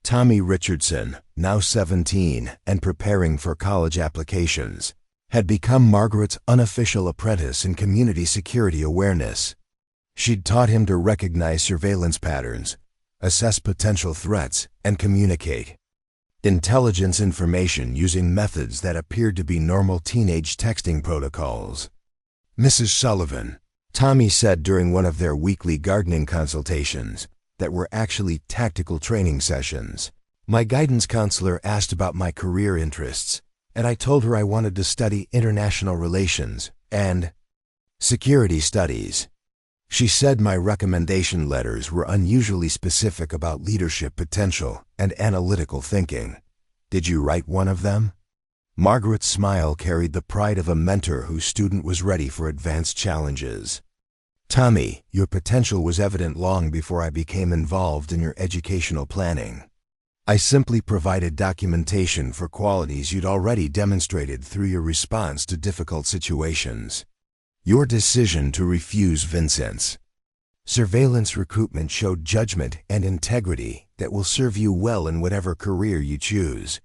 Tommy Richardson, now 17 and preparing for college applications, had become Margaret's unofficial apprentice in community security awareness. She'd taught him to recognize surveillance patterns, assess potential threats, and communicate intelligence information using methods that appeared to be normal teenage texting protocols. "Mrs. Sullivan," Tommy said during one of their weekly gardening consultations that were actually tactical training sessions, "my guidance counselor asked about my career interests, and I told her I wanted to study international relations and security studies. She said my recommendation letters were unusually specific about leadership potential and analytical thinking. Did you write one of them?" Margaret's smile carried the pride of a mentor whose student was ready for advanced challenges. "Tommy, your potential was evident long before I became involved in your educational planning. I simply provided documentation for qualities you'd already demonstrated through your response to difficult situations. Your decision to refuse Vincent's surveillance recruitment showed judgment and integrity that will serve you well in whatever career you choose."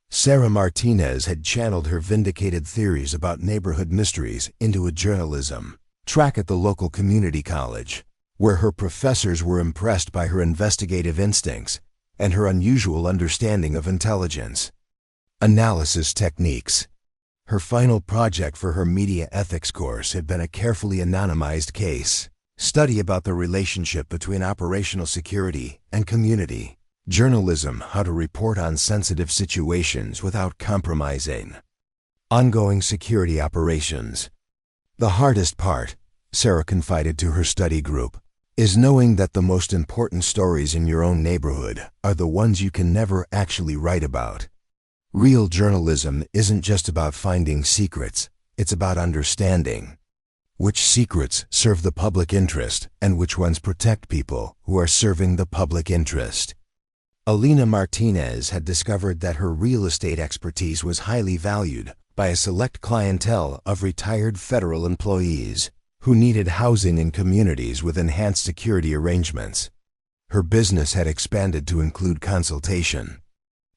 Sarah Martinez had channeled her vindicated theories about neighborhood mysteries into a journalism track at the local community college, where her professors were impressed by her investigative instincts and her unusual understanding of intelligence analysis techniques. Her final project for her media ethics course had been a carefully anonymized case study about the relationship between operational security and community journalism, how to report on sensitive situations without compromising ongoing security operations. "The hardest part," Sarah confided to her study group, "is knowing that the most important stories in your own neighborhood are the ones you can never actually write about. Real journalism isn't just about finding secrets, it's about understanding which secrets serve the public interest and which ones protect people who are serving the public interest." Alina Martinez had discovered that her real estate expertise was highly valued by a select clientele of retired federal employees who needed housing in communities with enhanced security arrangements. Her business had expanded to include consultation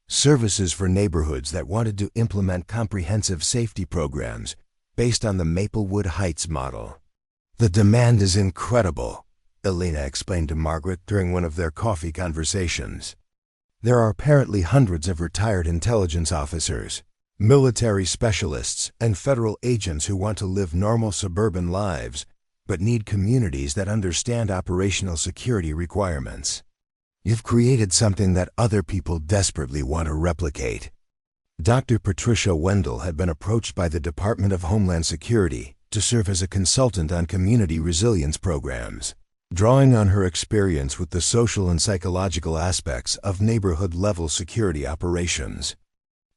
services for neighborhoods that wanted to implement comprehensive safety programs based on the Maplewood Heights model. "The demand is incredible," Alina explained to Margaret during one of their coffee conversations. "There are apparently hundreds of retired intelligence officers, Military specialists and federal agents who want to live normal suburban lives, but need communities that understand operational security requirements. You've created something that other people desperately want to replicate. Dr. Patricia Wendell had been approached by the Department of Homeland Security to serve as a consultant on community resilience programs, drawing on her experience with the social and psychological aspects of neighborhood-level security operations.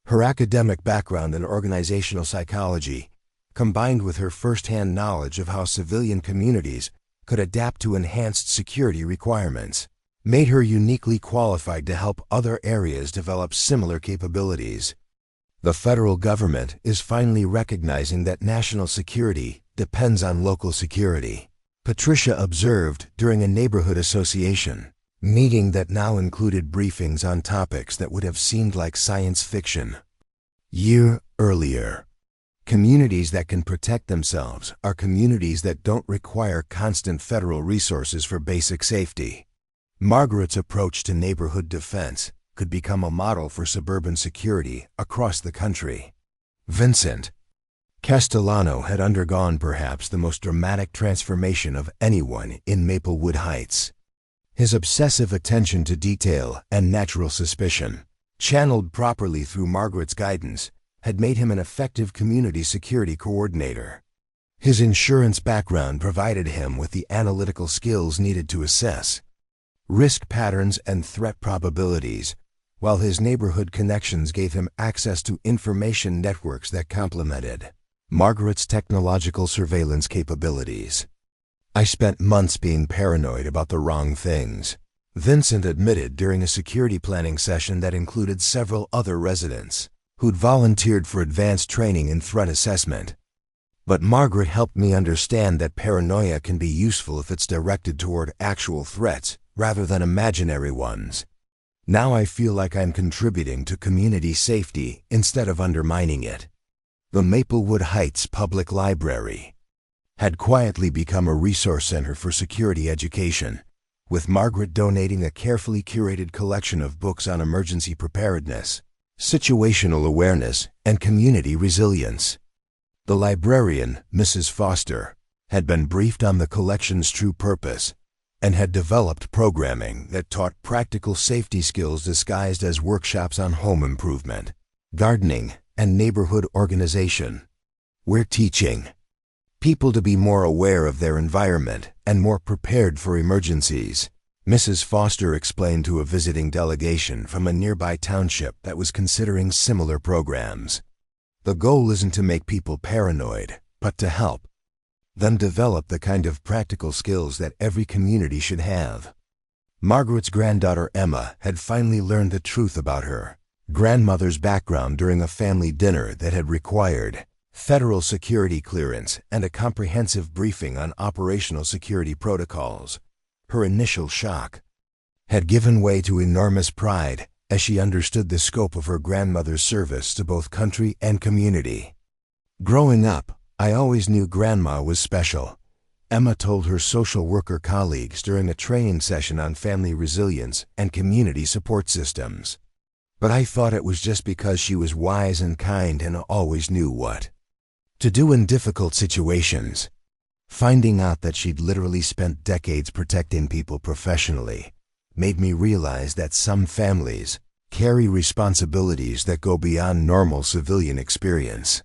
Her academic background in organizational psychology, combined with her first-hand knowledge of how civilian communities could adapt to enhanced security requirements, made her uniquely qualified to help other areas develop similar capabilities. The federal government is finally recognizing that national security depends on local security, Patricia observed during a neighborhood association meeting that now included briefings on topics that would have seemed like science fiction. Year earlier. Communities that can protect themselves are communities that don't require constant federal resources for basic safety. Margaret's approach to neighborhood defense could become a model for suburban security across the country. Vincent Castellano had undergone perhaps the most dramatic transformation of anyone in Maplewood Heights. His obsessive attention to detail and natural suspicion, channeled properly through Margaret's guidance, had made him an effective community security coordinator. His insurance background provided him with the analytical skills needed to assess risk patterns and threat probabilities, while his neighborhood connections gave him access to information networks that complemented Margaret's technological surveillance capabilities. I spent months being paranoid about the wrong things, Vincent admitted during a security planning session that included several other residents who'd volunteered for advanced training in threat assessment. But Margaret helped me understand that paranoia can be useful if it's directed toward actual threats rather than imaginary ones. Now I feel like I'm contributing to community safety instead of undermining it. The Maplewood Heights Public Library had quietly become a resource center for security education, with Margaret donating a carefully curated collection of books on emergency preparedness, situational awareness, and community resilience. The librarian, Mrs. Foster, had been briefed on the collection's true purpose and had developed programming that taught practical safety skills disguised as workshops on home improvement, gardening, and neighborhood organization. We're teaching people to be more aware of their environment and more prepared for emergencies, Mrs. Foster explained to a visiting delegation from a nearby township that was considering similar programs. The goal isn't to make people paranoid, but to help them develop the kind of practical skills that every community should have. Margaret's granddaughter Emma had finally learned the truth about her grandmother's background during a family dinner that had required federal security clearance and a comprehensive briefing on operational security protocols. Her initial shock had given way to enormous pride as she understood the scope of her grandmother's service to both country and community. Growing up, I always knew Grandma was special, Emma told her social worker colleagues during a training session on family resilience and community support systems. But I thought it was just because she was wise and kind and always knew what to do in difficult situations. Finding out that she'd literally spent decades protecting people professionally made me realize that some families carry responsibilities that go beyond normal civilian experience.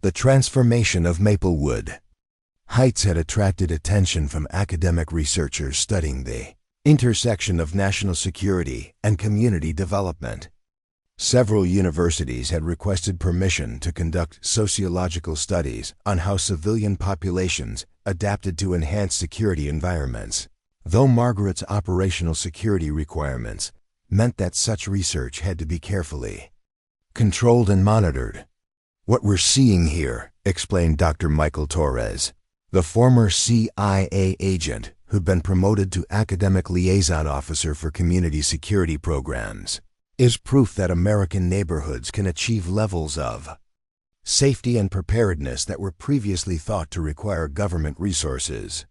The transformation of Maplewood Heights had attracted attention from academic researchers studying the intersection of national security and community development. Several universities had requested permission to conduct sociological studies on how civilian populations adapted to enhanced security environments, though Margaret's operational security requirements meant that such research had to be carefully controlled and monitored. What we're seeing here, explained Dr. Michael Torres, the former CIA agent who'd been promoted to academic liaison officer for community security programs, is proof that American neighborhoods can achieve levels of safety and preparedness that were previously thought to require government resources.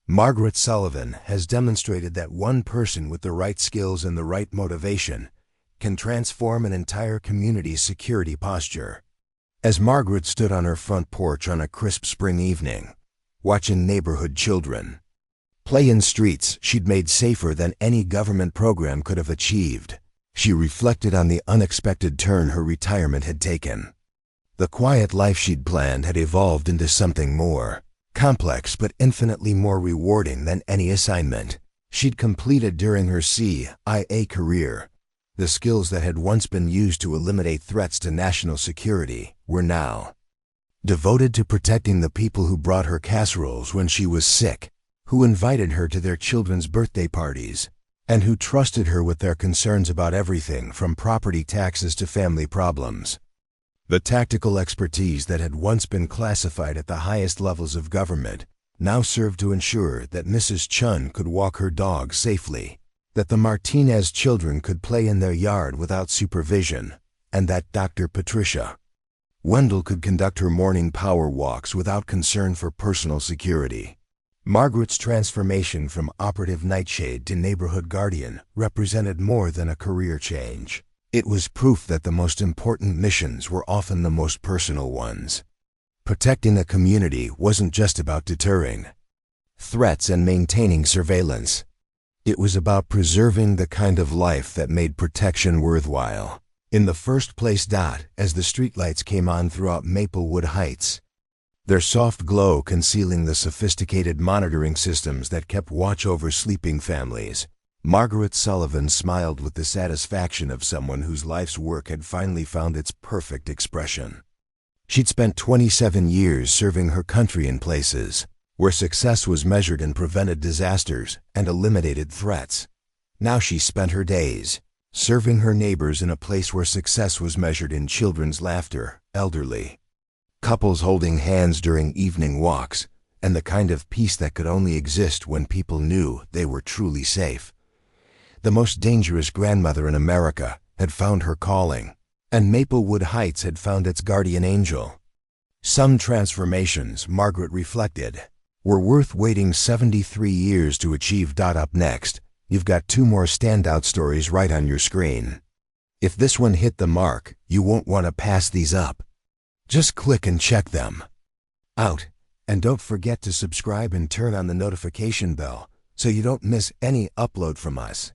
Margaret Sullivan has demonstrated that one person with the right skills and the right motivation can transform an entire community's security posture. As Margaret stood on her front porch on a crisp spring evening, watching neighborhood children play in streets she'd made safer than any government program could have achieved, she reflected on the unexpected turn her retirement had taken. The quiet life she'd planned had evolved into something more complex but infinitely more rewarding than any assignment she'd completed during her CIA career. The skills that had once been used to eliminate threats to national security were now devoted to protecting the people who brought her casseroles when she was sick, who invited her to their children's birthday parties, and who trusted her with their concerns about everything from property taxes to family problems. The tactical expertise that had once been classified at the highest levels of government now served to ensure that Mrs. Chun could walk her dog safely, that the Martinez children could play in their yard without supervision, and that Dr. Patricia Wendell could conduct her morning power walks without concern for personal security. Margaret's transformation from operative nightshade to neighborhood guardian represented more than a career change. It was proof that the most important missions were often the most personal ones. Protecting a community wasn't just about deterring threats and maintaining surveillance. It was about preserving the kind of life that made protection worthwhile. In the first place, as the streetlights came on throughout Maplewood Heights, their soft glow concealing the sophisticated monitoring systems that kept watch over sleeping families, Margaret Sullivan smiled with the satisfaction of someone whose life's work had finally found its perfect expression. She'd spent 27 years serving her country in places where success was measured in prevented disasters and eliminated threats. Now she spent her days serving her neighbors in a place where success was measured in children's laughter, elderly couples holding hands during evening walks, and the kind of peace that could only exist when people knew they were truly safe. The most dangerous grandmother in America had found her calling, and Maplewood Heights had found its guardian angel. Some transformations, Margaret reflected, were worth waiting 73 years to achieve. Up next, you've got 2 more standout stories right on your screen. If this one hit the mark, you won't want to pass these up. Just click and check them out. And don't forget to subscribe and turn on the notification bell so you don't miss any upload from us.